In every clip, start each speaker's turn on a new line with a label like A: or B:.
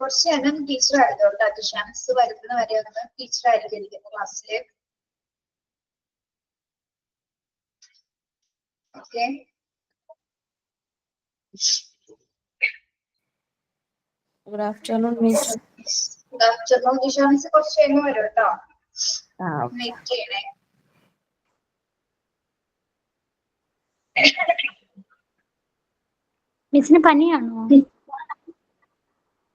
A: കുറച്ച് നേരം ടീച്ചർ ആയിരുന്നു കേട്ടോ. ഷാൻസ് വരുന്ന വരെ ഒന്ന് ടീച്ചർ ആയിരിക്കും ഇരിക്കുന്ന ക്ലാസ്സില്. Okay.
B: Good afternoon miss.
A: Good afternoon. ഷാൻസ് കുറച്ച് കഴിയുമ്പോൾ വരും കേട്ടോ. വെയിറ്റ് ചെയ്യണേ.
C: മിസ്സിന് പനിയാണോ?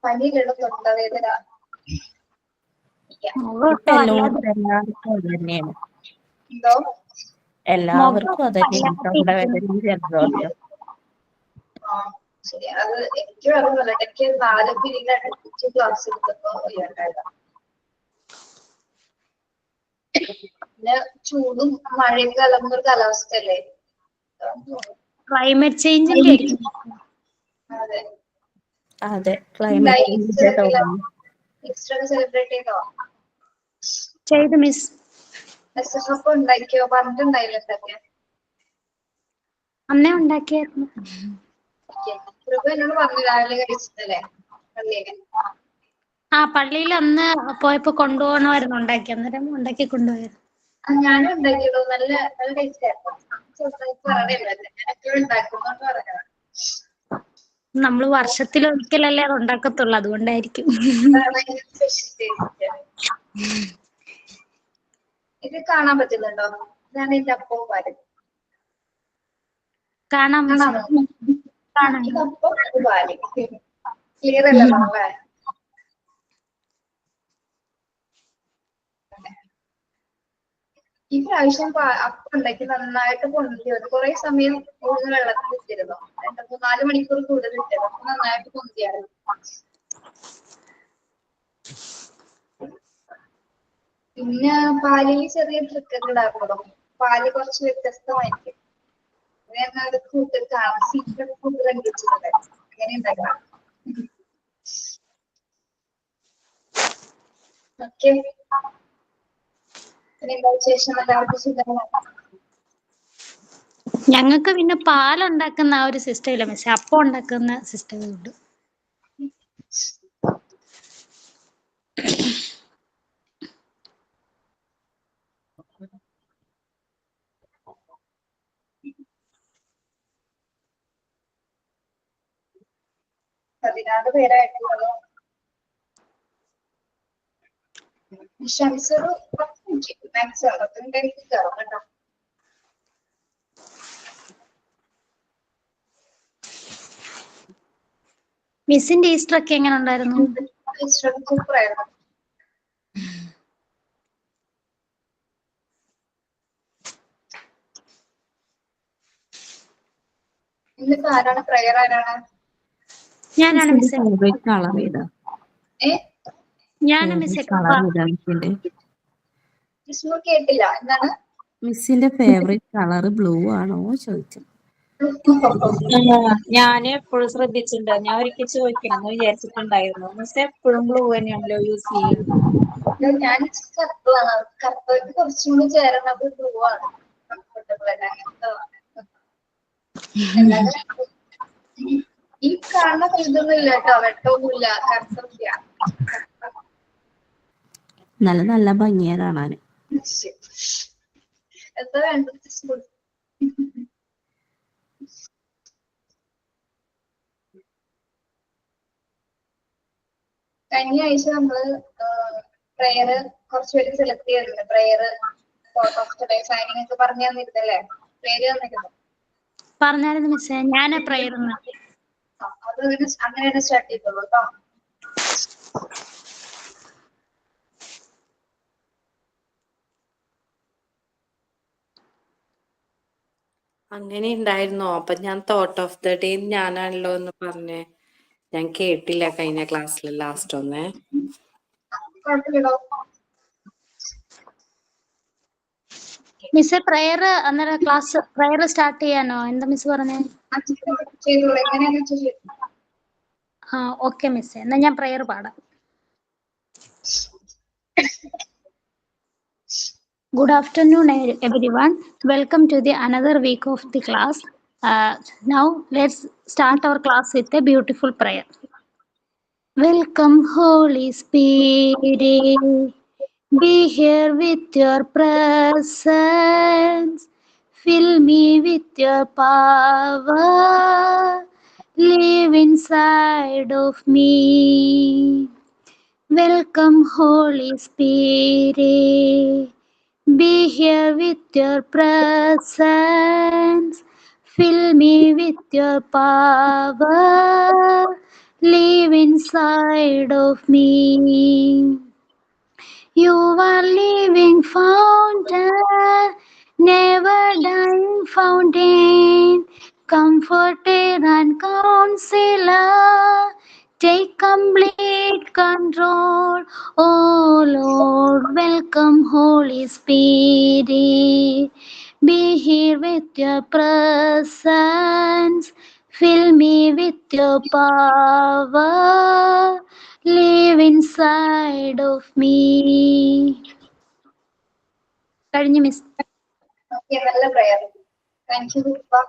A: പനിയിലുള്ള തൊണ്ടവേദന. എന്തോ
B: എല്ലാവർക്കും അതന്നെയാണ് തൊണ്ടവേദനയും ജലദോഷം.
A: ശരി, അത് എനിക്ക് അറിയില്ല. എനിക്ക് 4 പീരീഡ് അടുപ്പിച്ച് ക്ലാസ് എടുത്തപ്പോ ഉണ്ടായതാ. പിന്നെ ചൂടും മഴയും കലർന്നൊരു കാലാവസ്ഥയല്ലേ.
C: ക്ലൈമറ്റ് ചേഞ്ചിന്റെ
A: അതെ
B: അതെ, ക്ലൈമറ്റ്
A: എക്സ്ട്രാ സെലിബ്രേറ്റ് ചെയ്തോ?
C: ചെയ്തു മിസ്.
A: SFF ഉണ്ടാക്കിയോ? പറഞ്ഞിട്ടുണ്ടായില്ല എന്തൊക്കെ
C: അന്നേ ഉണ്ടാക്കിയായിരുന്നു.
A: എന്നോട് പറഞ്ഞു രാവിലെ കഴിച്ചിട്ടല്ലേ പള്ളിയൊക്കെ.
C: പള്ളിയിൽ അന്ന് പോയപ്പോ കൊണ്ടുപോകണമായിരുന്നു ഉണ്ടാക്കി. അന്നേരം ഉണ്ടാക്കി കൊണ്ടുപോയത്.
A: ഞാനും ഉണ്ടാക്കിയതോ. നല്ല നല്ല ടേസ്റ്റ് ആയിരുന്നു. ഉണ്ടാക്കുന്നോണ്ട് പറയാം.
C: നമ്മള് വർഷത്തിലൊരിക്കലല്ലേ അത് ഉണ്ടാക്കത്തുള്ളൂ, അതുകൊണ്ടായിരിക്കും.
A: ഇത് കാണാൻ പറ്റുന്നുണ്ടോ? ഞാൻ എന്റെ അപ്പം പാല്
C: കാണാം.
A: ഇതപ്പം ഇത് പാല് ക്ലിയർ അല്ലല്ലോ അല്ലേ? ഈ പ്രാവശ്യം അപ്പം ഉണ്ടാക്കി നന്നായിട്ട് പൊന്തി വന്നു. കുറെ സമയം കൂടുതൽ വെള്ളത്തിൽ ഇട്ടിരുന്നു. 4 മണിക്കൂർ കൂടുതൽ ഇട്ടിരുന്നു. അപ്പൊ നന്നായിട്ട് പൊന്തിയായിരുന്നു. പിന്നെ പാലിൽ ചെറിയ ട്രിക്ക് ഒക്കെ ഉണ്ടാക്കുള്ളൂ. പാല് കുറച്ച് വ്യത്യസ്തമായിരിക്കും. അത് കൂടുതൽ കാണാം. സീക്രട്ട് ഫുഡ് കണ്ടുവച്ചിട്ടുണ്ട്. അങ്ങനെ ഉണ്ടാക്കാം. ഓക്കെ.
C: ഞങ്ങൾക്ക് പിന്നെ പാലുണ്ടാക്കുന്ന ആ ഒരു സിസ്റ്റം ഇല്ല മിസ്സേ. അപ്പം ഉണ്ടാക്കുന്ന സിസ്റ്റം ഉണ്ട്.
A: പേരായിട്ടുള്ളതോ? ഷംസ് ഒരു 10 മിനിറ്റ് മാക്സിമം 10 മിനിറ്റ് കയറും കേട്ടോ.
C: മിസ്സിന്റെ ഈസ്റ്റർ ഒക്കെ എങ്ങനെ ഉണ്ടായിരുന്നു?
A: സൂപ്പർ ആയിരുന്നു. ഇന്നിപ്പോ ആരാണ് പ്രയർ? ആരാണ്?
C: ഞാനാണ് മിസ്സേ.
B: ഞാനാണ് മിസ്.
A: കേട്ടില്ല. എന്താണ്
B: മിസ്സിന്റെ ഫേവറേറ്റ് കളർ ബ്ലൂ ആണോ ചോദിച്ചത്?
D: ഞാൻ എപ്പോഴും ശ്രദ്ധിച്ചിട്ടുണ്ട്. ഞാൻ ഒരിക്കൽ ചോദിക്കണം എന്ന് വിചാരിച്ചിട്ടുണ്ടായിരുന്നു. മിസ് എപ്പോഴും ബ്ലൂ തന്നെയാണല്ലോ യൂസ് ചെയ്യുന്നത്.
A: ഞാൻ കറുപ്പാണ്. കറുപ്പയ്ക്ക് കുറച്ചും കൂടി ചേരണത് ബ്ലൂ ആണ്. കംഫർട്ടബിൾ ഈ കാണുന്ന ഇതൊന്നും ഇല്ല കേട്ടോ. വെട്ടമൊന്നുമില്ല, കറുപ്പില്ല.
B: നല്ല നല്ല ഭംഗിയാ കാണാൻ.
A: എന്താ വേണ്ടത്? കഴിഞ്ഞ ആഴ്ച നമ്മള് പ്രയർ കുറച്ചുപേര് സെലക്ട് ചെയ്തിട്ടുണ്ട്. പ്രയർ സൈനിങ് ഒക്കെ പറഞ്ഞു തന്നിരുന്നല്ലേ? പേര് തന്നിരുന്നു.
C: പറഞ്ഞായിരുന്നു മിസ്സേ. ഞാനാ പ്രയർ.
A: അത് അങ്ങനെ സ്റ്റാർട്ട് ചെയ്തോളൂ കേട്ടോ.
B: അങ്ങനെ ഉണ്ടായിരുന്നോ? അപ്പൊ ഞാൻ തോട്ട് ഓഫ് ദ ഡേ ഞാനാണല്ലോ എന്ന് പറഞ്ഞേ. ഞാൻ കേട്ടില്ല കഴിഞ്ഞ ക്ലാസ്സിൽ ലാസ്റ്റ് ഒന്നേ.
A: കുഴപ്പമില്ലല്ലോ.
C: മിസ്സേ പ്രയർ അന്നേരം ക്ലാസ് പ്രയർ സ്റ്റാർട്ട് ചെയ്യാനോ? എന്താ മിസ് പറഞ്ഞേ?
A: ചെയ്തോളൂ. എങ്ങനെയാണെന്ന് വെച്ചാൽ
C: ഓക്കെ മിസ്സേ. എന്നാ ഞാൻ പ്രയർ പാടാം. Good afternoon, everyone. Welcome to the another week of the class. Now let's start our class with a beautiful prayer. Welcome, Holy Spirit. Be here with your presence. Fill me with your power. Live inside of me. Welcome, Holy Spirit. Be here with your presence. Fill me with your power. Live inside of me. You are living fountain, never dying fountain, comforter and counselor. Take complete control, oh Lord. Welcome, Holy Spirit. Be here with your presence. Fill me with your power. Live inside of me. കഴിഞ്ഞു miss.
A: Okay, നല്ല prayer. Thank you, Rupa.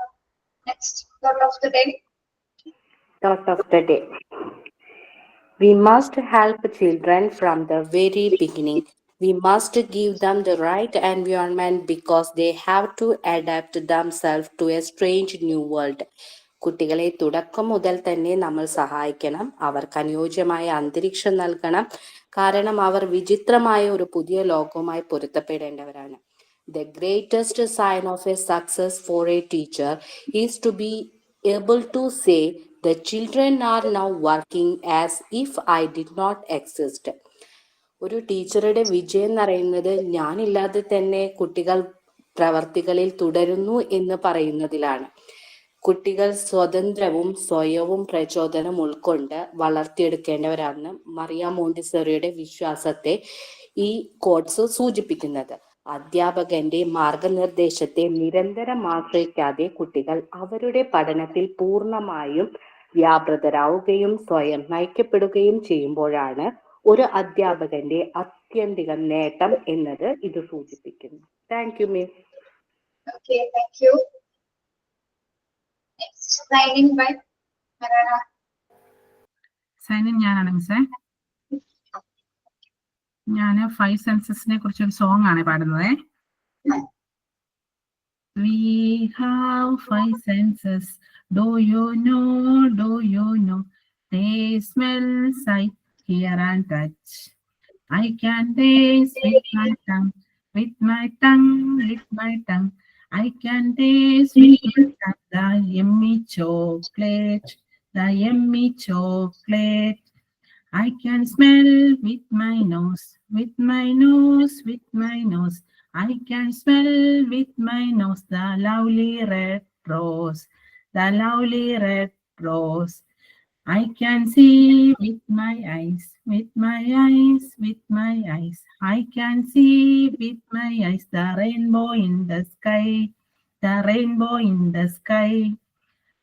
A: Next, thought of the day.
B: Thought of the day. We must help children from the very beginning. We must give them the right environment because they have to adapt themselves to a strange new world. കുട്ടികളെ തുടക്കം മുതൽ തന്നെ നമ്മൾ സഹായിക്കണം. അവർക്ക് അനുയോജ്യമായ അന്തരീക്ഷം നൽകണം. കാരണം അവർ വിചിത്രമായ ഒരു പുതിയ ലോകവുമായി പൊരുത്തപ്പെടേണ്ടവരാണ്. The greatest sign of a success for a teacher is to be able to say, the children are now working as if I did not exist. ഒരു ടീച്ചറുടെ വിജയം എന്ന് പറയുന്നത് ഞാനില്ലാതെ തന്നെ കുട്ടികൾ പ്രവർത്തികളിൽ തുടരുന്നു എന്ന് പറയുന്നതിലാണ്. കുട്ടികൾ സ്വതന്ത്രവും സ്വയവും പ്രചോദനം ഉൾക്കൊണ്ട് വളർത്തിയെടുക്കേണ്ടവരാണ് മറിയ മോണ്ടിസോറിയുടെ വിശ്വാസത്തെ ഈ കോട്സ് സൂചിപ്പിക്കുന്നത്. അധ്യാപകന്റെ മാർഗനിർദ്ദേശത്തെ നിരന്തരം ആശ്രയിക്കാതെ കുട്ടികൾ അവരുടെ പഠനത്തിൽ പൂർണ്ണമായും വ്യാപൃതരാവുകയും സ്വയം നയിക്കപ്പെടുകയും ചെയ്യുമ്പോഴാണ് ഒരു അധ്യാപകന്റെ ആത്യന്തിക നേട്ടം എന്നത് ഇത് സൂചിപ്പിക്കുന്നു. Thank you miss.
A: Okay, thank you. Next, signing by Marana.
E: സൈനിൻ ഞാനാണ് മിസ്സേ. ഞാൻ 5 സെൻസസിനെ കുറിച്ചൊരു സോങ് ആണ് പാടുന്നത്. We have 5 senses. Do you know? They smell, sight, hear and touch. I can taste with my tongue. I can taste with my tongue the yummy chocolate. I can smell with my nose. I can smell with my nose the lovely red rose. I can see with my eyes. I can see with my eyes the rainbow in the sky.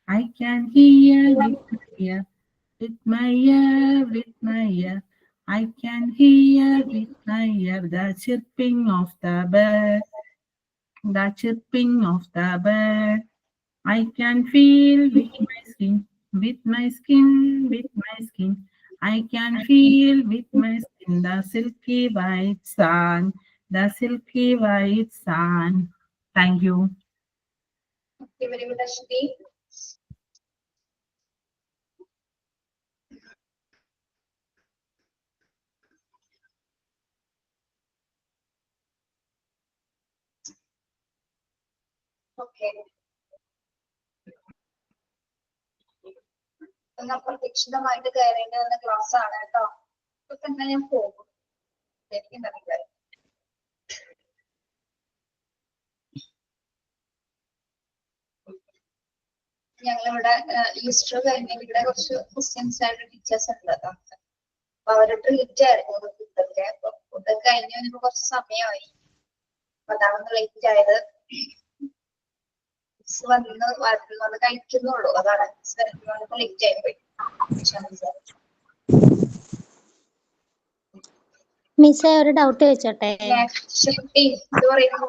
E: I can hear with my ear. I can hear with my ear the chirping of the bird. I can feel with my skin. I can feel with my skin the silky white sun. Thank you.
A: Okay, very good, Ashwini. Okay. ഒന്ന് അപ്രതീക്ഷിതമായിട്ട് കയറേണ്ടി വന്ന class ആണ് കേട്ടോ. ഇപ്പൊ തന്നെ ഞാൻ പോകും. ഞങ്ങളിവിടെ ഈസ്റ്റർ കഴിഞ്ഞ ഇവിടെ കുറച്ച് ക്രിസ്ത്യൻസ് ആയിട്ട് ടീച്ചേഴ്സ് ഉണ്ട് കേട്ടോ. അപ്പൊ അവര് ട്രീറ്റ് ആയിരുന്നു ഫുഡൊക്കെ. അപ്പൊ ഫുഡൊക്കെ കഴിഞ്ഞ് വരുമ്പോ കുറച്ച് സമയമായി. അപ്പൊ അതാണ് ലേറ്റ് ആയത്. വന്ന് കഴിക്കുന്നുള്ളൂ. അതാണ് ലേറ്റ് ആയി പോയി.
C: മിസ്സേ ഒരു ഡൗട്ട് ചോദിച്ചോട്ടെ?
A: കുട്ടി എന്ത് പറയുന്നു?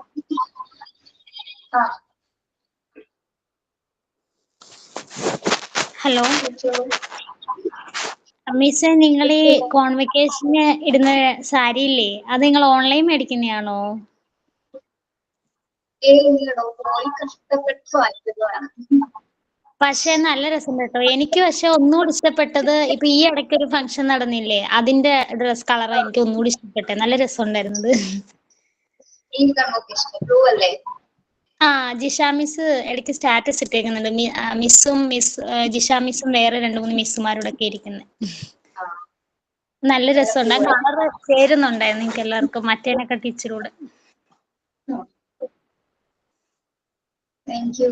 C: ഹലോ മിസ്സേ നിങ്ങൾ ഈ കോൺവെക്കേഷന് ഇടുന്ന സാരി ഇല്ലേ അത് നിങ്ങൾ ഓൺലൈൻ മേടിക്കുന്നതാണോ?
A: ഇല്ലടോ, പോയി കഷ്ടപ്പെട്ട് വാങ്ങിക്കുന്നതാണ്.
C: പക്ഷെ നല്ല രസമുണ്ട് കേട്ടോ. എനിക്ക് പക്ഷെ ഒന്നുകൂടി ഇഷ്ടപ്പെട്ടത് ഇപ്പൊ ഈ ഇടയ്ക്ക് ഒരു ഫംഗ്ഷൻ നടന്നില്ലേ, അതിന്റെ ഡ്രസ് കളറാണ് എനിക്ക് ഒന്നുകൂടി ഇഷ്ടപ്പെട്ടത്. നല്ല രസമുണ്ടായിരുന്നത്.
A: ഈ കൺവൊക്കേഷൻ ബ്ലൂ അല്ലേ?
C: ആ ജിഷ മിസ് ഇടയ്ക്ക് സ്റ്റാറ്റസ് ഇട്ടേക്കുന്നുണ്ട്. ജിഷ മിസ്സും വേറെ 2-3 മിസ്സുമാരോടൊക്കെ ഇരിക്കുന്നത്.
A: ആ,
C: നല്ല രസമുണ്ട്. ആ കളറ് ചേരുന്നുണ്ടായിരുന്നു നിങ്ങൾക്ക് എല്ലാവർക്കും മറ്റേനെക്കാട്ടി ഇച്ചിരൂടെ.
A: Thank you.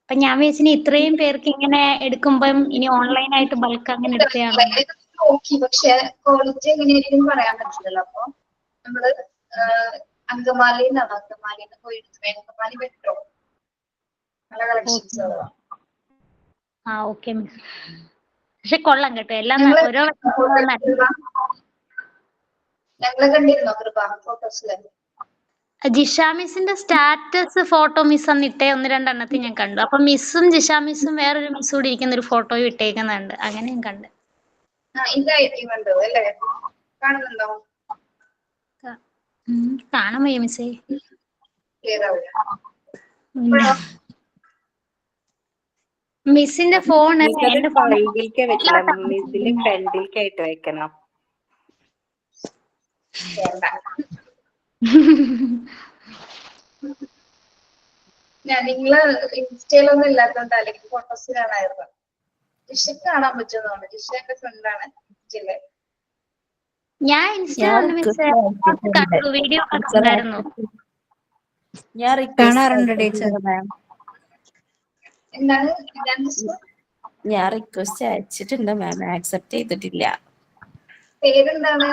C: അപ്പൊ ഞാൻ വിചാരിച്ചു ഇത്രയും പേർക്ക് ഇങ്ങനെ എടുക്കുമ്പം ഇനി ഓൺലൈനായിട്ട് ബൾക്ക് അങ്ങനെ എടുത്തതാണ്.
A: നോക്കി, പക്ഷെ ക്വാളിറ്റി എങ്ങനെയായിരിക്കും പറയാൻ പറ്റില്ലല്ലോ. അപ്പൊ നമ്മള് അങ്കമാലിയിൽ നിന്നാണ്, അങ്കമാലിയിൽ നിന്ന് പോയി എടുത്തത്. അങ്കമാലി മെട്രോ നല്ല കളക്ഷൻസ്.
C: ആ ഓക്കെ മിസ്. പക്ഷെ കൊള്ളാം കേട്ടോ എല്ലാം ഓരോ
A: ഞങ്ങളെ കണ്ടിരുന്നോ കൃപ ഫോട്ടോസില്?
C: ജിഷ മിസ്സിന്റെ സ്റ്റാറ്റസ് ഫോട്ടോ മിസ് അന്ന് ഇട്ടേ 1-2 എണ്ണത്തിൽ ഞാൻ കണ്ടു. അപ്പൊ മിസ്സും ജിഷ മിസ്സും വേറൊരു മിസ്സും കൂടി ഇരിക്കുന്ന ഒരു ഫോട്ടോയും ഇട്ടേക്കുന്നുണ്ട്. അങ്ങനെ ഞാൻ കണ്ടു.
A: ഇതായിരിക്കും കണ്ടത് അല്ലേ? കാണുന്നുണ്ടോ?
C: കാണാൻ വയ്യ മിസ്സേ.
A: ക്ലിയർ ആവില്ല.
C: മിസ്സിന്റെ ഫോൺ എന്റെ
B: സൈഡിലേക്ക് വെക്കണം, മിസ്സിന്റെ ഫ്രണ്ടിലേക്കായിട്ട് വെക്കണം.
A: നിങ്ങള് ഇൻസ്റ്റയിലൊന്നും ഇല്ലാത്തോണ്ട് അല്ലെങ്കിൽ ഫോട്ടോസ് കാണായിരുന്നു. ജിഷക്ക് കാണാൻ പറ്റുന്നതാണ്. ജിഷ എന്റെ ഫ്രണ്ടാണ് ഇൻസ്റ്റയില്.
C: ഞാൻ ഇൻസ്റ്റയിലാണ് മിസ്സേ കണ്ടു, വീഡിയോ കണ്ടായിരുന്നു.
F: കാണാറുണ്ട് ടീച്ചർ.
A: എന്താണ്
F: ഞാൻ റിക്വസ്റ്റ് അയച്ചിട്ടുണ്ട് മാം, ആക്സെപ്റ്റ് ചെയ്തിട്ടില്ല.
A: പേരെന്താണ്?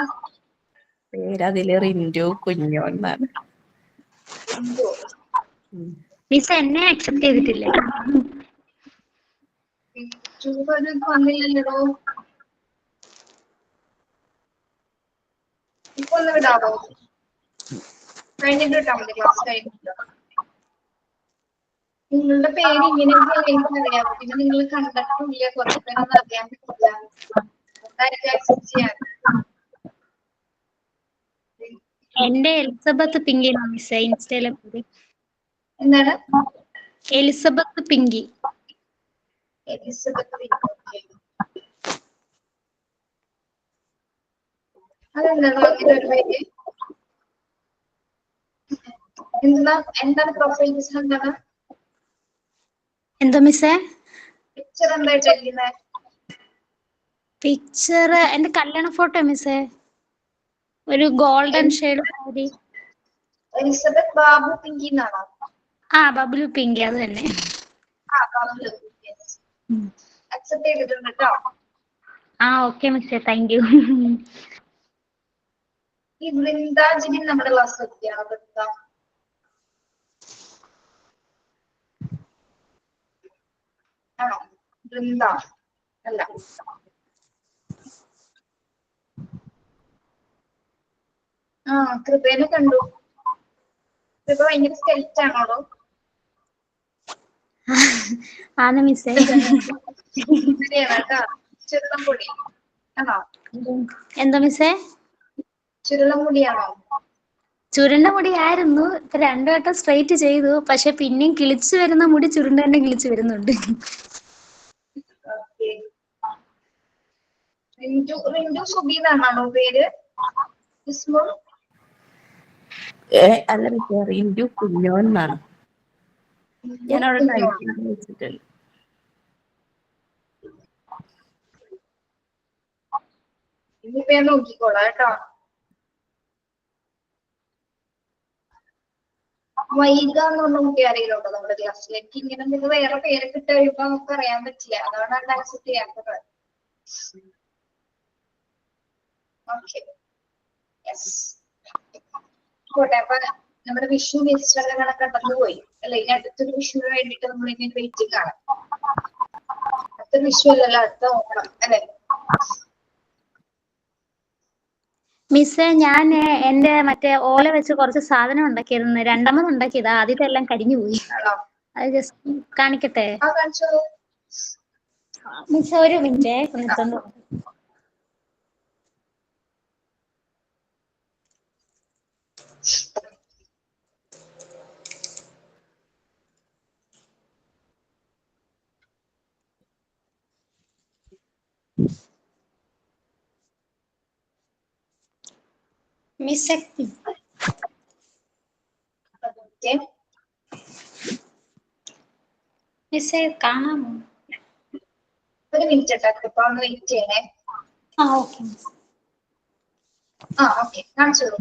F: പേര് അതില് റിൻഡു കുഞ്ഞു എന്നാണ്.
C: മിസ് എന്നെ അക്സെപ്റ്റ് ചെയ്തിട്ടില്ല.
A: വന്നില്ലല്ലോ. ഇപ്പൊ ഒന്ന് വിടാവോ? കഴിഞ്ഞിട്ട് വിട്ടാ മതി, ക്ലാസ് കഴിഞ്ഞിട്ട്. നിങ്ങളുടെ പേര് ഇങ്ങനെയൊക്കെ എനിക്കറിയാം. പിന്നെ നിങ്ങൾ കണ്ടിട്ടില്ല, കുറച്ച് പേരൊന്നും അറിയാൻ പറ്റില്ല. എന്തായിരിക്കും അക്സെപ്റ്റ് ചെയ്യാൻ?
C: എന്റെ എലിസബത്ത് പിങ്കി മിസ്സേ ഇൻസ്റ്റയിലെ പേര്.
A: എന്താണ്?
C: എലിസബത്ത് പിങ്കി.
A: എലിസബത്ത് പിങ്കി. അതെന്താണ് അങ്ങനെ ഒരു പേര്? എന്താണ് പ്രൊഫൈൽ പിക്ചർ? എന്താണ്
C: എന്താ മിസ്സേ?
A: പിക്ചർ എന്തായിട്ടിരിക്കുന്നത്?
C: പിക്ചർ എന്റെ കല്യാണ ഫോട്ടോ മിസ്സേ. ഒരു golden shade sari.
A: Elizabeth Babu Pinky എന്നാണോ?
C: ആ ബബ്ലു പിങ്കി, അത് തന്നെ.
A: അക്സെപ്റ്റ് ചെയ്തിട്ടുണ്ട് കേട്ടോ.
C: ആ ഓക്കെ മിസ്സേ, താങ്ക് യു.
A: ഈ വൃന്ദാജിനി നമ്മുടെ ക്ലാസ് എത്തിയാണോ? വൃന്ദ ആണോ? വൃന്ദ അല്ല. കൃപേനെ കണ്ടു. കൃപ ഭയങ്കര സ്കെൽറ്റ് ആണോടോ?
C: ആണ് മിസ്സേ.
A: ശരിയാണ് കേട്ടോ. ചുരുളം പൊടി ആണോ?
C: എന്താ മിസ്സേ?
A: ചുരുളം മുടിയാണോ?
C: ചുരുണ്ട മുടി ആയിരുന്നു. ഇപ്പൊ 2 വട്ടം സ്ട്രെയിറ്റ് ചെയ്തു. പക്ഷെ പിന്നെയും കിളിച്ചു വരുന്ന മുടി ചുരുണ്ട തന്നെ കിളിച്ചു വരുന്നുണ്ട്.
A: റിന്റു സുബീന്നാണോ പേര്?
F: അല്ല മിസ്സേ, റിൻഡു കുഞ്ഞു എന്നാണ്. ഞാൻ അവിടെ ടൈപ്പ് വെച്ചിട്ടുണ്ട്.
A: ഇനിയിപ്പോ ഞാൻ നോക്കിക്കോളാം കേട്ടോ. വൈഗ എന്നൊന്നും കുട്ടി അറിയില്ലോട്ടോ നമ്മുടെ ക്ലാസ്സിലേക്ക്. ഇങ്ങനെ നിങ്ങൾ വേറെ പേരൊക്കെ ഇട്ട് കഴിയുമ്പോ നമുക്ക് അറിയാൻ പറ്റില്ല. അതാണ് ആക്സെപ്റ്റ് ചെയ്യാത്തത്. Okay, yes. പോട്ടെ. അപ്പൊ നമ്മുടെ വിഷു വിശ്രമങ്ങളെ കടന്നു പോയി അല്ലെ? ഇനി അടുത്തൊരു വിഷുവിന് വേണ്ടിട്ട് നമ്മൾ ഇനി വെയിറ്റിംഗ് ആണ്. അടുത്ത വിഷു അല്ലല്ലോ, അടുത്ത ഓണം അല്ലെ?
C: മിസ്സേ ഞാൻ എന്റെ മറ്റേ ഓല വെച്ച് കുറച്ച് സാധനം ഉണ്ടാക്കിയിരുന്നു. 2ാമത് ഉണ്ടാക്കിയതാ. ആദ്യത്തെ എല്ലാം കരിഞ്ഞു പോയി. അത് ജസ്റ്റ് കാണിക്കട്ടെ
A: കാണിച്ചോ
C: മിസ്സേ? ഒരു മിനിറ്റ്. മിസ്
A: ഓക്കെ
C: മിസ്സേ കാണാമോ?
A: ഒരു മിനിറ്റ് കേട്ടോ, ഇപ്പൊ ഒന്ന് വെയിറ്റ് ചെയ്യണേ.
C: ആ ഓക്കെ മിസ്.
A: ഓക്കെ കാണിച്ചോളൂ.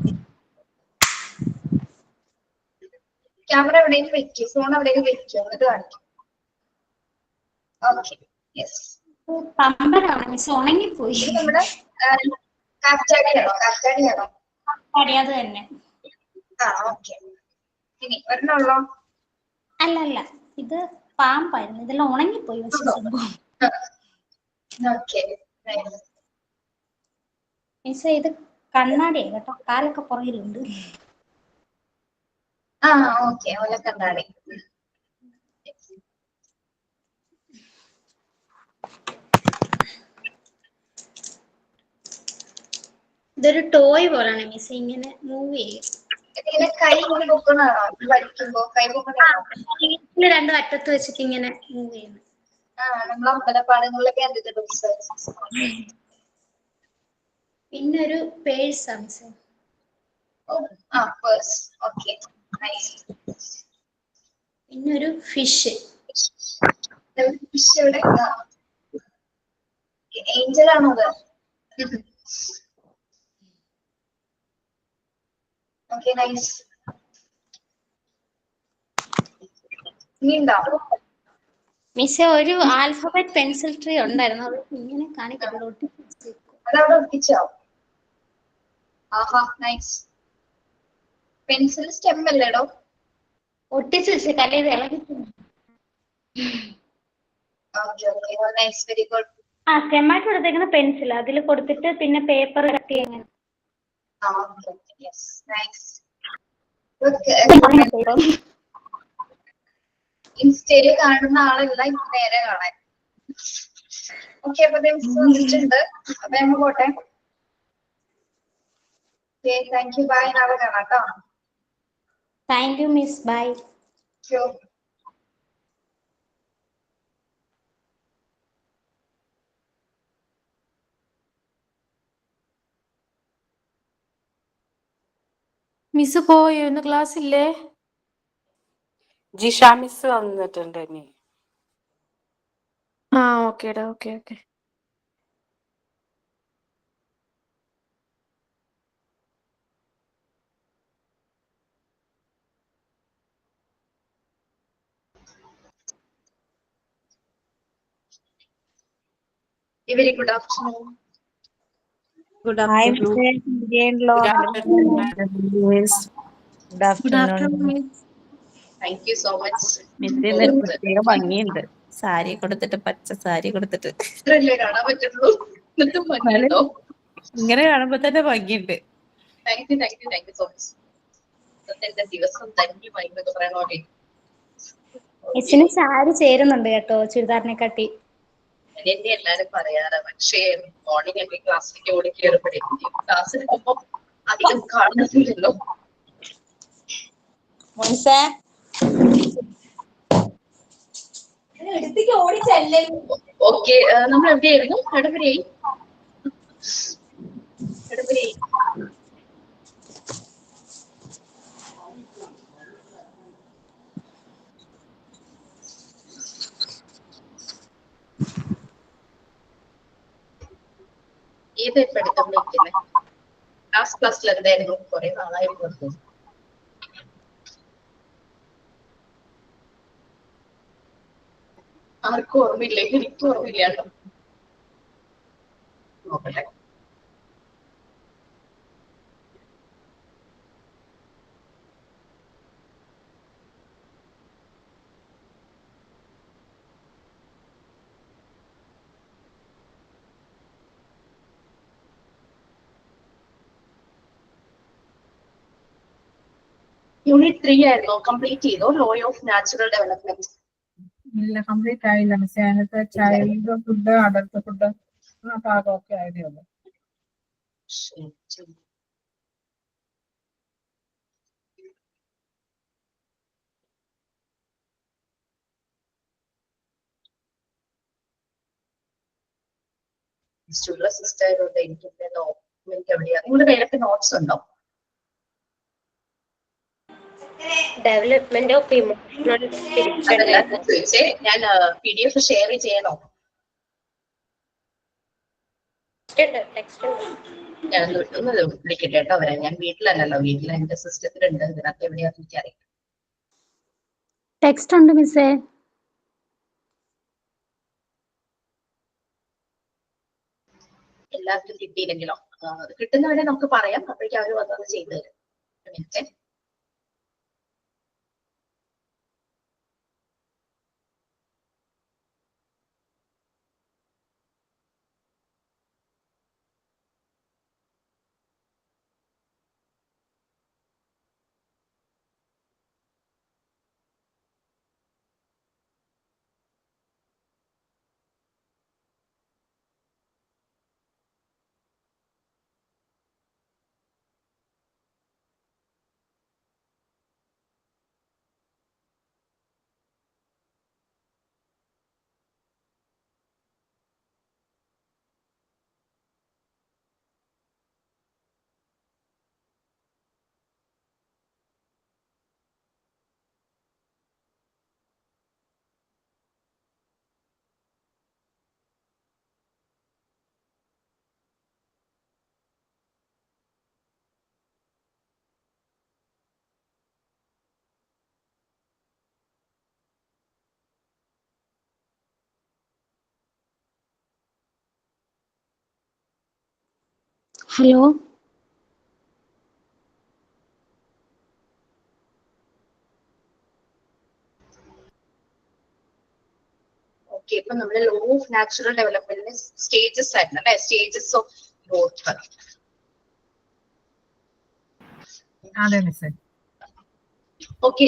A: ക്യാമറ എവിടെയെങ്കിലും വെക്കും, ഫോൺ എവിടെയെങ്കിലും വെക്കും, എന്നിട്ട് കാണിക്കും. Okay yes.
C: പമ്പരാണ് മിസ്, ഉണങ്ങിപ്പോയി.
A: ഇത് നമ്മുടെ കാറ്റാടിയാണോ? കാറ്റാടിയാണോ?
C: അത് തന്നെ.
A: ഓക്കെ. ഇനി ഒരെണ്ണുള്ളോ?
C: അല്ല അല്ല, ഇത് പാമ്പായിരുന്നു, ഇതെല്ലാം ഉണങ്ങിപ്പോയി. പക്ഷെ സംഭവം
A: ഓക്കെ
C: മിസ് ഇത് കണ്ണാടിയാണ് കേട്ടോ, കാലൊക്കെ പുറകിലുണ്ട്.
A: ഓക്കെ ഓലക്കണ്ണാടി.
C: ഇതൊരു ടോയ് പോലാണ് മിസ്, ഇങ്ങനെ മൂവ് ചെയ്യും.
A: ഇങ്ങനെ കൈ ഇങ്ങനെ പൊക്കുന്നതാണോ? വലിക്കുമ്പോ കൈ പൊക്കുന്നതാണോ?
C: രണ്ടു അറ്റത്ത് വെച്ചിട്ട് ഇങ്ങനെ മൂവ് ചെയ്യുന്നു.
A: നമ്മൾ അമ്പലപ്പാടങ്ങളിലൊക്കെ കണ്ടിട്ടുണ്ട്.
C: പിന്നെ ഒരു പേഴ്സാ മിസ്.
A: പേഴ്സ്. Okay nice.
C: പിന്നെ ഒരു ഫിഷ്.
A: ഫിഷ് എവിടെ? ഏഞ്ചൽ ആണോ അത്? Okay nice. ഇനി ഉണ്ടാവും
C: മിസ് ഒരു ആൽഫബറ്റ് പെൻസിൽ ട്രീ ഉണ്ടായിരുന്നു, അത് ഇങ്ങനെ കാണിക്കുന്നുണ്ട്.
A: അതവിടെ ഒട്ടിച്ചോ? നൈസ്. പെൻസിൽ സ്റ്റെം അല്ലേടോ?
C: ഒട്ടിച്ച് വെച്ച് കലയത് ഇളകി.
A: Nice, very good.
C: സ്റ്റെമായിട്ട് കൊടുത്തേക്കുന്ന പെൻസിൽ, അതിൽ കൊടുത്തിട്ട് പിന്നെ പേപ്പർ കട്ട് ചെയ്യാൻ.
A: ഇൻസ്റ്റയില് കാണുന്ന ആളല്ല എനിക്ക് നേരെ കാണാൻ. ഓക്കെ, അപ്പൊ വന്നിട്ടുണ്ട്. അപ്പൊ ഞങ്ങൾ പോട്ടെ. Thank you, bye. നാളെ കാണാം കേട്ടോ.
C: Thank you miss, bye.
B: Miss പോയോ? ഇന്ന് ക്ലാസ് ഇല്ലേ? ജിഷ മിസ് വന്നിട്ടുണ്ട് ഇനി. ഓക്കേടാ, okay.
A: Very good afternoon.
F: Good afternoon.
D: Good afternoon.
A: Thank you so much.
F: മിസ്സിന് പ്രത്യേക ഭംഗിയുണ്ട്, സാരി കൊടുത്തിട്ട്, പച്ച സാരി കൊടുത്തിട്ട്.
A: ഇത്രയല്ലേ കാണാൻ പറ്റുള്ളൂ, എന്നിട്ടും ഭംഗിയുണ്ടോ?
F: ഇങ്ങനെ കാണുമ്പോ തന്നെ ഭംഗിയുണ്ട്.
A: Thank you so much. എന്റെ ദിവസം ധന്യമായി എന്നൊക്കെ പറയണ പോലെ.
C: മിസ്സിന് സാരി ചേരുന്നുണ്ട് കേട്ടോ ചുരിദാറിനെ കാട്ടി.
A: എന്നെ എല്ലാരും പറയാറ്, പക്ഷേ മോർണിംഗ് എന്റെ ക്ലാസ്സിലേക്ക് ഓടി കയറുമ്പോഴേ ക്ലാസ് എടുക്കുമ്പോ അധികം കാണുന്നില്ലല്ലോ. ഓക്കെ, നമ്മൾ എവിടെയായിരുന്നു? എടവരെയായി. ഏത് പഠിത്തം വിളിക്കുന്നത്? ക്ലാസ്സിൽ എന്തായിരുന്നു? കുറെ നാളായിരുന്നു. ആർക്കും ഓർമ്മയില്ല, എനിക്കും ഓർമ്മയില്ല. നോക്കട്ടെ. യൂണിറ്റ് 3 ആയിരുന്നു, കംപ്ലീറ്റ് ചെയ്തോ? Law of natural development.
E: ഇല്ല, കംപ്ലീറ്റ് ആയില്ല മിസ്. അതിനകത്ത് ചൈൽഡ് ഫുഡ്, അഡൽട്ട് ഫുഡ് ഭാഗമൊക്കെ ആയതേ ഉള്ളൂ.
A: സിസ്റ്റർ ആയതുകൊണ്ട് എനിക്ക് ഡോക്യുമെന്റ് എവിടെയാ? നിങ്ങളുടെ പേരൊക്കെ നോട്ട്സ് ഉണ്ടോ?
G: ഡെവലപ്മെന്റ് ഓഫ് ഇമോഷണൽ
A: അതല്ല ചോദിച്ചേ, ഞാൻ PDF ഷെയർ ചെയ്യണോ?
G: ടെക്സ്റ്റ്
A: ഞാൻ ഒന്ന് വിളിക്കട്ടെ കേട്ടോ അവരെ. ഞാൻ വീട്ടിലല്ലല്ലോ, വീട്ടിൽ എന്റെ സിസ്റ്റത്തിലുണ്ട്, ഇതിനകത്ത് എവിടെയാണെന്ന് എനിക്കറിയാം.
C: ടെക്സ്റ്റ് ഉണ്ട് മിസ്സേ.
A: എല്ലാവർക്കും കിട്ടിയില്ലെങ്കിലോ കിട്ടുന്നവരെ നമുക്ക് പറയാം, അപ്പോഴേക്കും അവർ വന്നത് ചെയ്തു തരും. ഒരു മിനിറ്റ്.
C: ഹലോ.
A: ഓക്കെ, ഇപ്പൊ നമ്മുടെ ലോ ഓഫ് നാച്ചുറൽ ഡെവലപ്മെന്റിന്റെ സ്റ്റേജസ് ആയിരുന്നു അല്ലെ? Stages of growth.
E: അതെ മിസ്സേ.
A: ഓക്കെ,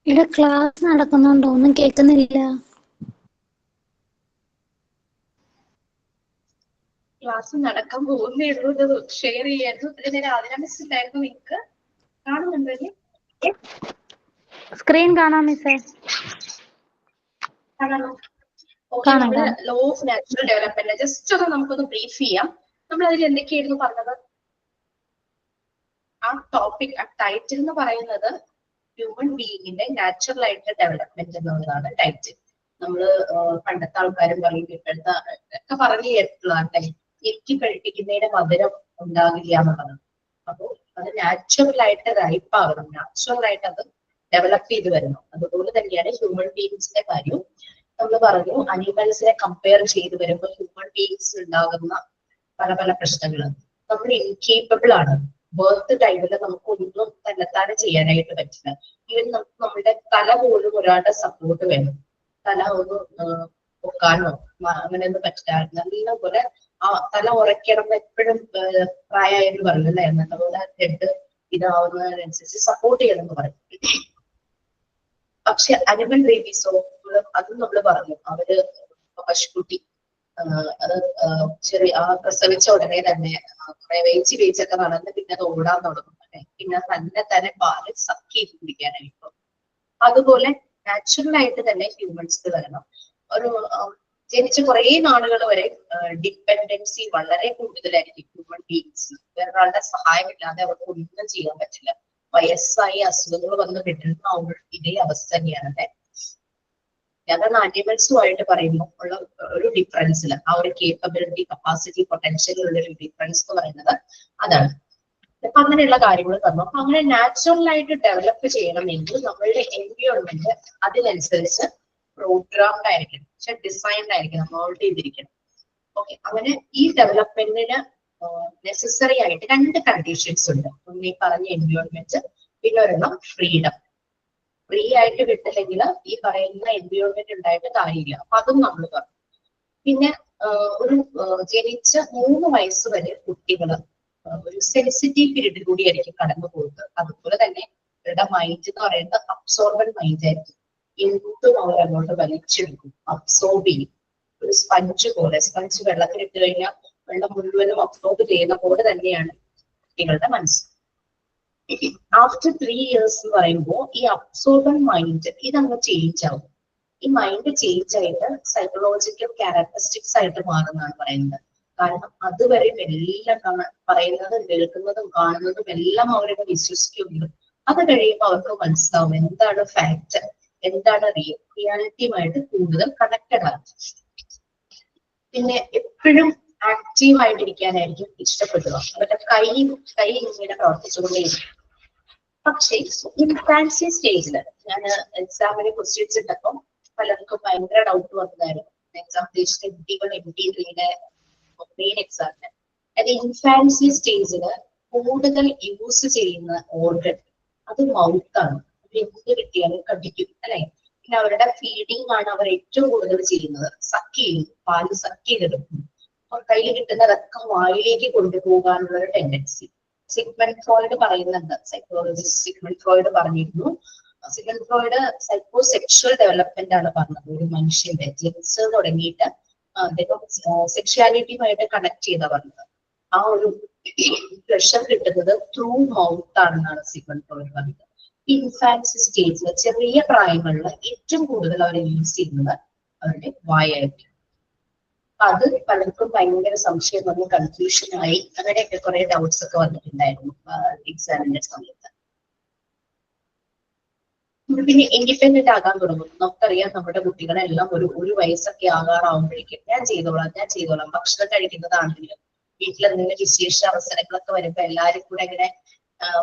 C: ഇവിടെ ക്ലാസ് നടക്കുന്നുണ്ടോ? ഒന്നും കേൾക്കുന്നില്ല.
A: ക്ലാസ് നടക്കാൻ പോകുന്നേ ഉള്ളൂ. ഷെയർ ചെയ്യായിരുന്നു. ഇതിന് രാവിലെ മിസ് ഉണ്ടായിരുന്നു. നിങ്ങൾക്ക് കാണുന്നുണ്ടല്ലേ?
C: സ്ക്രീൻ കാണാം മിസ്സേ.
A: ഓക്കെ, നമ്മള് law of natural development just ഒന്ന് നമുക്കൊന്ന് ബ്രീഫ് ചെയ്യാം. നമ്മൾ അതിൽ എന്തൊക്കെയായിരുന്നു പറഞ്ഞത്? ആ ടോപ്പിക്, ആ ടൈറ്റിൽ എന്ന് പറയുന്നത് ഹ്യൂമൻ ബീയിങ്ങിന്റെ നാച്ചുറൽ ആയിട്ടുള്ള ഡെവലപ്മെന്റ് എന്നുള്ളതാണ് ടൈറ്റിൽ. നമ്മള് പണ്ടത്തെ ആൾക്കാരും പറയും, ഇപ്പോഴത്തെ ഒക്കെ പറഞ്ഞു കേട്ടിട്ടുള്ളതാണ്, എറ്റി കഴിപ്പിക്കുന്നതിന് മധുരം ഉണ്ടാകില്ല എന്നുള്ളത്. അപ്പൊ അത് നാച്ചുറൽ ആയിട്ട് റൈപ്പ് ആകണം, നാച്ചുറൽ ആയിട്ട് അത് ഡെവലപ്പ് ചെയ്ത് വരണം. അതുപോലെ തന്നെയാണ് ഹ്യൂമൻ ബീയിങ്സിന്റെ കാര്യം. നമ്മൾ പറഞ്ഞു, അനിമൽസിനെ കമ്പയർ ചെയ്ത് വരുമ്പോൾ ഹ്യൂമൻ ബീയിങ്സ് ഉണ്ടാകുന്ന പല പല പ്രശ്നങ്ങൾ. നമ്മൾ ഇൻകേപ്പബിൾ ആണ്. ബർത്ത് ടൈമിൽ നമുക്ക് ഒന്നും തന്നെത്താനെ ചെയ്യാനായിട്ട് പറ്റില്ല. ഈവൻ നമുക്ക് നമ്മുടെ തല പോലും ഒരാളുടെ സപ്പോർട്ട് വേണം. തല ഒന്ന് പൊക്കാനോ അങ്ങനെയൊന്നും പറ്റില്ല. നല്ല പോലെ ആ തല ഉറയ്ക്കണം എന്ന് എപ്പോഴും പ്രായമായിട്ട് പറഞ്ഞു അല്ലേ? നല്ലപോലെ ഹെഡ് ഇതാവുന്നതിനനുസരിച്ച് സപ്പോർട്ട് ചെയ്യണം എന്ന് പറയും. പക്ഷെ അനിമൽ ബേബീസോ അതും നമ്മൾ പറഞ്ഞു, അവര് പശുക്കുട്ടി അത് ചെറിയ പ്രസവിച്ച ഉടനെ തന്നെ കുറെ വേച്ചൊക്കെ നടന്ന് പിന്നെ അത് ഓടാൻ തുടങ്ങും അല്ലെ? പിന്നെ തന്നെ പാല് സക്ക് ചെയ്ത് കുടിക്കാനായിട്ട്. അതുപോലെ നാച്ചുറൽ ആയിട്ട് തന്നെ ഹ്യൂമൻസിന് വരണം. ഒരു
H: ജനിച്ച് കുറെ നാളുകൾ വരെ ഡിപ്പെൻഡൻസി വളരെ കൂടുതലായിരിക്കും ഹ്യൂമൻ ബീങ്സ്. വേറൊരാളുടെ സഹായമില്ലാതെ അവർക്ക് ഒന്നും ചെയ്യാൻ പറ്റില്ല. വയസ്സായി അസുഖങ്ങൾ വന്ന് കിട്ടുന്ന ഇതേ അവസ്ഥ തന്നെയാണ് അല്ലെ. അതാണ് ആനിമൽസുമായിട്ട് പറയുമ്പോൾ ഉള്ള ഒരു ഡിഫറൻസിൽ ആ ഒരു കേപ്പബിലിറ്റി, കപ്പാസിറ്റി, പൊട്ടൻഷ്യലുള്ള ഒരു ഡിഫറൻസ് എന്ന് പറയുന്നത് അതാണ്. അപ്പൊ അങ്ങനെയുള്ള കാര്യങ്ങൾ തന്നു. അപ്പൊ അങ്ങനെ നാച്ചുറൽ ആയിട്ട് ഡെവലപ്പ് ചെയ്യണമെങ്കിൽ നമ്മളുടെ എൻവിയോൺമെന്റ് അതിനനുസരിച്ച് പ്രോഗ്രാംഡ് ആയിരിക്കണം, പക്ഷെ ഡിസൈൻഡ് ആയിരിക്കണം, മോൾഡ് ചെയ്തിരിക്കണം. ഓക്കെ, അങ്ങനെ ഈ ഡെവലപ്മെന്റിന് നെസസറി ആയിട്ട് 2 കണ്ടീഷൻസ് ഉണ്ട്. ഒന്ന് ഈ പറഞ്ഞ എൻവിയോൺമെന്റ്, പിന്നെ ഒരെണ്ണം ഫ്രീഡം. ഫ്രീ ആയിട്ട് വിട്ടില്ലെങ്കിൽ ഈ പറയുന്ന എൻവിയോൺമെന്റ് ഉണ്ടായിട്ട് കാര്യമില്ല. അപ്പൊ അതും നമ്മൾ പറഞ്ഞു. പിന്നെ ഒരു ജനിച്ച 3 വയസ്സ് വരെ കുട്ടികള് ഒരു സെൻസിറ്റീവ് പീരീഡിൽ കൂടി ആയിരിക്കും കടന്നു പോകുന്നത്. അതുപോലെ തന്നെ അവരുടെ മൈൻഡ് എന്ന് പറയുന്നത് അബ്സോർബൻ മൈൻഡ് ആയിരിക്കും. എന്തും അവർ അങ്ങോട്ട് വലിച്ചെടുക്കും, അബ്സോർബ് ചെയ്യും. ഒരു സ്പഞ്ച് പോലെ, സ്പഞ്ച് വെള്ളത്തിൽ ഇട്ട് കഴിഞ്ഞാൽ വെള്ളം മുഴുവനും അബ്സോർബ് ചെയ്യുന്ന പോലെ തന്നെയാണ് കുട്ടികളുടെ മനസ്സ്. ആഫ്റ്റർ 3 years എന്ന് പറയുമ്പോൾ ഈ അബ്സോർബൻ മൈൻഡ് ഇതങ്ങ് ചേഞ്ച് ആവും. ഈ മൈൻഡ് ചേഞ്ച് ആയിട്ട് സൈക്കോളജിക്കൽ ക്യാരക്ടറിസ്റ്റിക്സ് ആയിട്ട് മാറുന്നതാണ് പറയുന്നത്. കാരണം അതുവരെ എല്ലാം പറയുന്നതും കേൾക്കുന്നതും കാണുന്നതും എല്ലാം അവരുടെ വിശ്വസിക്കുന്നു. അത് കഴിയുമ്പോൾ അവർക്ക് മനസ്സിലാവും എന്താണ് ഫാക്ട്, എന്താണ് റിയാലിറ്റിയുമായിട്ട് കൂടുതൽ കണക്റ്റഡ് ആണ്. പിന്നെ എപ്പോഴും ആക്റ്റീവ് ആയിട്ടിരിക്കാനായിരിക്കും ഇഷ്ടപ്പെടുക. അവരുടെ കൈ ഇങ്ങനെ പ്രവർത്തിച്ചുകൊണ്ടേയിരിക്കും. പക്ഷേ ഇൻഫാൻസി സ്റ്റേജില് ഞാൻ എക്സാമിന് ക്വസ്റ്റ്യൻസ് ഇട്ടപ്പോൾ പലർക്കും ഭയങ്കര ഡൗട്ട് വന്നതായിരുന്നു. എക്സാം MT1 MT3 മെയിൻ എക്സാമിന്. അത് ഇൻഫാൻസി സ്റ്റേജില് കൂടുതൽ യൂസ് ചെയ്യുന്ന ഓർഗൻ അത് മൗത്താണ്. എന്ത് കിട്ടിയാലും കടിക്കും അല്ലെ. പിന്നെ അവരുടെ ഫീഡിങ് ആണ് അവർ ഏറ്റവും കൂടുതൽ ചെയ്യുന്നത്. സക്ക് ചെയ്യും, പാല് സക്ക് ചെയ്തെടുക്കും. അവർ കയ്യിൽ കിട്ടുന്നതൊക്കെ വായിലേക്ക് കൊണ്ടുപോകാനുള്ള ഒരു ടെൻഡൻസി. സിഗ്മണ്ട് ഫ്രോയിഡ് പറയുന്നുണ്ട്, സൈക്കോളജിസ്റ്റ് സിഗ്മണ്ട് ഫ്രോയിഡ് പറഞ്ഞിരുന്നു. സിഗ്മണ്ട് ഫ്രോയിഡ് സൈക്കോസെക്ഷൽ ഡെവലപ്മെന്റ് ആണ് പറഞ്ഞത്. ഒരു മനുഷ്യന്റെ ജനിച്ച് തുടങ്ങിയിട്ട് അദ്ദേഹം സെക്ഷുവാലിറ്റിയുമായിട്ട് കണക്ട് ചെയ്താ പറഞ്ഞത്. ആ ഒരു പ്രഷർ കിട്ടുന്നത് ത്രൂ മൗത്ത് ആണെന്നാണ് സിഗ്മണ്ട് ഫ്രോയിഡ് പറഞ്ഞത്. ഇൻഫാൻസി സ്റ്റേജിൽ ചെറിയ പ്രായങ്ങളിൽ ഏറ്റവും കൂടുതൽ അവർ യൂസ് ചെയ്യുന്നത് അവരുടെ വായായിരിക്കും. അത് പലർക്കും ഭയങ്കര സംശയം വന്നു, കൺഫ്യൂഷനായി, അങ്ങനെയൊക്കെ കുറെ ഡൗട്ട്സ് ഒക്കെ വന്നിട്ടുണ്ടായിരുന്നു എക്സാമിന്റെ സമയത്ത്. പിന്നെ ഇൻഡിപെൻഡന്റ് ആകാൻ തുടങ്ങും. നമുക്കറിയാം നമ്മുടെ കുട്ടികളെല്ലാം ഒരു വയസ്സൊക്കെ ആകാറാവുമ്പോഴേക്കും ഞാൻ ചെയ്തോളാം ഭക്ഷണം കഴിക്കുന്നതാണെങ്കിലും വീട്ടിലെന്തെങ്കിലും വിശേഷ അവസരങ്ങളൊക്കെ വരുമ്പോ എല്ലാവരും കൂടെ ഇങ്ങനെ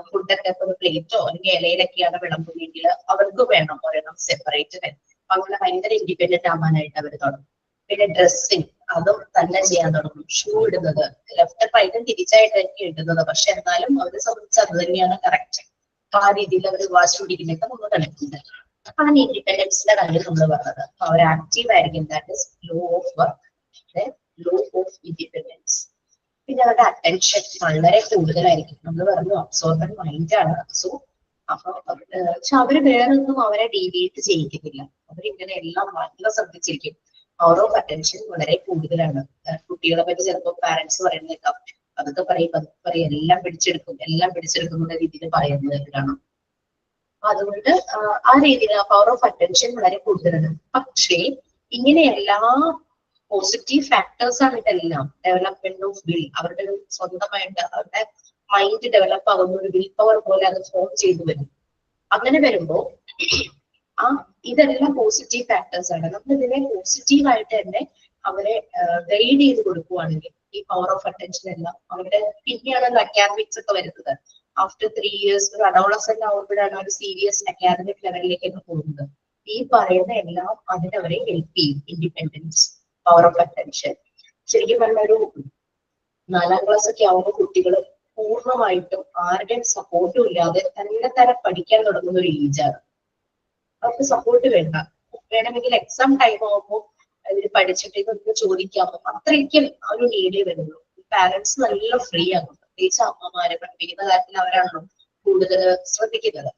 H: ഫുഡൊക്കെ ഒരു പ്ലേറ്റോ അല്ലെങ്കിൽ ഇലയിലൊക്കെയാണ് വിളമ്പുമെങ്കിൽ അവർക്ക് വേണം ഒരെണ്ണം സെപ്പറേറ്റ്. അങ്ങനെ ഭയങ്കര ഇൻഡിപെൻഡന്റ് ആവാനായിട്ട് അവർ തുടങ്ങും. പിന്നെ ഡ്രസ്സിങ് അതും തന്നെ ചെയ്യാൻ തുടങ്ങും. ഷൂ ഇടുന്നത് ലെഫ്റ്റ് റൈറ്റും തിരിച്ചായിട്ടായിരിക്കും ഇടുന്നത്, പക്ഷെ എന്നാലും അവരെ സംബന്ധിച്ച് അത് തന്നെയാണ് കറക്റ്റ്. ആ രീതിയിൽ അവർ വാശി പിടിക്കുന്നൊക്കെ നമ്മൾ കളിക്കുന്നത്. അതാണ് ഇൻഡിപെൻഡൻസിന്റെ കാര്യം നമ്മൾ പറഞ്ഞത്. അവർ ആക്റ്റീവ് ആയിരിക്കും. That is low of work, law of independence. പിന്നെ അവരുടെ അറ്റൻഷൻ വളരെ കൂടുതലായിരിക്കും. നമ്മൾ പറഞ്ഞു അബ്സോർബൻ മൈൻഡ് ആണ്. സോ അപ്പൊ പക്ഷെ അവര് വേറൊന്നും അവരെ ഡീവിയേറ്റ് ചെയ്യിക്കുന്നില്ല. അവരിങ്ങനെ എല്ലാം വളരെ ശ്രദ്ധിച്ചിരിക്കും. പവർ ഓഫ് അറ്റൻഷൻ വളരെ കൂടുതലാണ്. കുട്ടികളെ പറ്റി ചിലപ്പോൾ പാരന്റ്സ് പറയുന്നേക്കാം, അതൊക്കെ പറയും എല്ലാം പിടിച്ചെടുക്കുന്ന രീതിയിൽ പറയുന്നത് കാണാം. അതുകൊണ്ട് ആ രീതിയിൽ പവർ ഓഫ് അറ്റൻഷൻ വളരെ കൂടുതലാണ്. പക്ഷേ ഇങ്ങനെ എല്ലാ പോസിറ്റീവ് ഫാക്ടേഴ്സ് ആണ് ഇതെല്ലാം. ഡെവലപ്മെന്റ് ഓഫ് വിൽ, അവരുടെ സ്വന്തമായിട്ട് അവരുടെ മൈൻഡ് ഡെവലപ്പ് ആകുന്ന ഒരു വിൽ പവർ പോലെ അത് ഫോം ചെയ്തു വരും. അങ്ങനെ വരുമ്പോ ഇതെല്ലാം പോസിറ്റീവ് ഫാക്ടേഴ്സ് ആണ്. നമ്മൾ ഇതിനെ പോസിറ്റീവായിട്ട് തന്നെ അവരെ ഗൈഡ് ചെയ്ത് കൊടുക്കുവാണെങ്കിൽ ഈ പവർ ഓഫ് അറ്റൻഷൻ എല്ലാം അവരുടെ പിന്നെയാണ് അക്കാദമിക്സ് ഒക്കെ വരുന്നത്. ആഫ്റ്റർ 3 years ഒരു അഡോളസെന്റ് ആവുമ്പോഴാണ് ഒരു സീരിയസ് അക്കാദമിക് ലെവലിലേക്കൊക്കെ പോകുന്നത്. ഈ പറയുന്ന എല്ലാം അതിനവരെ ഹെൽപ്പ് ചെയ്യും. Independence, power of attention. ശരിക്കും പറഞ്ഞ ഒരു 4ാം ക്ലാസ് ഒക്കെ ആവുമ്പോൾ കുട്ടികൾ പൂർണ്ണമായിട്ടും ആരുടെയും സപ്പോർട്ടും ഇല്ലാതെ തന്നെ പഠിക്കാൻ തുടങ്ങുന്ന ഒരു ഏജാണ്. അവർക്ക് സപ്പോർട്ട് വേണ്ട. വേണമെങ്കിൽ എക്സാം ടൈം ആകുമ്പോൾ ഇതിൽ പഠിച്ചിട്ട് ഇതൊക്കെ ചോദിക്കാമോ, അത്രയ്ക്കും ആ ഒരു നീഡേ വരുള്ളൂ. പാരന്റ്സ് നല്ല ഫ്രീ ആകും. പ്രത്യേകിച്ച് അമ്മമാരെ പഠിപ്പിക്കുന്ന കാര്യത്തിൽ അവരാണല്ലോ കൂടുതൽ ശ്രദ്ധിക്കുന്നത്.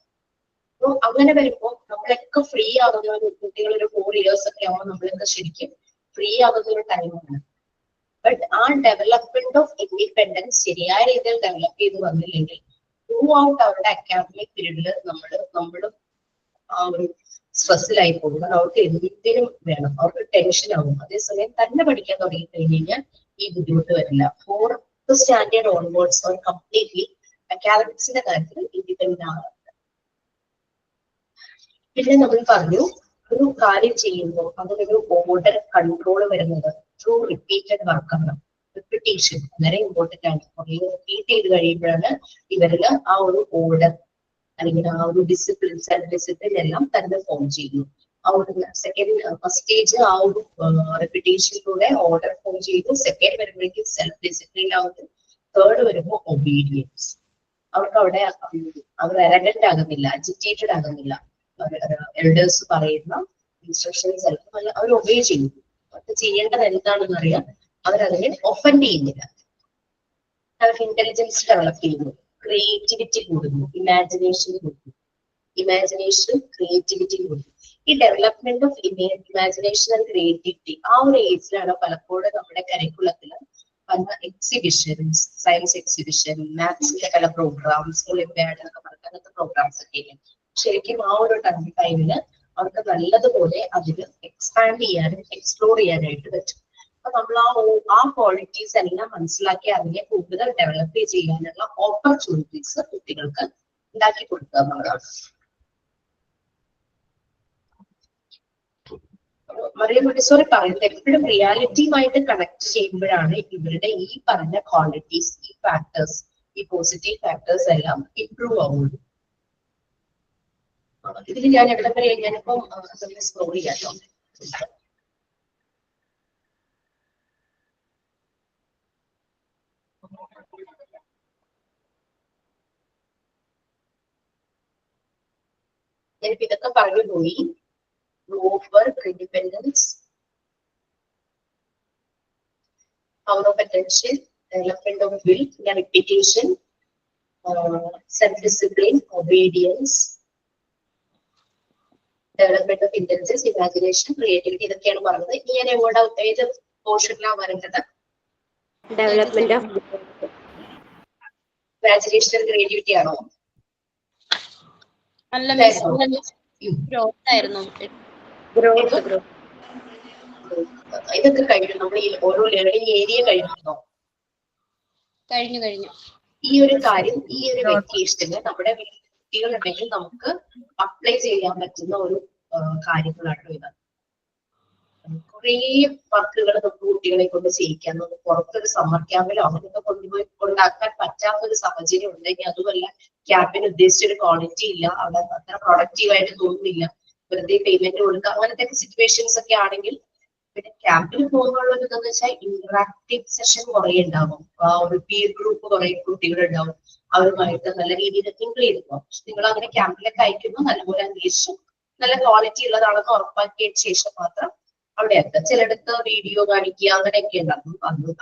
H: അപ്പൊ അങ്ങനെ വരുമ്പോ നമ്മളൊക്കെ ഫ്രീ ആകുന്ന ഒരു കുട്ടികൾ ഒരു 4 years ഒക്കെ ആവുമ്പോൾ നമ്മളൊക്കെ ശരിക്കും ഫ്രീ ആകുന്ന ഒരു ടൈമാണ്. ബട്ട് ആ ഡെവലപ്മെന്റ് ഓഫ് ഇൻഡിപെൻഡൻസ് ശരിയായ രീതിയിൽ ഡെവലപ്പ് ചെയ്ത് വന്നില്ലെങ്കിൽ ത്രൂ ഔട്ട് അവരുടെ അക്കാദമിക് പീരീഡിൽ നമ്മളും ആ ഒരു സ്ട്രെസ്സിലായി പോകും. കാരണം അവർക്ക് എന്തിനും വേണം, അവർക്ക് ടെൻഷൻ ആവും. അതേസമയം തന്നെ പഠിക്കാൻ തുടങ്ങി കഴിഞ്ഞ് കഴിഞ്ഞാൽ ഈ ബുദ്ധിമുട്ട് വരില്ല. 4th സ്റ്റാൻഡേർഡ് ഓൺവേർഡ്സ് അവർ കംപ്ലീറ്റ്ലി അക്കാദമിക്സിന്റെ കാര്യത്തിൽ ഇൻഡിപെൻഡന്റ് ആണ്. പിന്നെ നമ്മൾ പറഞ്ഞു ഒരു കാര്യം ചെയ്യുമ്പോൾ അതിനൊരു ഓർഡർ കൺട്രോൾ വരുന്നത് ത്രൂ റിപ്പീറ്റഡ് വർക്കാണ്. റിപ്പിറ്റേഷൻ വളരെ ഇമ്പോർട്ടന്റ് ആണ്. കുറേ റിപ്പീറ്റ് ചെയ്ത് കഴിയുമ്പോഴാണ് ഇവരിൽ ആ ഒരു ഓർഡർ അല്ലെങ്കിൽ ആ ഒരു ഡിസിപ്ലിൻ, സെൽഫ് ഡിസിപ്ലിൻ എല്ലാം തന്നെ ഫോം ചെയ്യുന്നു. ആ ഒരു ഫസ്റ്റ് സ്റ്റേജ് ആ ഒരു റിപ്പിറ്റേഷനിലൂടെ ഓർഡർ ഫോം ചെയ്തു. സെക്കൻഡ് വരുമ്പോഴേക്കും സെൽഫ് ഡിസിപ്ലിൻ ആവുന്നു. തേർഡ് വരുമ്പോൾ ഒബീഡിയൻസ്. അവർക്ക് അവിടെ അവർ അരഗന്റ് ആകുന്നില്ല, അജിറ്റേറ്റഡ് ആകുന്നില്ല. എൽഡേഴ്സ് പറയുന്ന ഇൻസ്ട്രക്ഷൻസ് എല്ലാം അവർ ഒബേ ചെയ്യുന്നു. അവർക്ക് ചെയ്യേണ്ടത് എന്താണെന്ന് അറിയാം. അവരതിനെ ഒഫൻഡ് ചെയ്യുന്നില്ല. അവർക്ക് ഇന്റലിജൻസ് ഡെവലപ്പ് ചെയ്യുന്നു, ക്രിയേറ്റിവിറ്റി കൂടുന്നു, ഇമാജിനേഷൻ കൂടുന്നു. ഇമാജിനേഷൻ ക്രിയേറ്റിവിറ്റി കൂടുന്നു. ഈ development of imagination and creativity ആ ഒരു ഏജിലാണ് പലപ്പോഴും നമ്മുടെ കരിക്കുലത്തിൽ പല എക്സിബിഷൻസ്, സയൻസ് എക്സിബിഷൻ, മാത്സിന്റെ പല പ്രോഗ്രാംസ്, ഒളിമ്പ്യാഡ് എന്നൊക്കെ പറഞ്ഞ അങ്ങനത്തെ പ്രോഗ്രാംസ് ഒക്കെ ഇല്ലേ. ശരിക്കും ആ ഒരു ടൈമില് അവർക്ക് നല്ലതുപോലെ അതിൽ എക്സ്പാൻഡ് ചെയ്യാനും എക്സ്പ്ലോർ ചെയ്യാനായിട്ട് പറ്റും. അപ്പൊ നമ്മൾ ആ ക്വാളിറ്റീസ് എല്ലാം മനസ്സിലാക്കി അതിനെ കൂടുതൽ ഡെവലപ്പ് ചെയ്യാനുള്ള ഓപ്പർച്യൂണിറ്റീസ് കുട്ടികൾക്ക് ഉണ്ടാക്കി കൊടുക്കുക എന്നുള്ളതാണ്. മറിയം മോണ്ടിസോറി പറയുന്നത് എപ്പോഴും റിയാലിറ്റിയുമായിട്ട് കണക്ട് ചെയ്യുമ്പോഴാണ് ഇവരുടെ ഈ പറഞ്ഞ ക്വാളിറ്റീസ്, ഈ ഫാക്ടേഴ്സ്, ഈ പോസിറ്റീവ് ഫാക്ടേഴ്സ് എല്ലാം ഇംപ്രൂവ് ആവുള്ളൂ. ഇതിൽ ഞാൻ എവിടെ വരെ ഞാനിപ്പം സ്ക്രോൾ ചെയ്യാട്ടോ. ഞാനിപ്പോ ഇതൊക്കെ പറഞ്ഞു പോയി. Work independence, power of attention, development of will, repetition, self-discipline, obedience, development of intelligence, imagination, creativity. ഇതൊക്കെയാണ് പറഞ്ഞത്. ഇനി ഞാൻ എവിടെ ഏത് പോർഷനിലാണ് വരേണ്ടത്?
G: Development of
H: imagination and creativity ആണോ?
G: അല്ല മിസ്, ഗ്രോത്ത് ആയിരുന്നു. ഗ്രോത്ത്.
H: ഇതൊക്കെ കഴിഞ്ഞു. നമ്മൾ ഈ ഓരോ ലേണിംഗ് ഏരിയ കഴിഞ്ഞിരുന്നോ?
G: കഴിഞ്ഞു.
H: ഈ ഒരു കാര്യം ഈ ഒരു വെക്കേഷന് നമ്മുടെ കുട്ടികളുണ്ടെങ്കിൽ നമുക്ക് അപ്ലൈ ചെയ്യാൻ പറ്റുന്ന ഒരു കാര്യങ്ങളാണ് ഇത്. കുറേ വർക്കുകൾ നമുക്ക് കുട്ടികളെ കൊണ്ട് ചെയ്യിക്കാം. നമുക്ക് പുറത്തൊരു സമ്മർ ക്യാമ്പിലോ അങ്ങനെയൊക്കെ കൊണ്ടുപോയി കൊണ്ടാക്കാൻ പറ്റാത്തൊരു സാഹചര്യം ഉണ്ടെങ്കിൽ, അതുമല്ല ക്യാമ്പിന് ഉദ്ദേശിച്ചൊരു ക്വാളിറ്റി ഇല്ല, അവിടെ അത്ര പ്രൊഡക്റ്റീവായിട്ട് തോന്നുന്നില്ല, വെറുതെ പേയ്മെന്റ് കൊടുക്കുക, അങ്ങനത്തെ സിറ്റുവേഷൻസ് ഒക്കെ ആണെങ്കിൽ പിന്നെ ക്യാമ്പിൽ പോകുന്നുള്ളത് എന്താണെന്ന് വെച്ചാൽ ഇന്ററാക്റ്റീവ് സെഷൻ കുറെ ഉണ്ടാവും. ആ ഒരു പീർ ഗ്രൂപ്പ് കുറെ കുട്ടികളുണ്ടാവും. അവരുമായിട്ട് നല്ല രീതിയിൽ മിങ്കിൾ ചെയ്തിപ്പോ നിങ്ങൾ അങ്ങനെ ക്യാമ്പിലൊക്കെ അയക്കുമ്പോൾ നല്ലപോലെ അന്വേഷിച്ച് നല്ല ക്വാളിറ്റി ഉള്ളതാണെന്ന് ഉറപ്പാക്കിയ ശേഷം മാത്രം അവിടെ എത്താം. ചിലയിടത്ത് വീഡിയോ കാണിക്കുക അങ്ങനെയൊക്കെ ഉണ്ടാകും.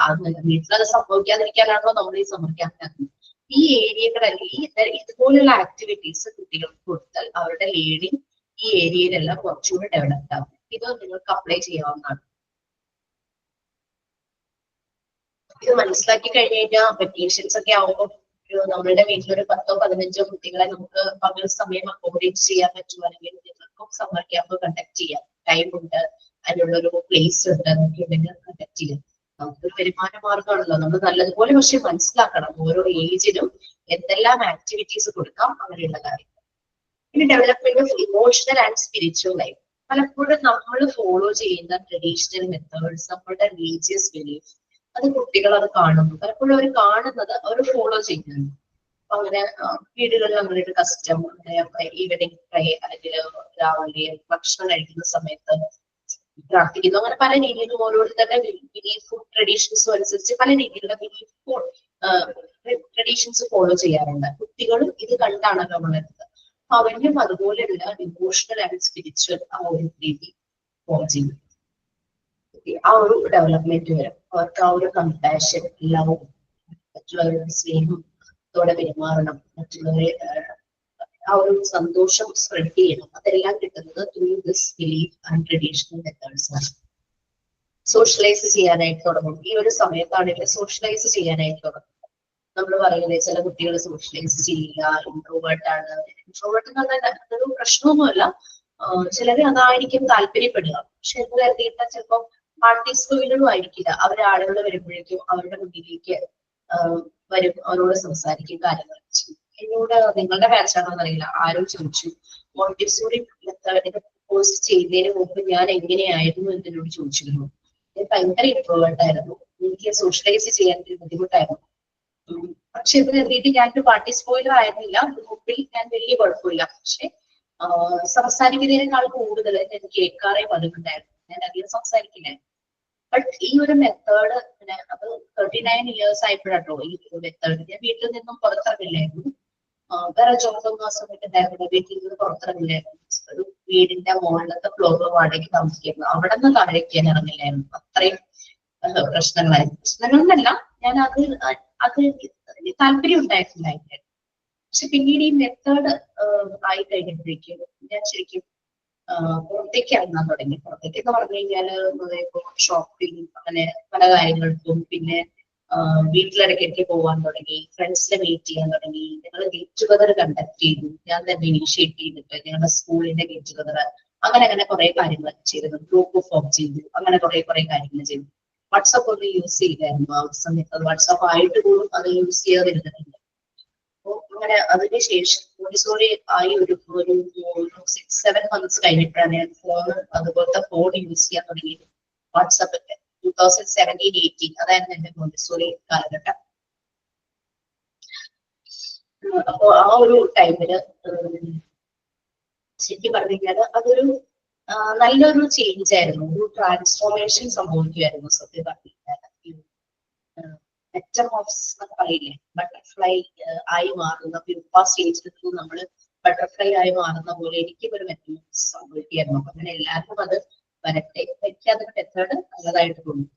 H: അത് വീട്ടിലത് സംഭവിക്കാതിരിക്കാനാണല്ലോ നമ്മൾ ഈ സമ്മർ ക്യാമ്പിലാക്കുന്നത്. ഈ ഏരിയകളെല്ലാം ഇതുപോലുള്ള ആക്ടിവിറ്റീസ് കുട്ടികൾക്ക് കൊടുത്താൽ അവരുടെ ലേണിംഗ് ഈ ഏരിയയിലെല്ലാം കുറച്ചുകൂടി ഡെവലപ്ഡ് ആകും. ഇത് നിങ്ങൾക്ക് അപ്ലൈ ചെയ്യാവുന്നതാണ്. ഇത് മനസ്സിലാക്കി കഴിഞ്ഞ് കഴിഞ്ഞാൽ വെക്കേഷൻസ് ഒക്കെ ആവുമ്പോൾ നമ്മളുടെ വീട്ടിലൊരു 10ഓ 15ഓ കുട്ടികളെ നമുക്ക് പകൽ സമയം അക്കോമഡേറ്റ് ചെയ്യാൻ പറ്റുമോ, അല്ലെങ്കിൽ നിങ്ങൾക്കും സമ്മർ ക്യാമ്പ് കണ്ടക്ട് ചെയ്യാം, ടൈം ഉണ്ട്, അതിനുള്ളൊരു പ്ലേസ് ഉണ്ട് എന്നൊക്കെ ഉണ്ടെങ്കിൽ കണ്ടക്ട് ചെയ്യാം. നമുക്കൊരു വരുമാന മാർഗമാണല്ലോ. നമ്മൾ നല്ലതുപോലെ പക്ഷെ മനസ്സിലാക്കണം ഓരോ ഏജിനും എന്തെല്ലാം ആക്ടിവിറ്റീസ് കൊടുക്കാം അങ്ങനെയുള്ള കാര്യം. പിന്നെ development of emotional and spiritual life. പലപ്പോഴും നമ്മൾ ഫോളോ ചെയ്യുന്ന ട്രഡീഷണൽ മെത്തേഡ്സ്, നമ്മുടെ റിലീജിയസ് ബിലീഫ്, അത് കുട്ടികൾ അത് കാണുന്നു. പലപ്പോഴും അവർ കാണുന്നത് അവർ ഫോളോ ചെയ്യുന്നു. അപ്പൊ അങ്ങനെ വീടുകളിൽ നമ്മളൊരു കസ്റ്റം, ഈവനിങ് പ്രേ, അല്ലെങ്കിൽ രാവിലെ ഭക്ഷണം കഴിക്കുന്ന സമയത്ത് പ്രാർത്ഥിക്കുന്നു. അങ്ങനെ പല രീതിയിലും ഓരോരുത്തരുടെ ബിലീഫ് ട്രഡീഷൻസും അനുസരിച്ച് പല രീതിയിലുള്ള ബിലീഫ് ട്രഡീഷൻസ് ഫോളോ ചെയ്യാറുണ്ട്. കുട്ടികളും ഇത് കണ്ടാണല്ലോ വളരുന്നത്. അവരും അതുപോലെയുള്ള ഇമോഷണൽ ആൻഡ് സ്പിരിച്വൽ ആ ഒരു രീതി ഫോം ചെയ്യും. ആ ഒരു ഡെവലപ്മെന്റ് വരും. അവർക്ക് ആ ഒരു കമ്പാഷൻ, ലവ്, മറ്റുള്ളവരുടെ സ്നേഹത്തോടെ പെരുമാറണം, മറ്റുള്ളവരെ ആ ഒരു സന്തോഷം സ്പ്രെഡ് ചെയ്യണം. അതെല്ലാം കിട്ടുന്നത് through this belief and traditional methods ആണ്. സോഷ്യലൈസ് ചെയ്യാനായിട്ട് തുടങ്ങും. ഈ ഒരു സമയത്താണെങ്കിൽ സോഷ്യലൈസ് ചെയ്യാനായിട്ട് തുടങ്ങും. നമ്മൾ പറയുന്നത് ചില കുട്ടികൾ സോഷ്യലൈസ് ചെയ്യില്ല, ഇൻട്രോവേർട്ട് ആണ്. ഇൻട്രോവേർട്ട് എന്ന് പറഞ്ഞാൽ അതൊരു പ്രശ്നമൊന്നുമല്ല, ചിലര് അതായിരിക്കും താല്പര്യപ്പെടുക. പക്ഷെ എന്ന് കരുതിയിട്ട് ചിലപ്പോൾ പാർട്ടിസിപ്പേറ്റും ആയിരിക്കില്ല. അവരെ ആളുകൾ വരുമ്പോഴേക്കും അവരുടെ മുന്നിലേക്ക് വരും, അവരോട് സംസാരിക്കും, കാര്യങ്ങൾ ചെയ്യും. എന്നോട് നിങ്ങളുടെ ബാച്ചാണോന്ന് അറിയില്ല, ആരോ ചോദിച്ചു മോണ്ടിസോറി മെത്തേഡിന് കോഴ്സ് ചെയ്യുന്നതിന് മുമ്പ് ഞാൻ എങ്ങനെയായിരുന്നു എന്നോട് ചോദിച്ചിരുന്നു. ഞാൻ ഭയങ്കര ഇൻട്രോവേർട്ട് ആയിരുന്നു, എനിക്ക് സോഷ്യലൈസ് ചെയ്യാൻ ബുദ്ധിമുട്ടായിരുന്നു. പക്ഷെ ഇത് കരുതിയിട്ട് ഞാനൊരു പാർട്ടിസിപ്പേറ്റർ ആയിരുന്നില്ല. ഗ്രൂപ്പിൽ ഞാൻ വലിയ കുഴപ്പമില്ല. പക്ഷെ സംസാരിക്കുന്നതിനേക്കാൾ കൂടുതൽ ഞാൻ കേൾക്കാറേ പതിവുണ്ടായിരുന്നു, ഞാൻ അധികം സംസാരിക്കില്ലായിരുന്നു. ബട്ട് ഈ ഒരു മെത്തേഡ് അത് 39 years ആയപ്പോഴാട്ടോ ഈ ഒരു മെത്തേഡ്. ഞാൻ വീട്ടിൽ നിന്നും പുറത്തിറങ്ങില്ലായിരുന്നു, വേറെ ജോബൊന്നും ആ സമയത്ത് ഉണ്ടായിരുന്നു, വീട്ടിൽ നിന്ന് പുറത്തിറങ്ങില്ലായിരുന്നു. ഒരു വീടിന്റെ മുകളിലത്തെ ഫ്ലോർ വാടകയ്ക്ക് താമസിക്കുന്നു, അവിടെ നിന്ന് താഴേക്ക് ഞാൻ ഇറങ്ങില്ലായിരുന്നു. അത്രയും പ്രശ്നങ്ങളെന്നല്ല, ഞാൻ അത് താല്പര്യം ഉണ്ടായിട്ടുണ്ടായിരുന്നു. പക്ഷെ പിന്നീട് ഈ മെത്തേഡ് ആയി കഴിഞ്ഞപ്പോഴേക്കും ഞാൻ ശരിക്കും പുറത്തേക്ക് ഇറങ്ങാൻ തുടങ്ങി. പുറത്തേക്ക് എന്ന് പറഞ്ഞു കഴിഞ്ഞാല് ഇപ്പൊ ഷോപ്പിംഗ് അങ്ങനെ പല കാര്യങ്ങൾക്കും, പിന്നെ വീട്ടിലിടയ്ക്കിടയ്ക്ക് പോകാൻ തുടങ്ങി, ഫ്രണ്ട്സിനെ മീറ്റ് ചെയ്യാൻ തുടങ്ങി. ഞങ്ങൾ ഗെറ്റ് ടുഗദർ കണ്ടക്ട് ചെയ്തു, ഞാൻ തന്നെ ഇനിഷ്യേറ്റ് ചെയ്തിട്ട് ഞങ്ങളുടെ സ്കൂളിന്റെ ഗെറ്റ് ടുഗദർ അങ്ങനെ കുറെ കാര്യങ്ങൾ ചെയ്തു, ഗ്രൂപ്പ് ഫോം ചെയ്തു, അങ്ങനെ കുറെ കാര്യങ്ങൾ ചെയ്തു. വാട്സാപ്പ് ഒന്ന് യൂസ് ചെയ്തായിരുന്നു ആ സമയത്ത്, വാട്സാപ്പ് ആയിട്ട് പോലും അത് യൂസ് ചെയ്യാതിരുന്നിട്ടില്ല. അപ്പൊ അങ്ങനെ അതിനുശേഷം മോണ്ടിസോറി ആയി ഒരു 6-7 months കഴിഞ്ഞിട്ടാണ് ഞാൻ അതുപോലത്തെ ഫോൺ യൂസ് ചെയ്യാൻ തുടങ്ങിയത്. വാട്സാപ്പ് ഒക്കെ 2017-18 അതായിരുന്നു എന്റെ മോണ്ടിസോറി കാലഘട്ടം. അപ്പൊ ആ ഒരു ടൈമില് ശരിക്കും പറഞ്ഞു കഴിഞ്ഞാൽ അതൊരു നല്ലൊരു ചേഞ്ച് ആയിരുന്നു, ഒരു ട്രാൻസ്ഫോർമേഷൻ സംഭവിക്കുമായിരുന്നു. സത്യം പറഞ്ഞു കഴിഞ്ഞാൽ മെറ്റമോർഫ്സ് എന്നൊക്കെ പറയില്ലേ, ബട്ടർഫ്ലൈ ആയി മാറുന്ന പ്യൂപ്പ സ്റ്റേജിൽ നമ്മൾ ബട്ടർഫ്ലൈ ആയി മാറുന്ന പോലെ എനിക്കും ഒരു മെറ്റമോർഫ്സ് സംഭവിക്കുകയായിരുന്നു. അപ്പൊ അങ്ങനെ എല്ലാവർക്കും അത് വരട്ടെ, എനിക്ക് അതിന്റെ മെത്തേഡ് നല്ലതായിട്ട് തോന്നി.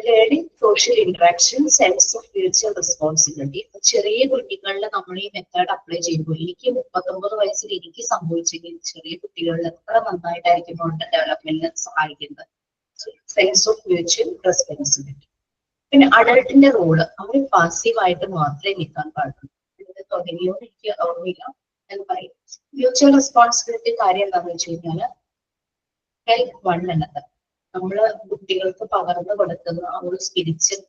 H: Learning social interaction, sense of future responsibility. ചെറിയ കുട്ടികളിൽ നമ്മൾ ഈ മെത്തേഡ് അപ്ലൈ ചെയ്യുമ്പോൾ എനിക്ക് 39 വയസ്സിൽ എനിക്ക് സംഭവിച്ചെങ്കിൽ ചെറിയ കുട്ടികളിൽ എത്ര നന്നായിട്ടായിരിക്കും അവരുടെ ഡെവലപ്മെന്റിന് സഹായിക്കുന്നത്. Sense of future responsibility. പിന്നെ അഡൾട്ടിന്റെ റോള്, അവർ പാസീവായിട്ട് മാത്രമേ നിൽക്കാൻ പാടുള്ളൂ. തുടങ്ങിയോ എനിക്ക് ഓർമ്മയില്ല എന്ന് പറയും. ഫ്യൂച്ചർ റെസ്പോൺസിബിലിറ്റി കാര്യം എന്താണെന്ന് വെച്ച് കഴിഞ്ഞാല് ഹെൽപ്പ് വൺ എന്നത് നമ്മള് കുട്ടികൾക്ക് പകർന്നു കൊടുക്കുന്ന ആ ഒരു സ്പിരിച്വൽ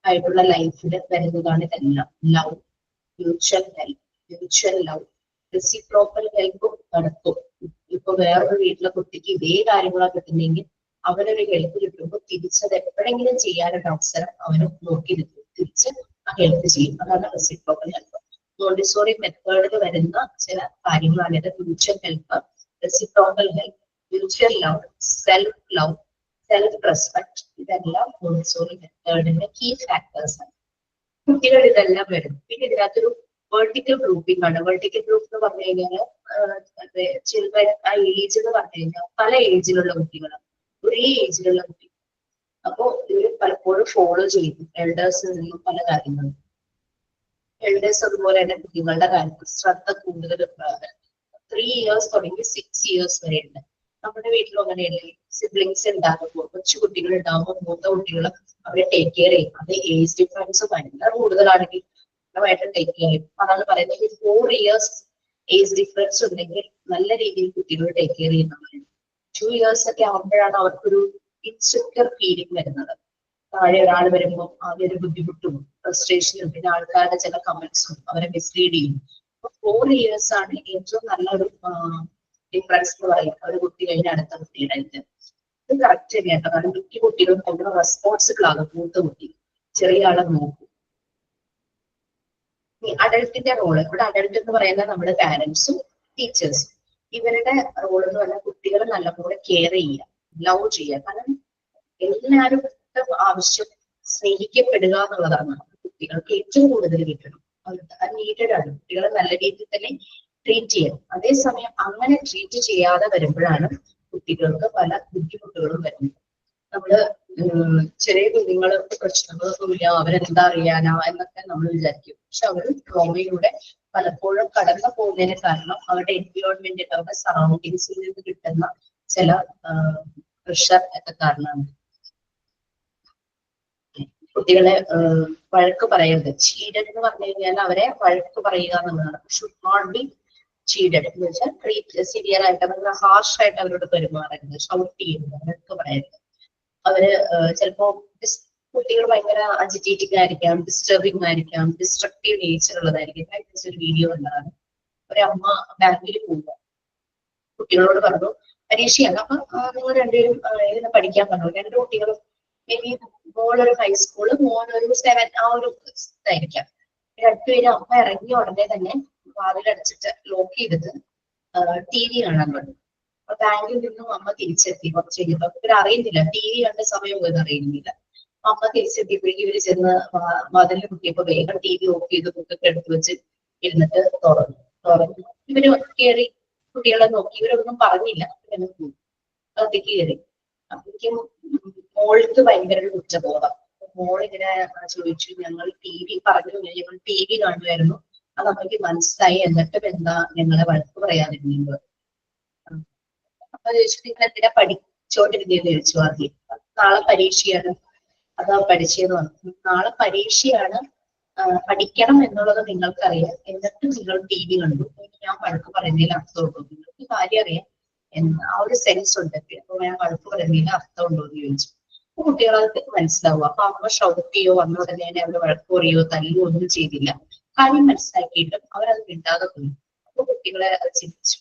H: ആയിട്ടുള്ള ലൈഫിൽ വരുന്നതാണ് ഇതെല്ലാം. ലവ്, മ്യൂച്വൽ ലവ്, റെസിപ്രോക്കൽ ഹെൽപ്പും നടത്തും. ഇപ്പൊ വേറൊരു വീട്ടിലെ കുട്ടിക്ക് ഇതേ കാര്യങ്ങളാണ് കിട്ടുന്നെങ്കിൽ അവനൊരു ഹെൽപ്പ് കിട്ടുമ്പോൾ തിരിച്ചത് എപ്പോഴെങ്കിലും ചെയ്യാനൊരു അവസരം അവന് നോക്കി നിൽക്കും, തിരിച്ച് ആ ഹെൽപ്പ് ചെയ്യും. അതാണ് റെസിപ്രോക്കൽ ഹെൽപ്പ്. മോണ്ടിസോറി മെത്തേഡിൽ വരുന്ന ചില കാര്യങ്ങളാണ് ഇത്. Mutual help, reciprocal help, mutual love, self respect, ഇതെല്ലാം മോണ്ടിസോറി മെത്തേഡിന്റെ കീ ഫാക്ടേഴ്സ് ആണ്. കുട്ടികൾ ഇതെല്ലാം വരും. പിന്നെ ഇതിനകത്തൊരു വെർട്ടിക്കൽ ഗ്രൂപ്പിംഗ് ആണ്. വെർട്ടിക്കൽ ഗ്രൂപ്പ് എന്ന് പറഞ്ഞു കഴിഞ്ഞാൽ ചിൽഡ്രൻ ആ ഏജ് എന്ന് പറഞ്ഞു കഴിഞ്ഞാൽ പല ഏജിലുള്ള കുട്ടികളാണ്, ഒരേ ഏജിലുള്ള കുട്ടികൾ. അപ്പോ ഇവർ പലപ്പോഴും ഫോളോ ചെയ്യും എൽഡേഴ്സിൽ നിന്നും പല കാര്യങ്ങളും. എൽഡേഴ്സ് അതുപോലെ തന്നെ കുട്ടികളുടെ കാര്യത്തിൽ ശ്രദ്ധ കൂടുതൽ 3 years തുടങ്ങി 6 years വരെ ഉണ്ട്. നമ്മുടെ വീട്ടിലും അങ്ങനെയല്ലേ, സിബ്ലിങ്സ് ഉണ്ടാകുമ്പോൾ, കൊച്ചു കുട്ടികൾ ഉണ്ടാകുമ്പോൾ മൂത്ത കുട്ടികൾ അവരെ ടേക്ക് കെയർ ചെയ്യും. അത് ഏജ് ഡിഫറൻസ് ഭയങ്കര കൂടുതലാണെങ്കിൽ നന്നായിട്ട് ടേക്ക് കെയർ ചെയ്യും. അതാണ് പറയുന്നത് 4 years ഏജ് ഡിഫറൻസ് ഉണ്ടെങ്കിൽ നല്ല രീതിയിൽ കുട്ടികൾ ടേക്ക് കെയർ ചെയ്യുന്നവരുണ്ട്. 2 years ഒക്കെ ആകുമ്പോഴാണ് അവർക്കൊരു ഇൻസെക്യൂർ ഫീലിംഗ് വരുന്നത്. താഴെ ഒരാൾ വരുമ്പോൾ ആദ്യം ഒരു ബുദ്ധിമുട്ടും ഫ്രസ്ട്രേഷനും, പിന്നെ ആൾക്കാരുടെ ചില കമന്റ്സും അവരെ മിസ്ലീഡ് ചെയ്യും. 4 years ആണ് ഏറ്റവും നല്ലൊരു ഡിഫറൻസ് എന്ന് പറയും ഒരു കുട്ടി കഴിഞ്ഞ അടുത്ത കുട്ടിയുടെ ഇത് കറക്റ്റ് തന്നെയാണ്. കാരണം മിക്ക കുട്ടികളും കൂടുതൽ റെസ്പോൺസിബിൾ ആകും. മൂത്ത കുട്ടി ചെറിയ ആളെ നോക്കും. അഡൽട്ടിന്റെ റോള്, ഇവിടെ അഡൽട്ട് എന്ന് പറയുന്നത് നമ്മുടെ പാരന്റ്സും ടീച്ചേഴ്സും. ഇവരുടെ റോൾ എന്ന് പറഞ്ഞാൽ കുട്ടികളെ നല്ലപോലെ കെയർ ചെയ്യുക, ലവ് ചെയ്യുക. കാരണം എല്ലാവരും ആവശ്യം സ്നേഹിക്കപ്പെടുക എന്നുള്ളതാണ്. കുട്ടികൾക്ക് ഏറ്റവും കൂടുതൽ കിട്ടണം, നീഡഡ് ആണ്. കുട്ടികളെ നല്ല രീതിയിൽ തന്നെ ട്രീറ്റ് ചെയ്യണം. അതേസമയം അങ്ങനെ ട്രീറ്റ് ചെയ്യാതെ വരുമ്പോഴാണ് കുട്ടികൾക്ക് പല ബുദ്ധിമുട്ടുകളും വരുന്നത്. നമ്മള് ചെറിയ കുഞ്ഞുങ്ങൾ പ്രശ്നങ്ങളൊന്നുമില്ല, അവരെന്താ അറിയാനാ എന്നൊക്കെ നമ്മൾ വിചാരിക്കും. പക്ഷെ അവർ ട്രോമയിലൂടെ പലപ്പോഴും കടന്നു പോകുന്നതിന് കാരണം അവരുടെ എൻവിയോൺമെന്റിൽ, അവരുടെ സറൗണ്ടിങ്സിൽ നിന്ന് കിട്ടുന്ന ചില പ്രഷർ ഒക്കെ കാരണമാണ്. കുട്ടികളെ വഴക്ക് പറയരുത്. ചീഡഡ് എന്ന് പറഞ്ഞു കഴിഞ്ഞാൽ അവരെ വഴക്ക് പറയുക എന്നുള്ളതാണ്. ഷുഡ് നോട്ട് ബി ചീഡഡ് എന്ന് വെച്ചാൽ ട്രീറ്റ് സിവിയർ ആയിട്ട് അവരുടെ ഹാർഷ് ആയിട്ട് അവരോട് പെരുമാറരുത്, ഷൗട്ട് ചെയ്യരുത്, വഴക്ക് പറയരുത്. അവര് ചിലപ്പോ കുട്ടികൾ ഭയങ്കര അജിറ്റേറ്റിംഗ് ആയിരിക്കാം, ഡിസ്റ്റർബിംഗ് ആയിരിക്കാം, ഡിസ്ട്രക്റ്റീവ് നേച്ചർ ഉള്ളതായിരിക്കും. ഒരു വീഡിയോ ഉണ്ടാകും, ഒരമ്മ ബാങ്കിൽ പോകുക, കുട്ടികളോട് പറഞ്ഞു പരീക്ഷയാണ്, അപ്പൊ നിങ്ങൾ രണ്ടുപേരും ഇരുന്ന് പഠിക്കാൻ പറഞ്ഞു. രണ്ട് കുട്ടികളും മേ ബി മോളൊരു ഹൈസ്കൂള്, മോനൊരു 7 ആ ഒരു ഇതായിരിക്കാം. രണ്ടുപേരും അമ്മ ഇറങ്ങിയ ഉടനെ തന്നെ വാതിലടച്ചിട്ട് ലോക്ക് ചെയ്തിട്ട് TV കാണാൻ പറഞ്ഞു. അപ്പൊ ബാങ്കിൽ നിന്നും അമ്മ തിരിച്ചെത്തി കുറച്ച് കഴിഞ്ഞപ്പോ ഇവർ അറിയുന്നില്ല, TV കണ്ട സമയം പോയത് അറിയുന്നില്ല. അമ്മ തിരിച്ചെത്തിയപ്പോഴേക്കും ഇവര് ചെന്ന് വാതിലിൽ കുത്തിയപ്പോ വേഗം TV ഓഫ് ചെയ്ത് ബുക്കൊക്കെ എടുത്തു വെച്ച് ഇരുന്നിട്ട് തുറന്നു. ഇവര് കയറി കുട്ടികളെ നോക്കി, ഇവരൊന്നും പറഞ്ഞില്ല, അകത്തേക്ക് കയറി. അപ്പോഴേക്കും മോൾക്ക് ഭയങ്കര ഒരു കുറ്റബോധം. മോളിങ്ങനെ ചോദിച്ചു, ഞങ്ങൾ TV പറഞ്ഞു, ഞങ്ങൾ TV കാണുമായിരുന്നു, അത് അമ്മയ്ക്ക് മനസ്സിലായി, എന്നിട്ടും എന്താ ഞങ്ങളെ വഴക്ക് പറയാതിരുന്നത്. അപ്പൊ ചോദിച്ചു, നിങ്ങൾ എന്തിനാ പഠിച്ചോണ്ടിരുന്നേന്ന് ചോദിച്ചു ആദ്യം. നാളെ പരീക്ഷയാണ്, അതാ പഠിച്ചതെന്ന് പറഞ്ഞു. നാളെ പരീക്ഷയാണ്, പഠിക്കണം എന്നുള്ളത് നിങ്ങൾക്കറിയാം, എന്നിട്ടും നിങ്ങൾ TV കണ്ടു, ഞാൻ വഴക്ക് പറയുന്നതിൽ അർത്ഥമുണ്ടോ? നിങ്ങൾക്ക് കാര്യം അറിയാം, ആ ഒരു സെൻസ് ഉണ്ട്, അപ്പൊ ഞാൻ വഴക്ക് പറയുന്നതിൽ അർത്ഥമുണ്ടോ എന്ന് ചോദിച്ചു. അപ്പൊ കുട്ടികളത് മനസ്സിലാവും. അപ്പൊ അമ്മ ഷൗട്ട് ചെയ്യോ, വന്ന ഉടനെ തന്നെ അവര് വഴക്ക് പറയോ തല്ലിയോ ഒന്നും ചെയ്തില്ല. കാര്യം മനസ്സിലാക്കിയിട്ടും അവരത് മിണ്ടാതെ പോയി. അപ്പൊ കുട്ടികളെ അത് ചിന്തിച്ചു.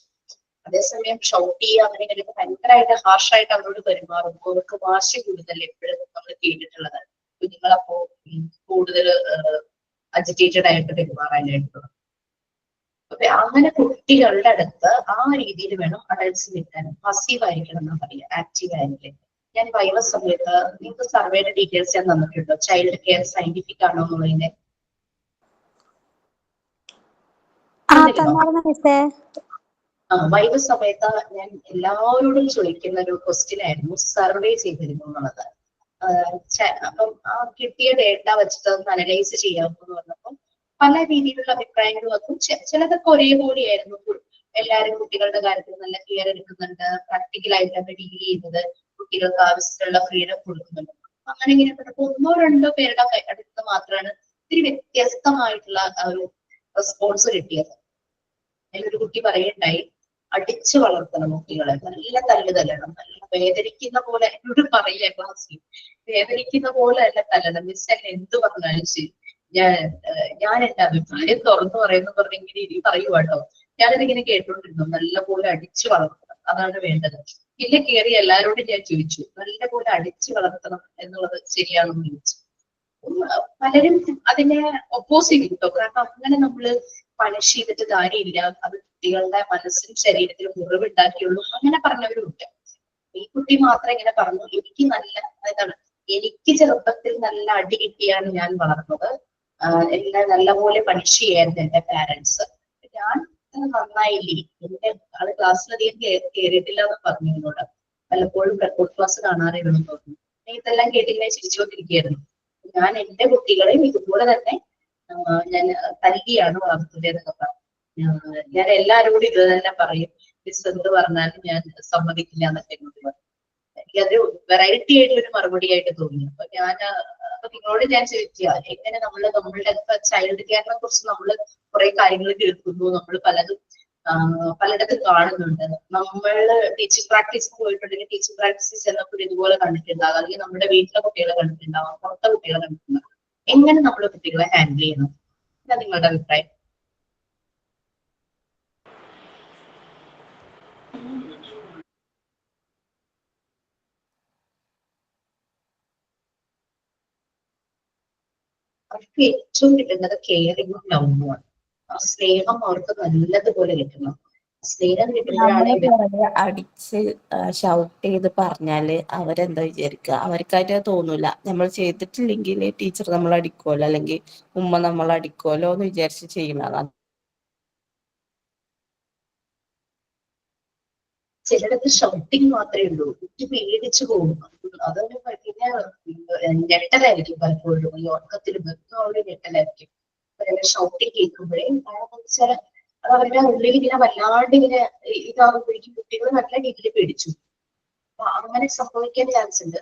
H: അതേസമയം ഷൗട്ട് ചെയ്യുക, അങ്ങനെ ഇങ്ങനെ ഭയങ്കരമായിട്ട് ഹാർഷായിട്ട് അവരോട് പെരുമാറുമ്പോൾ അവർക്ക് വാശി കൂടുതൽ എപ്പോഴും നമ്മൾ കേട്ടിട്ടുള്ളത്. കുഞ്ഞുങ്ങളപ്പോ കൂടുതൽ അജിറ്റേറ്റഡ് ആയിട്ട് പെരുമാറാനായിട്ട്. അപ്പൊ അങ്ങനെ കുട്ടികളുടെ അടുത്ത് ആ രീതിയിൽ വേണം അഡൽട്സ് നിൽക്കാൻ. പസീവ് ആയിരിക്കണം എന്നാ പറയുക, ആക്റ്റീവ് ആയിരിക്കും. ഞാൻ വൈവ സമയത്ത് നിങ്ങൾക്ക് സർവേയുടെ ഡീറ്റെയിൽസ് ഞാൻ തന്നിട്ടുണ്ടോ? ചൈൽഡ് കെയർ സയന്റിഫിക് ആണോ എന്നുള്ളതിന്റെ വൈവ സമയത്ത് ഞാൻ എല്ലാവരോടും ചോദിക്കുന്ന ഒരു ക്വസ്റ്റ്യൻ ആയിരുന്നു, സർവേ ചെയ്തിരുന്നു എന്നുള്ളത്. അപ്പം ആ കിട്ടിയ ഡേറ്റ വെച്ചിട്ട് ഒന്ന് അനലൈസ് ചെയ്യാമെന്ന് പറഞ്ഞപ്പോൾ പല രീതിയിലുള്ള അഭിപ്രായങ്ങൾ വന്നു. ചിലതൊക്കെ ഒരേപോലെയായിരുന്നു. എല്ലാവരും കുട്ടികളുടെ കാര്യത്തിൽ നല്ല കെയർ എടുക്കുന്നുണ്ട്, പ്രാക്ടിക്കലായിട്ടാണ് ഡീൽ ചെയ്യുന്നത്, കുട്ടികൾക്ക് ആവശ്യമുള്ള ഫ്രീഡം കൊടുക്കുന്നുണ്ട്. അങ്ങനെ ഇങ്ങനെ പറഞ്ഞപ്പോൾ 1-2 പേരുടെ അടുത്ത് മാത്രമാണ് ഇത്തിരി വ്യത്യസ്തമായിട്ടുള്ള ഒരു റെസ്പോൺസ് കിട്ടിയത്. അതിലൊരു കുട്ടി പറയുണ്ടായി, അടിച്ചു വളർത്തണം കുട്ടികളെ, നല്ല തല്ല് തല്ലണം, നല്ല വേദനിക്കുന്ന പോലെ. എന്നോട് പറയുക ക്ലാസ്സിൽ, വേദനിക്കുന്ന പോലെ അല്ല തല്ലണം, മിസ് എന്നെ എന്ത് പറഞ്ഞാലും ശരി, ഞാൻ എന്റെ അഭിപ്രായം തുറന്നു പറയുന്നു പറഞ്ഞ ഇങ്ങനെ പറയുവാട്ടോ. ഞാനതിങ്ങനെ കേട്ടോണ്ടിരുന്നു. നല്ല പോലെ അടിച്ചു വളർത്തണം, അതാണ് വേണ്ടത്. പിന്നെ കയറി എല്ലാരോടും ഞാൻ ചോദിച്ചു, നല്ല പോലെ അടിച്ചു വളർത്തണം എന്നുള്ളത് ശരിയാണെന്ന് ചോദിച്ചു. പലരും അതിനെ ഒപ്പോസ് ചെയ്തു കേട്ടോ. കാരണം അങ്ങനെ നമ്മള് പണിഷ് ചെയ്തിട്ട് കാര്യമില്ല, അത് കുട്ടികളുടെ മനസ്സിലും ശരീരത്തിലും മുറിവുണ്ടാക്കിയുള്ളൂ, അങ്ങനെ പറഞ്ഞവരുണ്ട്. ഈ കുട്ടി മാത്രം ഇങ്ങനെ പറഞ്ഞു, എനിക്ക് നല്ല എന്താണ്, എനിക്ക് ചെറുപ്പത്തിൽ നല്ല അടി കിട്ടിയാണ് ഞാൻ വളർന്നത്, എന്നെ നല്ലപോലെ പണിഷ് ചെയ്യായിരുന്നു എന്റെ പാരന്റ്സ്, ഞാൻ നന്നായില്ലേ, എന്റെ ആള് ക്ലാസ്സിലധികം കയറിയിട്ടില്ല എന്ന് പറഞ്ഞു എന്നോട്. പലപ്പോഴും റെക്കോർഡ് ക്ലാസ് കാണാറില്ലെന്ന് തോന്നുന്നു. ഇതെല്ലാം കേട്ടിങ്ങനെ ചിരിച്ചുകൊണ്ടിരിക്കുകയായിരുന്നു. ഞാൻ എന്റെ കുട്ടികളെയും ഇതുപോലെ തന്നെ ഞാൻ തല്ലിയാണ് വളർത്തുന്നതെന്നൊക്കെ പറഞ്ഞു. ഞാൻ എല്ലാവരോടും ഇത് തന്നെ പറയും, മിസ് എന്ത് പറഞ്ഞാലും ഞാൻ സമ്മതിക്കില്ല എന്നൊക്കെ എന്നോട് പറഞ്ഞു. എനിക്കതൊരു വെറൈറ്റി ആയിട്ടൊരു മറുപടി ആയിട്ട് തോന്നി. അപ്പൊ നിങ്ങളോട് ഞാൻ ചോദിക്കുക, എങ്ങനെ നമ്മളുടെ ചൈൽഡ് കെയറിനെ കുറിച്ച് നമ്മൾ കുറെ കാര്യങ്ങൾ കേൾക്കുന്നു, നമ്മൾ പലയിടത്തും കാണുന്നുണ്ട്. നമ്മള് ടീച്ചിങ് പ്രാക്ടീസിന് പോയിട്ടുണ്ടെങ്കിൽ ടീച്ചിങ് പ്രാക്ടീസ് ചെന്നപ്പോൾ ഇതുപോലെ കണ്ടിട്ടുണ്ടാകും, അല്ലെങ്കിൽ നമ്മുടെ വീട്ടിലെ കുട്ടികളെ കണ്ടിട്ടുണ്ടാവാം, പുറത്തെ കുട്ടികളെ കണ്ടിട്ടുണ്ടാകും. എങ്ങനെ നമ്മൾ കുട്ടികളെ ഹാൻഡിൽ ചെയ്യണം? എന്താ നിങ്ങളുടെ അഭിപ്രായം? അവർക്ക് ഏറ്റവും കിട്ടുന്നത് കെയറിങ്ങും ലവുമാണ്. ആ സ്നേഹം അവർക്ക് നല്ലതുപോലെ കിട്ടണം. സ്നേഹം കിട്ടുമ്പോഴാണ്
F: അടിച്ച് ഷൗട്ട് ചെയ്ത് പറഞ്ഞാല് അവരെന്താ വിചാരിക്കുക? അവർക്കായിട്ട് തോന്നൂല. നമ്മൾ ചെയ്തിട്ടില്ലെങ്കിൽ ടീച്ചർ നമ്മൾ അടിക്കുമല്ലോ, അല്ലെങ്കിൽ ഉമ്മ നമ്മൾ അടിക്കുമല്ലോ എന്ന് വിചാരിച്ച് ചെയ്യുന്നതാണ്.
H: ചിലടത്ത് ഷൗട്ടിങ് മാത്രമേ ഉള്ളൂ, കുട്ടി പേടിച്ചു പോകും. അതൊരു പിന്നെ ഞെട്ടലായിരിക്കും പലപ്പോഴും, ഈ ഉറക്കത്തിലും ഒരു ഞെട്ടലായിരിക്കും ഷൗട്ടിങ് കേൾക്കുമ്പോഴേ. കാരണം വെച്ചാൽ അത് അവരുടെ ഉള്ളിൽ ഇങ്ങനെ വല്ലാണ്ട് ഇങ്ങനെ ഇതാകുമ്പോഴേക്കും കുട്ടികൾ നല്ല രീതിയിൽ പേടിച്ചു. അപ്പൊ അങ്ങനെ സംഭവിക്കാൻ ചാൻസ് ഉണ്ട്.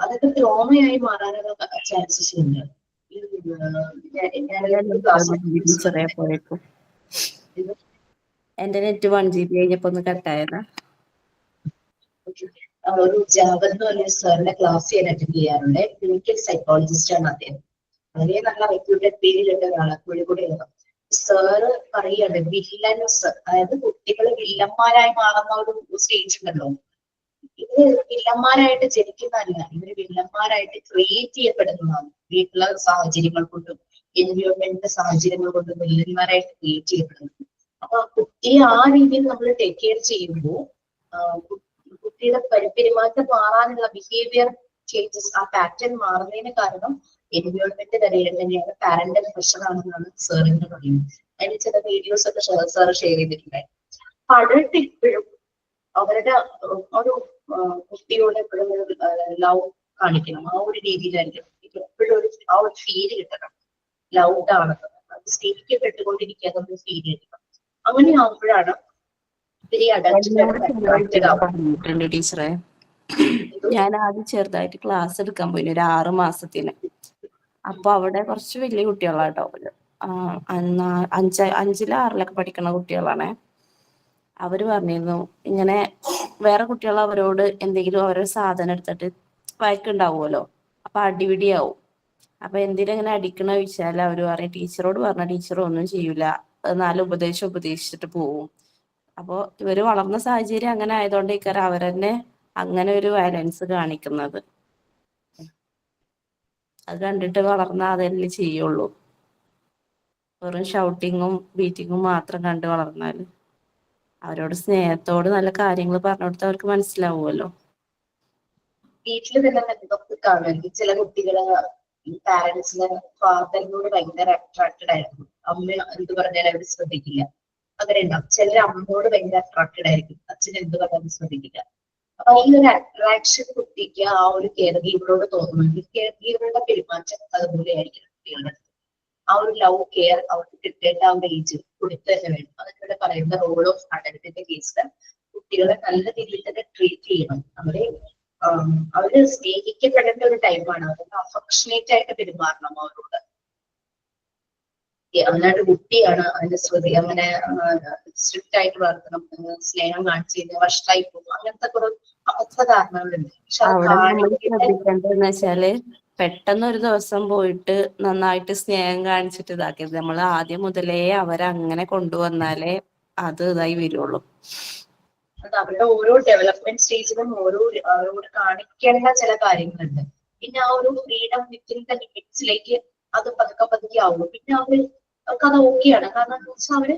H: അതൊക്കെ ട്രോമയായി മാറാനുള്ള ചാൻസസ് ഉണ്ട്.
F: ടീച്ചറെ പോയപ്പോ എന്റെ നെറ്റ് 1 GB കഴിഞ്ഞപ്പോ ഒന്ന് കട്ടായതാ.
H: ഒരു ജാവർ എന്ന് പറഞ്ഞ സാറിന്റെ ക്ലാസ് ഞാൻ അറ്റൻഡ് ചെയ്യാറുണ്ട്. ക്ലിനിക്കൽ സൈക്കോളജിസ്റ്റ് ആണ് അദ്ദേഹം. വളരെ നല്ല റെപ്യൂട്ടഡ് പേരിലുള്ള ഒരാളാണ്, കോഴിക്കോട്. സാറ് പറയാണ് വില്ലൻസ്, അതായത് കുട്ടികൾ വില്ലന്മാരായി മാറുന്ന ഒരു സ്റ്റേജ് ഉണ്ടല്ലോ. ഇവര് വില്ലന്മാരായിട്ട് ജനിക്കുന്നതല്ല, ഇവര് വില്ലന്മാരായിട്ട് ക്രിയേറ്റ് ചെയ്യപ്പെടുന്നതാണ്. വീട്ടിലെ സാഹചര്യങ്ങൾ കൊണ്ടും എൻവയോൺമെന്റിന്റെ സാഹചര്യങ്ങൾ കൊണ്ടും വില്ലന്മാരായിട്ട് ക്രിയേറ്റ് ചെയ്യപ്പെടുന്നു. അപ്പൊ കുട്ടിയെ ആ രീതിയിൽ നമ്മൾ ടേക്ക് കെയർ ചെയ്യുമ്പോൾ കുട്ടിയുടെ പെരുമാറ്റം മാറാനുള്ള ബിഹേവിയർ ചേഞ്ചസ്, ആ പാറ്റേൺ മാറുന്നതിന് കാരണം എൻവയോൺമെന്റ് തന്നെയാണ്, പാരന്റൽ പ്രഷർ ആണെന്നാണ് സാറിന് പറയുന്നത്. അതിന് ചില വീഡിയോസ് ഒക്കെ സാർ ഷെയർ ചെയ്തിട്ടുണ്ടായി. അപ്പൊ അഡൾട്ട് ഇപ്പോഴും അവരുടെ ഒരു കുട്ടിയോട് എപ്പോഴും ലവ് കാണിക്കണം, ആ ഒരു രീതിയിലായിരിക്കണം. എപ്പോഴും ആ ഒരു ഫീല് കിട്ടണം, ലൗഡ് ആണെന്ന്, അത് സ്നേഹിക്കപ്പെട്ടുകൊണ്ടിരിക്കുക എന്നൊരു ഫീല് കിട്ടണം. അങ്ങനെ ആകുമ്പോഴാണ്
F: ടീച്ചറെ. ഞാൻ ആദ്യം ചെറുതായിട്ട് ക്ലാസ് എടുക്കാൻ പോയി ഒരു 6 മാസത്തിന്. അപ്പൊ അവിടെ കുറച്ച് വലിയ കുട്ടികളാട്ടോ, 5-ലും 6-ലൊക്കെ പഠിക്കുന്ന കുട്ടികളാണ്. അവര് പറഞ്ഞിരുന്നു ഇങ്ങനെ വേറെ കുട്ടികൾ അവരോട് എന്തെങ്കിലും ഓരോ സാധനം എടുത്തിട്ട് വഴക്കുണ്ടാവുമല്ലോ, അപ്പൊ അടിപിടിയാവും. അപ്പൊ എന്തിനാ ഇങ്ങനെ അടിക്കണ ചോദിച്ചാൽ അവര് പറയും ടീച്ചറോട് പറഞ്ഞ ടീച്ചർ ഒന്നും ചെയ്യൂല, 4 ഉപദേശം ഉപദേശിച്ചിട്ട് പോവും. അപ്പോ ഇവര് വളർന്ന സാഹചര്യം അങ്ങനെ ആയതുകൊണ്ടേക്കാരം അവരെന്നെ അങ്ങനെ ഒരു വയലൻസ് കാണിക്കുന്നത്. അത് കണ്ടിട്ട് വളർന്ന അതല്ലേ ചെയ്യുള്ളൂ. വെറും ഷൗട്ടിങ്ങും ബീറ്റിങ്ങും മാത്രം കണ്ട് വളർന്നാല് അവരോട് സ്നേഹത്തോട് നല്ല കാര്യങ്ങൾ പറഞ്ഞു കൊടുത്താൽ അവർക്ക് മനസ്സിലാവുമല്ലോ.
H: വീട്ടില് തന്നെ ഇതൊക്കെ കാണുമായിരിക്കും. ചില കുട്ടികള് പാരന്റ്സിന് ഫാദറിനോട് ഭയങ്കര അട്രാക്റ്റഡ് ആയിരിക്കും. അമ്മ എന്ത് പറഞ്ഞാലും അവർ ശ്രദ്ധിക്കില്ല, അങ്ങനെ ഉണ്ടാവും. ചിലർ അമ്മയോട് ഭയങ്കര അട്രാക്റ്റഡ് ആയിരിക്കും, അച്ഛൻ എന്ത് പറഞ്ഞാലും ശ്രദ്ധിക്കില്ല. അപ്പൊ ഈ ഒരു അട്രാക്ഷൻ കുട്ടിക്ക് ആ ഒരു കെയർ ഗീവറോട് തോന്നുമെങ്കിൽ കെയർ ഗീവറുടെ പെരുമാറ്റം അതുപോലെ ആയിരിക്കും കുട്ടികളുടെ. ആ ഒരു ലവ് കെയർ അവർക്ക് കിട്ടേണ്ട ആ ഒരു ഏജ് കൊടുത്തു തന്നെ വേണം. അതൊക്കെ പറയുന്ന റോൾ ഓഫ് അഡൽട്ടിന്റെ കേസിൽ കുട്ടികളെ നല്ല രീതിയിൽ തന്നെ ട്രീറ്റ് ചെയ്യണം. അവര് സ്നേഹിക്കപ്പെടേണ്ട ഒരു ടൈമാണ്, അവർക്ക് അഫക്ഷനേറ്റ് ആയിട്ട് പെരുമാറണം അവരോട്. അല്ലാണ്ട് കുട്ടിയാണ് അതിന്റെ ശ്രുതി അങ്ങനെ സ്ട്രിക്റ്റ് ആയിട്ട് വളർത്തണം, സ്നേഹം കാണിച്ചു കഴിഞ്ഞാൽ വഷളായി പോകും, അങ്ങനത്തെ കുറെ അബദ്ധധാരണകളുണ്ട്. പക്ഷെ അത്
F: ശ്രദ്ധിക്കേണ്ടതെന്ന് വെച്ചാല് പെട്ടെന്ന് ഒരു ദിവസം പോയിട്ട് നന്നായിട്ട് സ്നേഹം കാണിച്ചിട്ട് ഇതാക്കിയത് നമ്മൾ ആദ്യം മുതലേ അവരങ്ങനെ കൊണ്ടുവന്നാലേ അത് ഇതായി വരുള്ളൂ.
H: അത് അവരുടെ ഓരോ ഡെവലപ്മെന്റ് സ്റ്റേജിലും അവരോട് കാണിക്കേണ്ട ചില കാര്യങ്ങളുണ്ട്. പിന്നെ ആ ഒരു ഫ്രീഡം വിത്തിൻ ദ ലിമിറ്റ്സിലേക്ക് അത് പതുക്കെ ആവുള്ളൂ. പിന്നെ അവർക്കത് ഓക്കെയാണ്. കാരണം എന്താ വെച്ചാൽ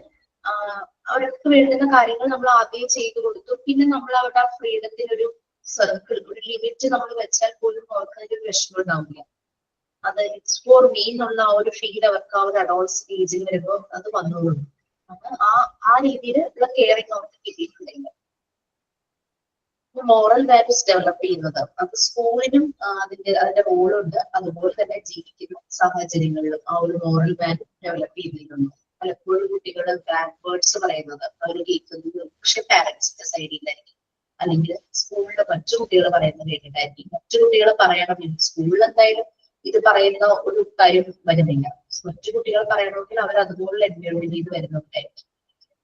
H: അവർക്ക് വേണ്ടുന്ന കാര്യങ്ങൾ നമ്മൾ ആദ്യം ചെയ്തു കൊടുത്തു. പിന്നെ നമ്മൾ അവരുടെ ആ ഫ്രീഡത്തിനൊരു സർക്കിൾ, ഒരു ലിമിറ്റ് നമ്മൾ വെച്ചാൽ പോലും അവർക്ക് അതിന്റെ പ്രശ്നം ഉണ്ടാവില്ല. അത് ഇറ്റ്സ് ഫോർ മീ എന്നുള്ള ആ ഒരു ഫീൽ അവർക്ക് ആ ഒരു അഡോൾട്ട് സ്റ്റേജിൽ വരുമ്പോൾ അത് വന്നോളൂ. ആ രീതിയിൽ ഉള്ള കെയറിങ് അവർക്ക് കിട്ടിയിട്ടുണ്ടെങ്കിൽ മോറൽ വാല്യൂസ് ഡെവലപ്പ് ചെയ്യുന്നത് അത് സ്കൂളിനും അതിന്റെ റോളുണ്ട്. അതുപോലെ തന്നെ ജീവിക്കുന്ന സാഹചര്യങ്ങളിലും ആ ഒരു മോറൽ വാല്യൂ ഡെവലപ്പ് ചെയ്തിട്ടുണ്ട്. പലപ്പോഴും കുട്ടികൾ ബാഡ് വേർഡ്സ് പറയുന്നത് അവർ കേൾക്കുന്നത് പക്ഷെ പാരന്റ്സിന്റെ സൈഡിലായിരിക്കും, അല്ലെങ്കിൽ സ്കൂളിലെ മറ്റു കുട്ടികൾ പറയുന്നത് കേട്ടിട്ടായിരിക്കും. മറ്റു കുട്ടികൾ പറയണം, സ്കൂളിൽ എന്തായാലും ഇത് പറയുന്ന ഒരു കാര്യം വരുന്നില്ല. മറ്റു കുട്ടികൾ പറയണമെങ്കിൽ അവർ അതുപോലെ എൻവയോൺമെന്റ് ചെയ്ത് വരുന്നവരായിരിക്കും.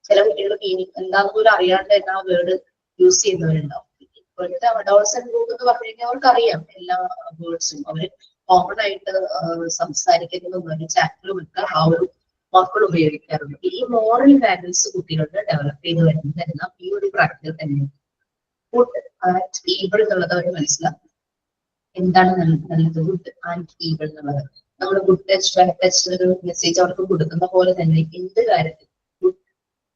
H: ചില കുട്ടികൾ മീനിങ് എന്താന്ന് പോലും അറിയാണ്ട് തന്നെ ആ വേർഡ് യൂസ് ചെയ്യുന്നവരുണ്ടാവും. ഇപ്പോഴത്തെ അഡോൾസെന്റ് ഗ്രൂപ്പ് എന്ന് പറഞ്ഞു കഴിഞ്ഞാൽ അവർക്കറിയാം എല്ലാ വേർഡ്സും. അവര് കോമൺ ആയിട്ട് സംസാരിക്കുന്നതും ചാറ്റിലും ഒക്കെ ആ ഒരു വാക്കുകൾ ഉപയോഗിക്കാറുണ്ട്. ഈ മോറൽ വാല്യൂസ് കുട്ടികളുടെ ഡെവലപ്പ് ചെയ്ത് വരുന്നതെല്ലാം ഈ ഒരു പ്രാക്ടിക്കൽ തന്നെയാണ്. ഗുഡ് ആൻഡ് ഈവിൾ എന്നുള്ളത് അവർ മനസ്സിലാക്കും. എന്താണ് നല്ലത്, ഗുഡ് ആൻഡ് ഈവിൾ എന്നുള്ളത്. നമ്മൾ ഗുഡ് ടച്ച് ബാഡ് ടച്ച് ഒരു മെസ്സേജ് അവർക്ക് കൊടുക്കുന്ന പോലെ തന്നെ എന്ത് കാര്യത്തിൽ ഗുഡ്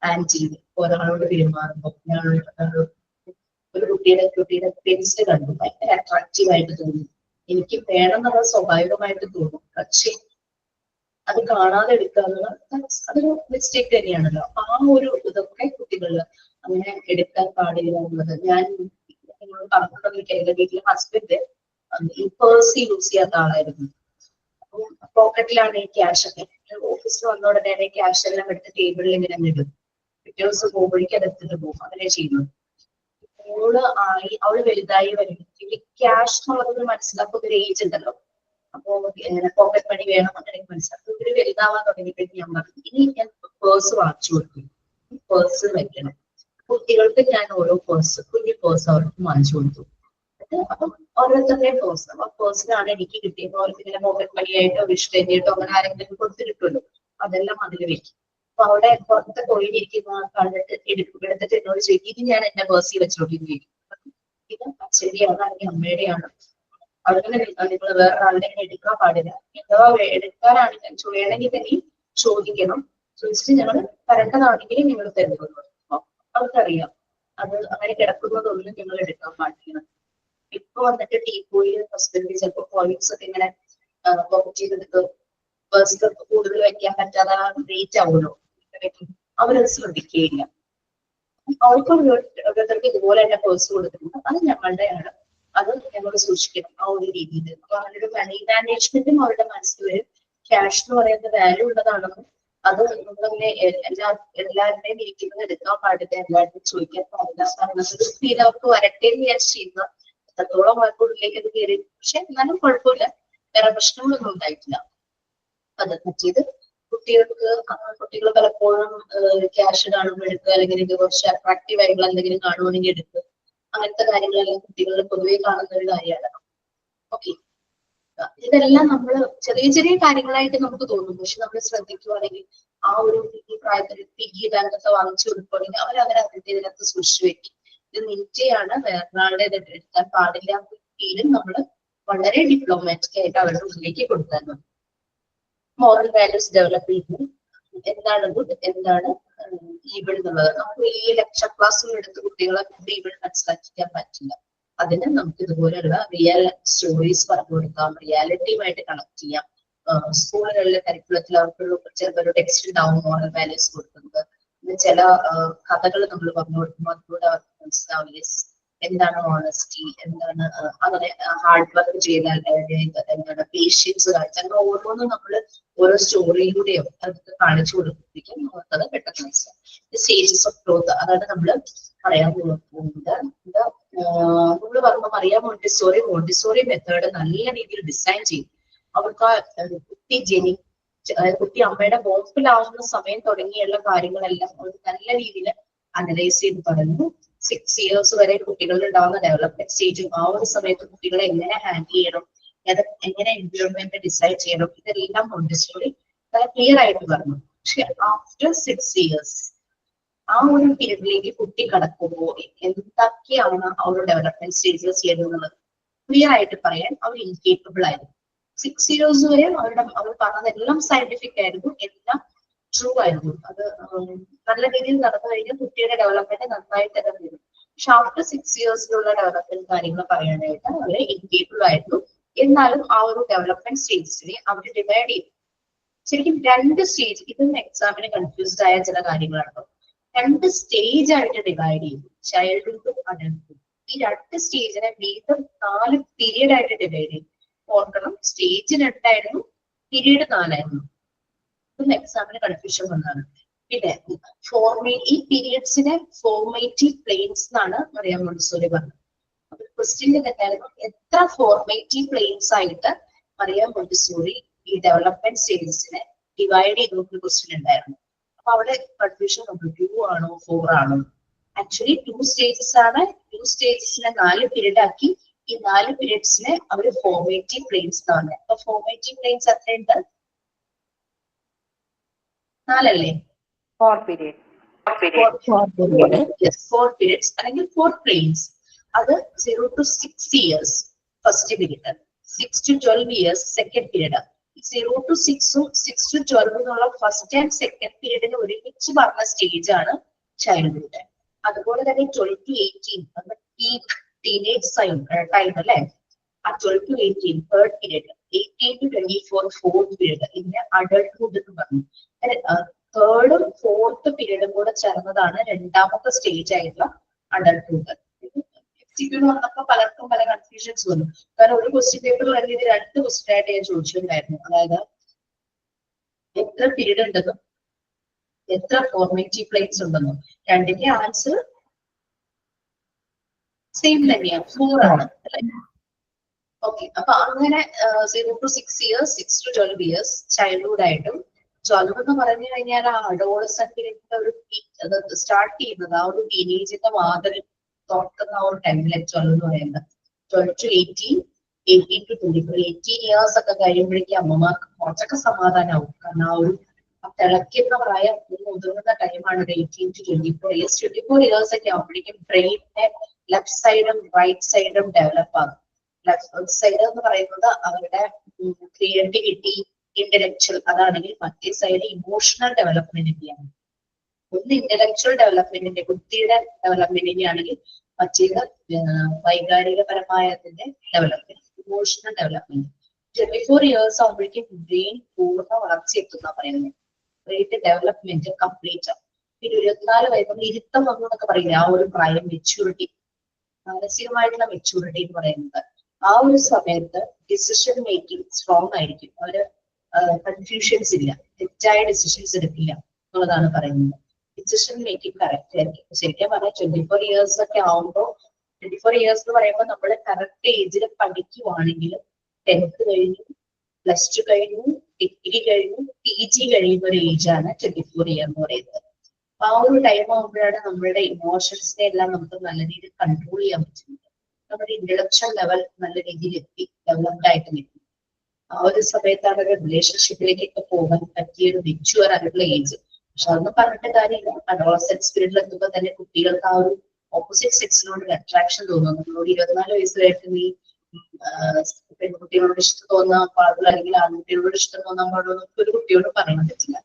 H: ആൻഡ് ഈവിൾ ഒരാളോട് പെരുമാറുമ്പോൾ ഒരു കുട്ടിയുടെ ഫേസ് കണ്ടു ഭയങ്കര അട്രാക്റ്റീവ് ആയിട്ട് തോന്നി, എനിക്ക് വേണം എന്നുള്ള സ്വാഭാവികമായിട്ട് തോന്നും. പക്ഷെ അത് കാണാതെ എടുക്കുക അതൊരു മിസ്റ്റേക്ക് തന്നെയാണല്ലോ. ആ ഒരു ഇതൊക്കെ കുട്ടികൾ അങ്ങനെ എടുക്കാൻ പാടില്ല എന്നുള്ളത് ഞാൻ നിങ്ങളോട് പറഞ്ഞിട്ടുണ്ടെങ്കിൽ എന്റെ വീട്ടിലെ ഹസ്ബൻഡ് ഈ പേഴ്സ് യൂസ് ചെയ്യാത്ത ആളായിരുന്നു. അപ്പം പോക്കറ്റിലാണ് ഈ ക്യാഷ് ഒക്കെ. ഓഫീസിൽ വന്ന ഉടനെ ക്യാഷ് എല്ലാം എടുത്ത് ടേബിളിൽ ഇങ്ങനെ ഇടും. പിറ്റേ ദിവസം പോകുമ്പോഴേക്കും അത് എടുത്തിട്ട് പോകും. അങ്ങനെ ചെയ്യുന്നു. അവള് വലുതായി വരുമ്പോഴത്തേക്കും അല്ലെങ്കിൽ ക്യാഷ് എന്നുള്ളത് മനസ്സിലാക്കുന്ന ഒരു ഏജ് ഉണ്ടല്ലോ. അപ്പോ പോക്കറ്റ് മണി വേണം അങ്ങനെ മനസ്സിലാക്കും. ഇവര് വലുതാവാൻ തുടങ്ങിയപ്പോഴേക്കും ഞാൻ പറഞ്ഞു ഇനി ഞാൻ പേഴ്സ് വാങ്ങിച്ചു കൊടുക്കും, പേഴ്സ് വെക്കണം. കുട്ടികൾക്ക് ഞാൻ ഓരോ പേഴ്സ്, കുഞ്ഞു പേഴ്സ് അവർക്ക് വാങ്ങിച്ചു കൊടുത്തു. അപ്പം ഓരോരുത്തരുടെയും പേഴ്സ്, അപ്പൊ പേഴ്സിലാണ് എനിക്ക് കിട്ടിയപ്പോ അവർക്ക് ഇങ്ങനെ പോക്കറ്റ് മണിയായിട്ടോ വിഷ്ടായിട്ടോ അങ്ങനെ ആരെങ്കിലും കൊടുത്ത് കിട്ടുമല്ലോ, അതെല്ലാം അതിൽ വെക്കും. അപ്പൊ അവിടെ പുറത്ത് കൊഴിഞ്ഞിരിക്കുന്ന കണ്ടിട്ട് എടുത്തിട്ട് എന്നോട് ചോദിക്കും ഇത് ഞാൻ എന്റെ പേഴ്സിൽ വെച്ചോണ്ടിരിക്കും, ഇത് അച്ഛന്റെയാണ് അല്ലെങ്കിൽ അമ്മയുടെയാണ്, അങ്ങനെ നിങ്ങൾ വേറെ ആളുടെ എടുക്കാൻ പാടില്ല. അഥവാ എടുക്കാനാണെങ്കിൽ വേണമെങ്കിൽ തന്നെ ചോദിക്കണം, ചോദിച്ചിട്ട് ഞങ്ങൾ തരേണ്ടതാണെങ്കിൽ നിങ്ങൾ തരുന്നു. അവർക്കറിയാം അത് അങ്ങനെ കിടക്കുന്നതൊന്നും ഞങ്ങൾ എടുക്കാൻ പാടില്ല. ഇപ്പൊ വന്നിട്ട് ടീപ്പോയിൽ ഹസ്ബൻഡ് ചിലപ്പോൾ കോയിൻസ് ഒക്കെ ഇങ്ങനെ പോക്കറ്റ് ചെയ്തെടുത്ത് പേഴ്സിലൊക്കെ കൂടുതൽ വെക്കാൻ പറ്റാതെ റേറ്റ് ആവുമല്ലോ, അവരത് ശ്രദ്ധിക്കുകയില്ല. അവർക്ക് ഓരോരുത്തർക്ക് ഇതുപോലെ തന്നെ പേഴ്സ് കൊടുത്തിട്ടുണ്ട്, അത് ഞങ്ങളുടെയാണ്, അത് ഞങ്ങൾ സൂക്ഷിക്കണം ആ ഒരു രീതിയിൽ. അപ്പൊ അവരുടെ മണി മാനേജ്മെന്റും അവരുടെ മനസ്സിൽ വരും. ക്യാഷ് എന്ന് പറയുന്ന വാല്യൂ ഉള്ളതാണെന്നും അത് നമ്മളങ്ങനെ എല്ലാവരുടെയും ഇരിക്കുന്നത് എടുക്കാൻ പാടില്ല, എല്ലാവരുടെയും ചോദിക്കാൻ പാടില്ല. ഫീൽ അവർക്ക് വരട്ടെ എന്ന് ഞാൻ ചെയ്യുന്ന എത്രത്തോളം അവർക്കുള്ളിലേക്ക് അത് കയറി. പക്ഷെ എന്നാലും കുഴപ്പമില്ല, വേറെ പ്രശ്നങ്ങളൊന്നും ഉണ്ടായിട്ടില്ല. അത് മറ്റേത് കുട്ടികൾ പലപ്പോഴും ക്യാഷ് കാണുമ്പോൾ എടുക്കുക, അല്ലെങ്കിൽ കുറച്ച് അട്രാക്റ്റീവ് ആയിട്ടുള്ള എന്തെങ്കിലും കാണുവാണെങ്കിൽ എടുക്കുക, അങ്ങനത്തെ കാര്യങ്ങളെല്ലാം കുട്ടികൾ പൊതുവെ കാണുന്ന ഒരു കാര്യമാണ്. ഓക്കെ, ഇതെല്ലാം നമ്മൾ ചെറിയ ചെറിയ കാര്യങ്ങളായിട്ട് നമുക്ക് തോന്നും, പക്ഷെ നമ്മൾ ശ്രദ്ധിക്കുവാണെങ്കിൽ ആ ഒരു ഈ പ്രായത്തിൽ പിഗി ബാങ്കൊക്കെ വാങ്ങിച്ചു കൊടുക്കുകയാണെങ്കിൽ അവരതിന്റെ ഇതിനകത്ത് സൂക്ഷിച്ചു വെക്കും. ഇത് നിന്റെയാണ്, വേറൊരാളുടെ എടുക്കാൻ പാടില്ല ഫീലും നമ്മൾ വളരെ ഡിപ്ലോമാറ്റിക് ആയിട്ട് അവരുടെ ഉള്ളിലേക്ക് കൊടുത്താൽ മതി. മോറൽ വാല്യൂസ് ഡെവലപ്പ് ചെയ്യുന്നു. എന്താണ് ഗുഡ്, എന്താണ് ഈവിൾ എന്നുള്ളത് നമുക്ക് വലിയ ലെക്ചർ ക്ലാസ്സുകൾ എടുത്ത് കുട്ടികളെ ഈവിൾ മനസ്സിലാക്കിക്കാൻ പറ്റില്ല. അതിന് നമുക്ക് ഇതുപോലെയുള്ള റിയൽ സ്റ്റോറീസ് പറഞ്ഞു കൊടുക്കാം, റിയാലിറ്റിയുമായിട്ട് കണക്ട് ചെയ്യാം. സ്കൂളുകളിലെ കരിക്കുലത്തിൽ അവർക്ക് ചിലപ്പോൾ ഒരു ടെക്സ്റ്റ് ഉണ്ടാവും മോറൽ വാല്യൂസ് കൊടുക്കുന്നത്. ചില കഥകൾ നമ്മൾ പറഞ്ഞു കൊടുക്കുമ്പോൾ അതിലൂടെ അവർക്ക് മനസ്സിലാവില്ല എന്താണ് ഓണസ്റ്റി, എന്താണ് അങ്ങനെ ഹാർഡ് വർക്ക് ചെയ്താൽ എന്താണ് പേഷ്യൻസ് കാണിച്ചാൽ, അങ്ങനെ ഓരോന്നും നമ്മൾ ഓരോ സ്റ്റോറിയിലൂടെയോ അതൊക്കെ കാണിച്ചു കൊടുക്കുമ്പോഴേക്കും നമുക്കത് പെട്ടെന്ന് മനസ്സിലാവും. സ്റ്റേജസ് ഓഫ് ഗ്രോത്ത്, അതാണ് നമ്മൾ പറയാൻ പോകുന്നത്. നമ്മൾ പറയുമ്പോൾ അറിയാം മോണ്ടിസോറി മെത്തേഡ് നല്ല രീതിയിൽ ഡിസൈൻ ചെയ്യും. അവർക്ക് ആ കുട്ടി അമ്മയുടെ ബോംബിലാവുന്ന സമയം തുടങ്ങിയുള്ള കാര്യങ്ങളെല്ലാം നല്ല രീതിയിൽ അനലൈസ് ചെയ്ത് പറയുന്നു. 6 years വരെ കുട്ടികളിൽ ഉണ്ടാവുന്ന ഡെവലപ്മെന്റ് സ്റ്റേജും ആ ഒരു സമയത്ത് കുട്ടികളെ എങ്ങനെ ഹാൻഡിൽ ചെയ്യണം, എങ്ങനെ എൻവയോൺമെന്റ് ഡിസൈഡ് ചെയ്യണം, ഇതെല്ലാം മോണ്ടിസോറി ക്ലിയർ ആയിട്ട് പറഞ്ഞു. പക്ഷെ ആഫ്റ്റർ 6 years ആ ഒരു പീരീഡിലേക്ക് കുട്ടി കടക്കുമ്പോൾ എന്തൊക്കെയാണ് ആ ഒരു ഡെവലപ്മെന്റ് സ്റ്റേജിൽ ചെയ്യുന്നത് ക്ലിയർ ആയിട്ട് പറയാൻ അവർ ഇൻകേപ്പബിൾ ആയിരുന്നു. 6 years വരെ അവർ പറഞ്ഞതെല്ലാം സയന്റിഫിക് ആയിരുന്നു, എല്ലാം ട്രൂ ആയിരുന്നു. അത് നല്ല രീതിയിൽ നടന്നു കഴിഞ്ഞാൽ കുട്ടിയുടെ ഡെവലപ്മെന്റ് നന്നായിട്ട് തന്നെ വരും. പക്ഷെ ആഫ്റ്റർ 6 years ഡെവലപ്മെന്റ് കാര്യങ്ങൾ പറയാനായിട്ട് അവര് ഇൻകേബിൾ ആയിരുന്നു. എന്നാലും ആ ഒരു ഡെവലപ്മെന്റ് സ്റ്റേജസിനെ അവർ ഡിവൈഡ് ചെയ്തു. ശരിക്കും 2 സ്റ്റേജ്, ഇതൊന്നും എക്സാമിന് കൺഫ്യൂസ്ഡ് ആയ ചില കാര്യങ്ങളാണ്. 2 സ്റ്റേജ് ആയിട്ട് ഡിവൈഡ് ചെയ്തു, ചൈൽഡ്ഹുഡും അഡൽട്ട്ഹുഡും. ഈ 2 സ്റ്റേജിനെ വീണ്ടും 4 പീരീഡ് ആയിട്ട് ഡിവൈഡ് ചെയ്തു. ഓർക്കണം, സ്റ്റേജ് 2 ആയിരുന്നു, പീരീഡ് 4 ആയിരുന്നു. എക്സാമിന് കൺഫ്യൂഷൻ വന്നതാണ്. പിന്നെ ഈ പീരിയഡ്സിനെ ഫോർമേറ്റീവ് പ്ലെയിൻസ് എന്നാണ് മറിയാം മോണ്ടിസോറി പറഞ്ഞത്. അപ്പൊ ക്വസ്റ്റ്യനിൽ എന്തായിരുന്നു, എത്ര ഫോർമേറ്റീവ് പ്ലെയിൻസ് ആയിട്ട് മറിയാം മോണ്ടിസോറി ഈ ഡെവലപ്മെന്റ് സ്റ്റേജസിനെ ഡിവൈഡ് ചെയ്ത ക്വസ്റ്റ്യൻ ഉണ്ടായിരുന്നു. അപ്പൊ അവിടെ കൺഫ്യൂഷൻ വന്നു, 2 ആണോ 4 ആണോ? ആക്ച്വലി 2 സ്റ്റേജസ് ആണ്. 2 സ്റ്റേജസിനെ 4 പീരീഡ് ആക്കി. ഈ 4 പീരീഡ്സിനെ അവര് ഫോർമേറ്റീവ് പ്ലെയിൻസ് എന്നാണ്. അപ്പൊ ഫോർമേറ്റീവ് പ്ലെയിൻസ് എത്രയുണ്ട്? 4 അല്ലേ?
B: 4 periods.
H: 4 periods അല്ലെങ്കിൽ 4 planes. അത് 0 to 6 years first period, 6 to 12 years second period. 0 to 6ഉം 6 to 12 എന്നുള്ള ഫസ്റ്റ് ആൻഡ് സെക്കൻഡ് പീരീഡിന് ഒരുമിച്ച് പറഞ്ഞ സ്റ്റേജ് ആണ് ചൈൽഡ്ഹുഡ്. അതുപോലെ തന്നെ 12 to 18 പീക്ക് ടീനേജ് ടൈം അല്ലെ, ആ 12 to 18 third period. 18 to 24 fourth period. ഇതിനെ അഡൾട്ട്ഹുഡ് എന്ന് പറഞ്ഞു. തേർഡും ഫോർത്ത് പീരീഡും കൂടെ ചേർന്നതാണ് രണ്ടാമത്തെ സ്റ്റേജ് ആയിട്ടുള്ള അഡൾട്ട്ഹുഡ്. വന്നപ്പോ പലർക്കും പല കൺഫ്യൂഷൻസ് വന്നു. കാരണം ഒരു ക്വസ്റ്റ്യൻ പേപ്പർ വരുന്നത് 2 ക്വസ്റ്റ്യൻ ആയിട്ട് ഞാൻ ചോദിച്ചിട്ടുണ്ടായിരുന്നു. അതായത് എത്ര പീരീഡ് ഉണ്ടെന്നും എത്ര ഫോർമേറ്റീവ് പ്ലെയിൻസ് ഉണ്ടെന്നും. രണ്ടിന്റെ ആൻസർ സെയിം തന്നെയാണ്, 4 ആണ് അല്ലെ? ഓക്കെ, അപ്പൊ അങ്ങനെ 0 to 6 years, 6 to 12 years childhood ആയിട്ടും 12 എന്ന് പറഞ്ഞു കഴിഞ്ഞാൽ ആ അഡോളസെന്റിന്റെ ഒരു സ്റ്റാർട്ട് ചെയ്യുന്നത് ആ ഒരു ടീനേജിന്റെ വാതിൽ തുറക്കുന്ന ആ ഒരു ടൈമിലെ 12 എന്ന് പറയുന്നത്. 12 to 18, 18 to 24, 18 years ഒക്കെ കഴിയുമ്പോഴേക്കും അമ്മമാർക്ക് കുറച്ചൊക്കെ സമാധാനമാവും. കാരണം ആ ഒരു തിളക്കുന്ന പ്രായം മുതിർന്ന ടൈമാണ് 18 to 24 years. 24 years ഒക്കെ ആവുമ്പോഴേക്കും ബ്രെയിനിന്റെ ലെഫ്റ്റ് സൈഡും റൈറ്റ് സൈഡും ഡെവലപ്പ് ആകും. ലെഫ്റ്റ് സൈഡ് എന്ന് പറയുന്നത് അവരുടെ ക്രിയേറ്റിവിറ്റി, ഇന്റലക്ച്വൽ, അതാണെങ്കിൽ മറ്റേ സൈഡ് ഇമോഷണൽ ഡെവലപ്മെന്റിന്റെയാണ്. ഒന്ന് ഇന്റലക്ച്വൽ ഡെവലപ്മെന്റിന്റെ, ബുദ്ധിയുടെ ഡെവലപ്മെന്റിന്റെ ആണെങ്കിൽ മറ്റേത് വൈകാരികപരമായതിന്റെ ഡെവലപ്മെന്റ്, ഇമോഷണൽ ഡെവലപ്മെന്റ്. 24 years ആകുമ്പോഴേക്കും ബ്രെയിൻ പൂർണ്ണ വളർച്ച എത്തുന്ന പറയുന്നത്. ബ്രെയിൻ്റെ ഡെവലപ്മെന്റ് കംപ്ലീറ്റ് ആവും. 24 വയസ്സ് ഇരുത്തം വന്നു എന്നൊക്കെ പറയില്ല, ആ ഒരു പ്രായം മെച്യൂരിറ്റി, മാനസികമായിട്ടുള്ള മെച്യൂരിറ്റി എന്ന് പറയുന്നത്. ആ ഒരു സമയത്ത് ഡിസിഷൻ മേക്കിംഗ് സ്ട്രോങ് ആയിരിക്കും. അവര് കൺഫ്യൂഷൻസ് ഇല്ല, തെറ്റായ ഡിസിഷൻസ് എടുക്കില്ല എന്നുള്ളതാണ് പറയുന്നത്. ഡിസിഷൻ മേക്കിംഗ് കറക്റ്റ് ആയിരിക്കും. ശരിക്കും പറഞ്ഞാൽ 24 years ഒക്കെ ആവുമ്പോൾ, 24 years എന്ന് പറയുമ്പോൾ നമ്മൾ കറക്റ്റ് ഏജിൽ പഠിക്കുവാണെങ്കിൽ 10th കഴിഞ്ഞു, +2 കഴിഞ്ഞു, ഡിഗ്രി കഴിഞ്ഞു, PG കഴിയുന്ന ഒരു ഏജാണ് 24 year എന്ന് പറയുന്നത്. അപ്പൊ ആ ഒരു ടൈം ആകുമ്പോഴാണ് നമ്മളുടെ ഇമോഷൻസിനെ എല്ലാം നമുക്ക് നല്ല രീതിയിൽ കൺട്രോൾ ചെയ്യാൻ പറ്റുന്നത്. നമ്മുടെ ഇന്റലക്ച്വൽ ലെവൽ നല്ല രീതിയിൽ എത്തി, ഡെവലപ്ഡ് ആയിട്ട് നിൽക്കും. ആ ഒരു സമയത്താണ് ഒരു റിലേഷൻഷിപ്പിലേക്കൊക്കെ പോകാൻ പറ്റിയ ഒരു മെച്യൂർ ആയിട്ടുള്ള ഏജ്. പക്ഷെ അതൊന്നും പറഞ്ഞിട്ട് കാര്യമില്ല. അഡോളസെന്റ് സ്പിരിറ്റിൽ എത്തുമ്പോൾ തന്നെ കുട്ടികൾക്ക് ആ ഒരു ഓപ്പോസിറ്റ് സെക്സിനോട് ഒരു അട്രാക്ഷൻ തോന്നുന്നു. നമ്മളോട് 24 വയസ്സിലായിട്ട് നീ പെൺകുട്ടികളോട് ഇഷ്ടം തോന്നാൻ പാടില്ല, അല്ലെങ്കിൽ ആൺകുട്ടികളോട് ഇഷ്ടം തോന്നാൻ പാടുള്ളൂ എന്നൊക്കെ ഒരു കുട്ടിയോട് പറയാൻ പറ്റില്ല.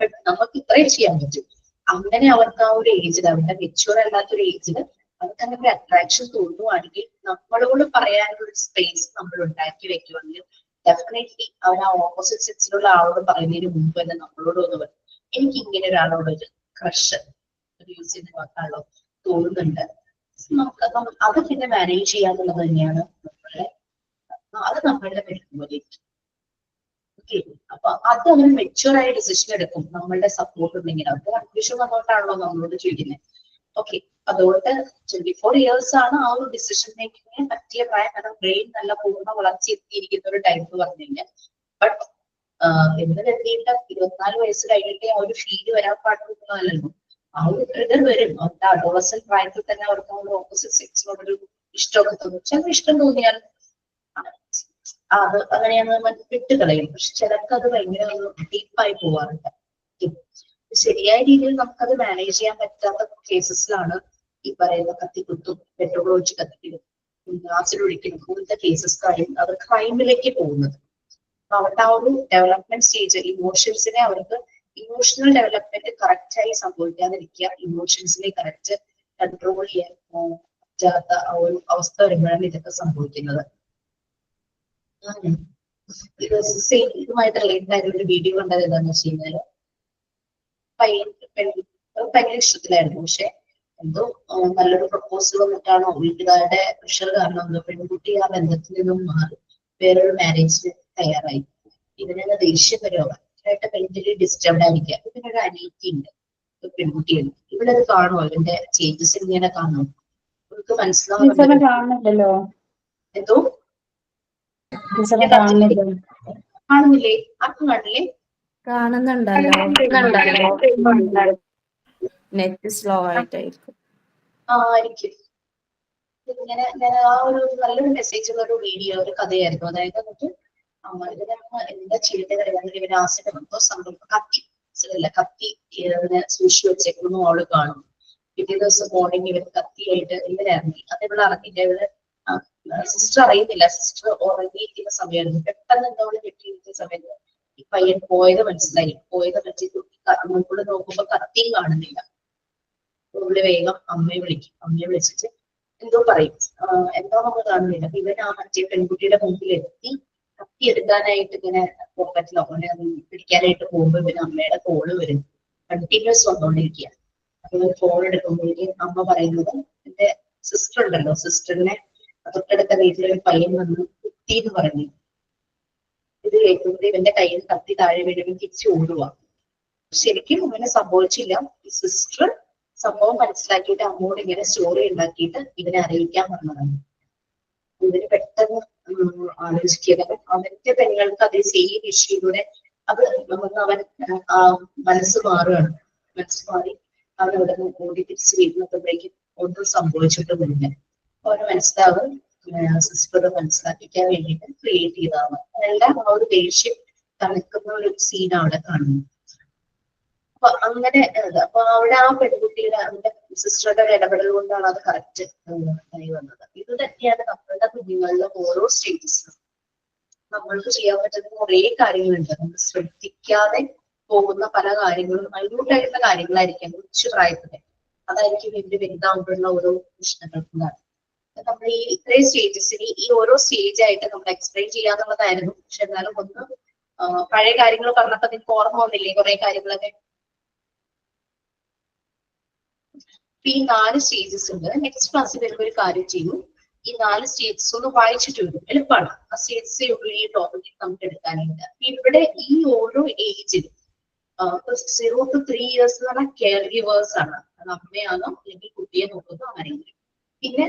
H: ബട്ട് നമുക്ക് ഇത്രയും ചെയ്യാൻ പറ്റും. അങ്ങനെ അവർക്ക് ആ ഒരു ഏജിൽ, അവരുടെ മെച്യൂർ അല്ലാത്തൊരു ഏജിൽ അവർക്ക് അങ്ങനെ ഒരു അട്രാക്ഷൻ തോന്നുവാണെങ്കിൽ നമ്മളോട് പറയാനൊരു സ്പേസ് നമ്മൾ ഉണ്ടാക്കി വെക്കുവാണെങ്കിൽ ഡെഫിനറ്റ്ലി അവർ ആ ഓപ്പോസിറ്റ് സെക്സിലുള്ള ആളോട് പറയുന്നതിന് മുമ്പ് തന്നെ നമ്മളോട് ഒന്ന് പറയും, എനിക്ക് ഇങ്ങനെ ഒരാളോട് ഒരു ക്രഷ്, ഒരു യൂസ് ചെയ്ത് നോക്കാണല്ലോ തോന്നുന്നുണ്ട്. നമുക്ക് അത് പിന്നെ മാനേജ് ചെയ്യാന്നുള്ളത് തന്നെയാണ് നമ്മളുടെ മെഡിക്കൽ. ഓക്കെ, അപ്പൊ അത് അവർ മെച്യൂർ ആയ ഡിസിഷൻ എടുക്കും. നമ്മളുടെ സപ്പോർട്ട് ഉണ്ടെങ്കിൽ. അവർക്ക് കൺഫ്യൂഷൻ വന്നോട്ടാണല്ലോ നമ്മളോട് ചോദിക്കുന്നത്. ഓക്കെ, അതുകൊണ്ട് 24 years ആണ് ആ ഒരു ഡിസിഷൻ മേക്കിങ്ങിന് പറ്റിയ പ്രായം. കാരണം ബ്രെയിൻ നല്ല പൂർണ്ണ വളർച്ച എത്തിയിരിക്കുന്ന ഒരു ടൈം എന്ന് പറഞ്ഞു കഴിഞ്ഞാൽ. ബട്ട് എന്ന് കരുതിയിട്ട് 24 വയസ്സ് കഴിഞ്ഞിട്ട് ആ ഒരു ഫീല് വരാൻ പാടുന്നതല്ലല്ലോ. ആ ഒരു ട്രിഗർ വരും. അവരുടെ അഡോളസെന്റ് പ്രായത്തിൽ തന്നെ അവർക്ക് ആ ഒരു ഓപ്പോസിറ്റ് സെക്സിനോടൊരു ഇഷ്ടമൊക്കെ തോന്നും. ചില ഇഷ്ടം തോന്നിയാൽ അത് അങ്ങനെയാണ് വിട്ട് കളയും. പക്ഷെ ചിലർക്ക് അത് ഭയങ്കര ഡീപ്പായി പോവാറുണ്ട്. ശരിയായ രീതിയിൽ നമുക്കത് മാനേജ് ചെയ്യാൻ പറ്റാത്ത കേസസിലാണ് ഈ പറയുന്ന കത്തിക്കുത്തും, പെട്രോൾ ഒഴിച്ച് കത്തിക്കലും, ആസിഡ് ഒഴിക്കലും പോലത്തെ കേസസ് കാര്യം അത് ക്രൈമിലേക്ക് പോകുന്നത്. അവരുടെ ആ ഒരു ഡെവലപ്മെന്റ് സ്റ്റേജ്, ഇമോഷൻസിനെ അവർക്ക് ഇമോഷണൽ ഡെവലപ്മെന്റ് കറക്റ്റായി സംഭവിക്കാതിരിക്കുക, ഇമോഷൻസിനെ കറക്റ്റ് കൺട്രോൾ ചെയ്യാൻ പറ്റാത്ത ആ ഒരു അവസ്ഥ വരുമ്പോഴാണ് ഇതൊക്കെ സംഭവിക്കുന്നത്. ഇതുമായിട്ട് റിലേറ്റഡ് ആയിട്ട് ഒരു വീഡിയോ കണ്ടത് എന്താണെന്ന് വെച്ച് കഴിഞ്ഞാല് ഭയങ്കര ഇഷ്ടത്തിലായിരുന്നു. പക്ഷെ എന്തോ നല്ലൊരു പ്രപ്പോസൽ വന്നിട്ടാണോ വീട്ടുകാരുടെ പ്രഷർ കാരണം എന്തോ പെൺകുട്ടി ആ ബന്ധത്തിൽ നിന്നും മാറി വേറൊരു മാരേജിന് തയ്യാറായി. ഇതിനെ ദേഷ്യം വരുമോ, ഭയങ്കരമായിട്ട് മെന്റലി ഡിസ്റ്റർബ്ഡ് ആയിരിക്കുക. ഇതിനൊരു അനീതി ഉണ്ട് പെൺകുട്ടിയുണ്ട്. ഇവിടെ അത് കാണുമോ, ഇതിന്റെ ചേഞ്ചസ് ഇങ്ങനെ കാണുമോ? അവർക്ക് മനസ്സിലാവുന്നുണ്ടല്ലോ. എന്തോ കാണുന്നില്ലേ? ആർക്കും കാണില്ലേ?
F: കാണുന്നുണ്ടല്ലോ. നെറ്റ് സ്ലോ ആയിട്ടായിരിക്കും.
H: ആയിരിക്കും. ഇങ്ങനെ ആ ഒരു നല്ലൊരു മെസ്സേജ് ഉള്ള ഒരു വീഡിയോ, ഒരു കഥയായിരുന്നു. അതായത് എന്നിട്ട് ഇതിനൊന്ന് എന്താ ചെയ്യേണ്ടത്, ഇവന് ആസിഡ് എന്തോ സംഭവം കത്തി ഇവനെ സൂക്ഷിച്ചു വെച്ചേക്കുന്നു അവള് കാണും. പിറ്റേ ദിവസം മോർണിംഗ് ഇവർ കത്തിയായിട്ട് ഇവരെ ഇറങ്ങി. അത് ഇവിടെ ഇറങ്ങിയിട്ട് ഇവര് സിസ്റ്റർ അറിയുന്നില്ല. സിസ്റ്റർ ഉറങ്ങിയിരിക്കുന്ന സമയമായിരുന്നു. പെട്ടെന്ന് എന്താ അവള് കെട്ടിയിരിക്കുന്ന സമയത്ത് ഈ പയ്യൻ പോയത് മനസ്സിലായി. പോയത് പറ്റി മുൻകൂടെ നോക്കുമ്പോ കത്തിയും കാണുന്നില്ല. പുള്ളി വേഗം അമ്മയെ വിളിക്കും. അമ്മയെ വിളിച്ചിട്ട് എന്തോ പറയും. എന്തോ നമ്മൾ കാണുന്നില്ല. ഇവൻ ആ മറ്റേ പെൺകുട്ടിയുടെ മുമ്പിൽ എത്തി കത്തി എടുക്കാനായിട്ട് ഇങ്ങനെ പോക്കറ്റിലോ അങ്ങനെ പിടിക്കാനായിട്ട് പോകുമ്പോ ഇവന് അമ്മയുടെ കോള് വരും. കണ്ടിന്യൂസ് വന്നോണ്ടിരിക്കുക. അപ്പൊ ഫോൺ എടുക്കുമ്പോഴേക്കും അമ്മ പറയുന്നത് എന്റെ സിസ്റ്റർ ഉണ്ടല്ലോ, സിസ്റ്ററിനെ തൊട്ടടുത്ത വീട്ടിലൊരു പയ്യൻ വന്ന് കുത്തി എന്ന് പറഞ്ഞു. ഇത് കേൾക്കുമ്പോൾ ഇവന്റെ കയ്യിൽ കത്തി താഴെ വീഴുമ്പോൾ തിരിച്ചു ഓടുക. ശരിക്കും അങ്ങനെ സംഭവിച്ചില്ല. ഈ സിസ്റ്റർ സംഭവം മനസ്സിലാക്കിയിട്ട് അമ്മോട് ഇങ്ങനെ സ്റ്റോറി ഉണ്ടാക്കിയിട്ട് ഇവനെ അറിയിക്കാൻ പറഞ്ഞതാണ്. ഇവര് പെട്ടെന്ന് ആലോചിക്കുക, അവന്റെ പെണ്ണുങ്ങൾക്ക് അതേ സെയിം ഇഷ്യൂടെ അത് അവൻ മനസ്സ് മാറുകയാണ്. മനസ്സ് മാറി അവൻ അവിടെ നിന്ന് ഓടി തിരിച്ച് വീട്ടിലെത്തുമ്പോഴേക്കും ഒന്നും സംഭവിച്ചിട്ടൊന്നുമില്ല. അവന് മനസ്സിലാവും സിസ്റ്റർ മനസ്സിലാക്കിക്കാൻ വേണ്ടിയിട്ട് ക്രിയേറ്റ് ചെയ്തതാണ്. അതെല്ലാം ആ ഒരു ദേഷ്യം തണുക്കുന്ന ഒരു സീൻ അവിടെ കാണുന്നു. അപ്പൊ അങ്ങനെ അപ്പൊ അവിടെ ആ പെൺകുട്ടിയുടെ അവന്റെ സിസ്റ്ററുടെ ഇടപെടൽ കൊണ്ടാണ് അത് കറക്റ്റ് ആയി വന്നത്. ഇത് തന്നെയാണ് നമ്മളുടെ കുഞ്ഞുങ്ങളിലെ ഓരോ സ്റ്റേജസിലും നമ്മൾക്ക് ചെയ്യാൻ പറ്റുന്ന കുറേ കാര്യങ്ങളുണ്ട്. നമ്മൾ ശ്രദ്ധിക്കാതെ പോകുന്ന പല കാര്യങ്ങളും മൈന്യൂട്ടായിട്ടുള്ള കാര്യങ്ങളായിരിക്കാം കൊച്ചു പ്രായത്തില്. അതായിരിക്കും ഇവര് വലുതാവുമ്പോഴുള്ള ഓരോ പ്രശ്നങ്ങൾക്കും. നമ്മൾ ഈ ഇത്രയും സ്റ്റേജസിന് ഈ ഓരോ സ്റ്റേജ് ആയിട്ട് നമ്മൾ എക്സ്പ്ലെയിൻ ചെയ്യാന്നുള്ളതായിരുന്നു. പക്ഷെ എന്നാലും ഒന്ന് പഴയ കാര്യങ്ങൾ പറഞ്ഞപ്പോ നിങ്ങൾക്ക് ഓർമ്മ വന്നില്ലേ കുറെ കാര്യങ്ങളൊക്കെ. ഈ 4 സ്റ്റേജസ് ഉണ്ട്. നെക്സ്റ്റ് ക്ലാസ്സിൽ വരുമ്പോൾ ഒരു കാര്യം ചെയ്യും, ഈ 4 സ്റ്റേജസ് ഒന്ന് വായിച്ചിട്ട് വരും. എളുപ്പമാണ്. ആ സ്റ്റേജസ് ഈ ടോപ്പിക് നമുക്ക് എടുക്കാനായിട്ട്. ഇവിടെ ഈ ഓരോ ഏജിലും 0 to 3 years എന്ന് പറഞ്ഞാൽ കെയർ ഗിവേഴ്സ് ആണ്. അത് അമ്മയാണോ അല്ലെങ്കിൽ കുട്ടിയെ നോക്കുന്നു ആരെങ്കിലും. പിന്നെ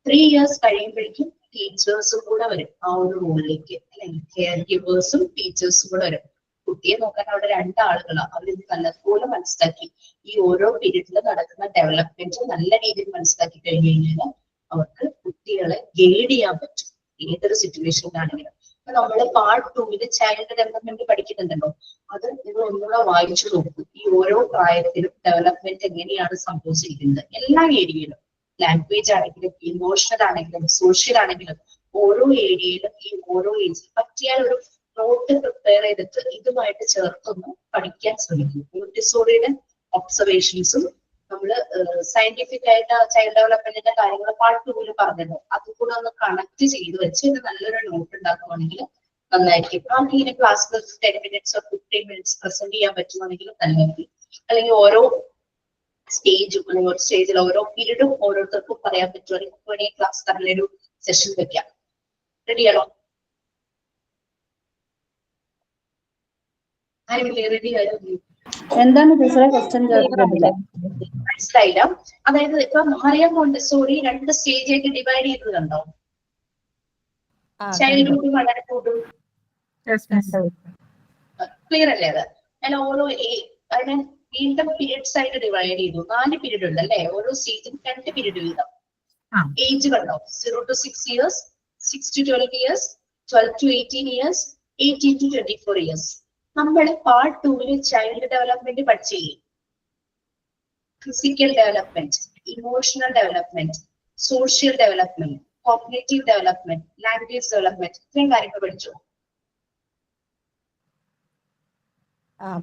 H: 3 years കഴിയുമ്പോഴേക്കും ടീച്ചേഴ്സും കൂടെ വരും ആ ഒരു റോളിലേക്ക്, അല്ലെങ്കിൽ കെയർ ഗിവേഴ്സും ടീച്ചേഴ്സും കൂടെ വരും. കുട്ടിയെ നോക്കാൻ അവിടെ 2 ആളുകളാണ്. അവരിത് നല്ലപോലെ മനസ്സിലാക്കി ഈ ഓരോ പീരീഡിൽ നടക്കുന്ന ഡെവലപ്മെന്റ് നല്ല രീതിയിൽ മനസ്സിലാക്കി കഴിഞ്ഞു കഴിഞ്ഞാൽ അവർക്ക് കുട്ടികളെ ഗൈഡ് ചെയ്യാൻ പറ്റും ഏതൊരു സിറ്റുവേഷനിലാണെങ്കിലും. അപ്പൊ നമ്മള് പാർട്ട് 2 ചൈൽഡ് ഡെവലപ്മെന്റ് പഠിക്കുന്നുണ്ടല്ലോ, അത് നിങ്ങൾ ഒന്നുകൂടെ വായിച്ചു നോക്കും. ഈ ഓരോ പ്രായത്തിലും ഡെവലപ്മെന്റ് എങ്ങനെയാണ് സംഭവിച്ചിരിക്കുന്നത് എല്ലാ ഏരിയയിലും. ലാംഗ്വേജ് ആണെങ്കിലും ഇമോഷണൽ ആണെങ്കിലും സോഷ്യൽ ആണെങ്കിലും ഓരോ ഏരിയയിലും ഈ ഓരോ ഏജ് പറ്റിയാൽ ഒരു നോട്ട് പ്രിപ്പയർ ചെയ്തിട്ട് ഇതുമായിട്ട് ചേർത്തൊന്ന് പഠിക്കാൻ ശ്രമിക്കും. മോണ്ടിസോറിയുടെ ഒബ്സർവേഷൻസും നമ്മള് സയന്റിഫിക് ആയിട്ട് ചൈൽഡ് ഡെവലപ്മെന്റിന്റെ കാര്യങ്ങൾ പാർട്ട് 2 പറഞ്ഞല്ലോ, അതും കൂടെ ഒന്ന് കണക്ട് ചെയ്ത് വെച്ച് ഇത് നല്ലൊരു നോട്ട് ഉണ്ടാക്കുവാണെങ്കിൽ നന്നായിരിക്കും. നമുക്ക് ഇങ്ങനെ ക്ലാസ്സിൽ 10 minutes or 15 minutes പ്രസന്റ് ചെയ്യാൻ പറ്റുവാണെങ്കിലും നല്ലതായിരിക്കും. അല്ലെങ്കിൽ ഓരോ സ്റ്റേജും അല്ലെങ്കിൽ ഒരു സ്റ്റേജിൽ ഓരോ പീരീഡും ഓരോരുത്തർക്കും പറയാൻ പറ്റുവാണെങ്കിൽ ഈ ക്ലാസ് നല്ലൊരു സെഷൻ വെക്കാം. റെഡിയാണോ? റെഡി ആയിരുന്നു.
F: എന്താണ് ടീച്ചറെ ക്വസ്റ്റ്യൻ
H: മനസ്സിലായില്ല. അതായത് ഇപ്പൊ മറിയ മോണ്ടിസോറി 2 സ്റ്റേജ് ആയിട്ട് ഡിവൈഡ് ചെയ്തത് കണ്ടോ? ചൈൽഡ്ഹുഡും അഡൽട്ട്ഹുഡും ക്ലിയർ അല്ലേ? അത് ഞാൻ ഓരോ അതിനെ വീണ്ടും പീരിയഡ്സ് ആയിട്ട് ഡിവൈഡ് ചെയ്തു. 4 പീരീഡ് ഉണ്ട് അല്ലേ? ഓരോ സ്റ്റേജിൽ 2 പീരീഡ് വീതം. ഏജ് കണ്ടോ? 0 to 6 years, 6 to 12 years, 12 to 18 years, 18 to 24 years. നമ്മൾ പാർട്ട് 2 ചൈൽഡ് ഡെവലപ്മെന്റ് പഠിച്ചില്ലേ? Physical development, emotional development, social development, cognitive development, language development, ഇത്രയും കാര്യങ്ങൾ പഠിച്ചു.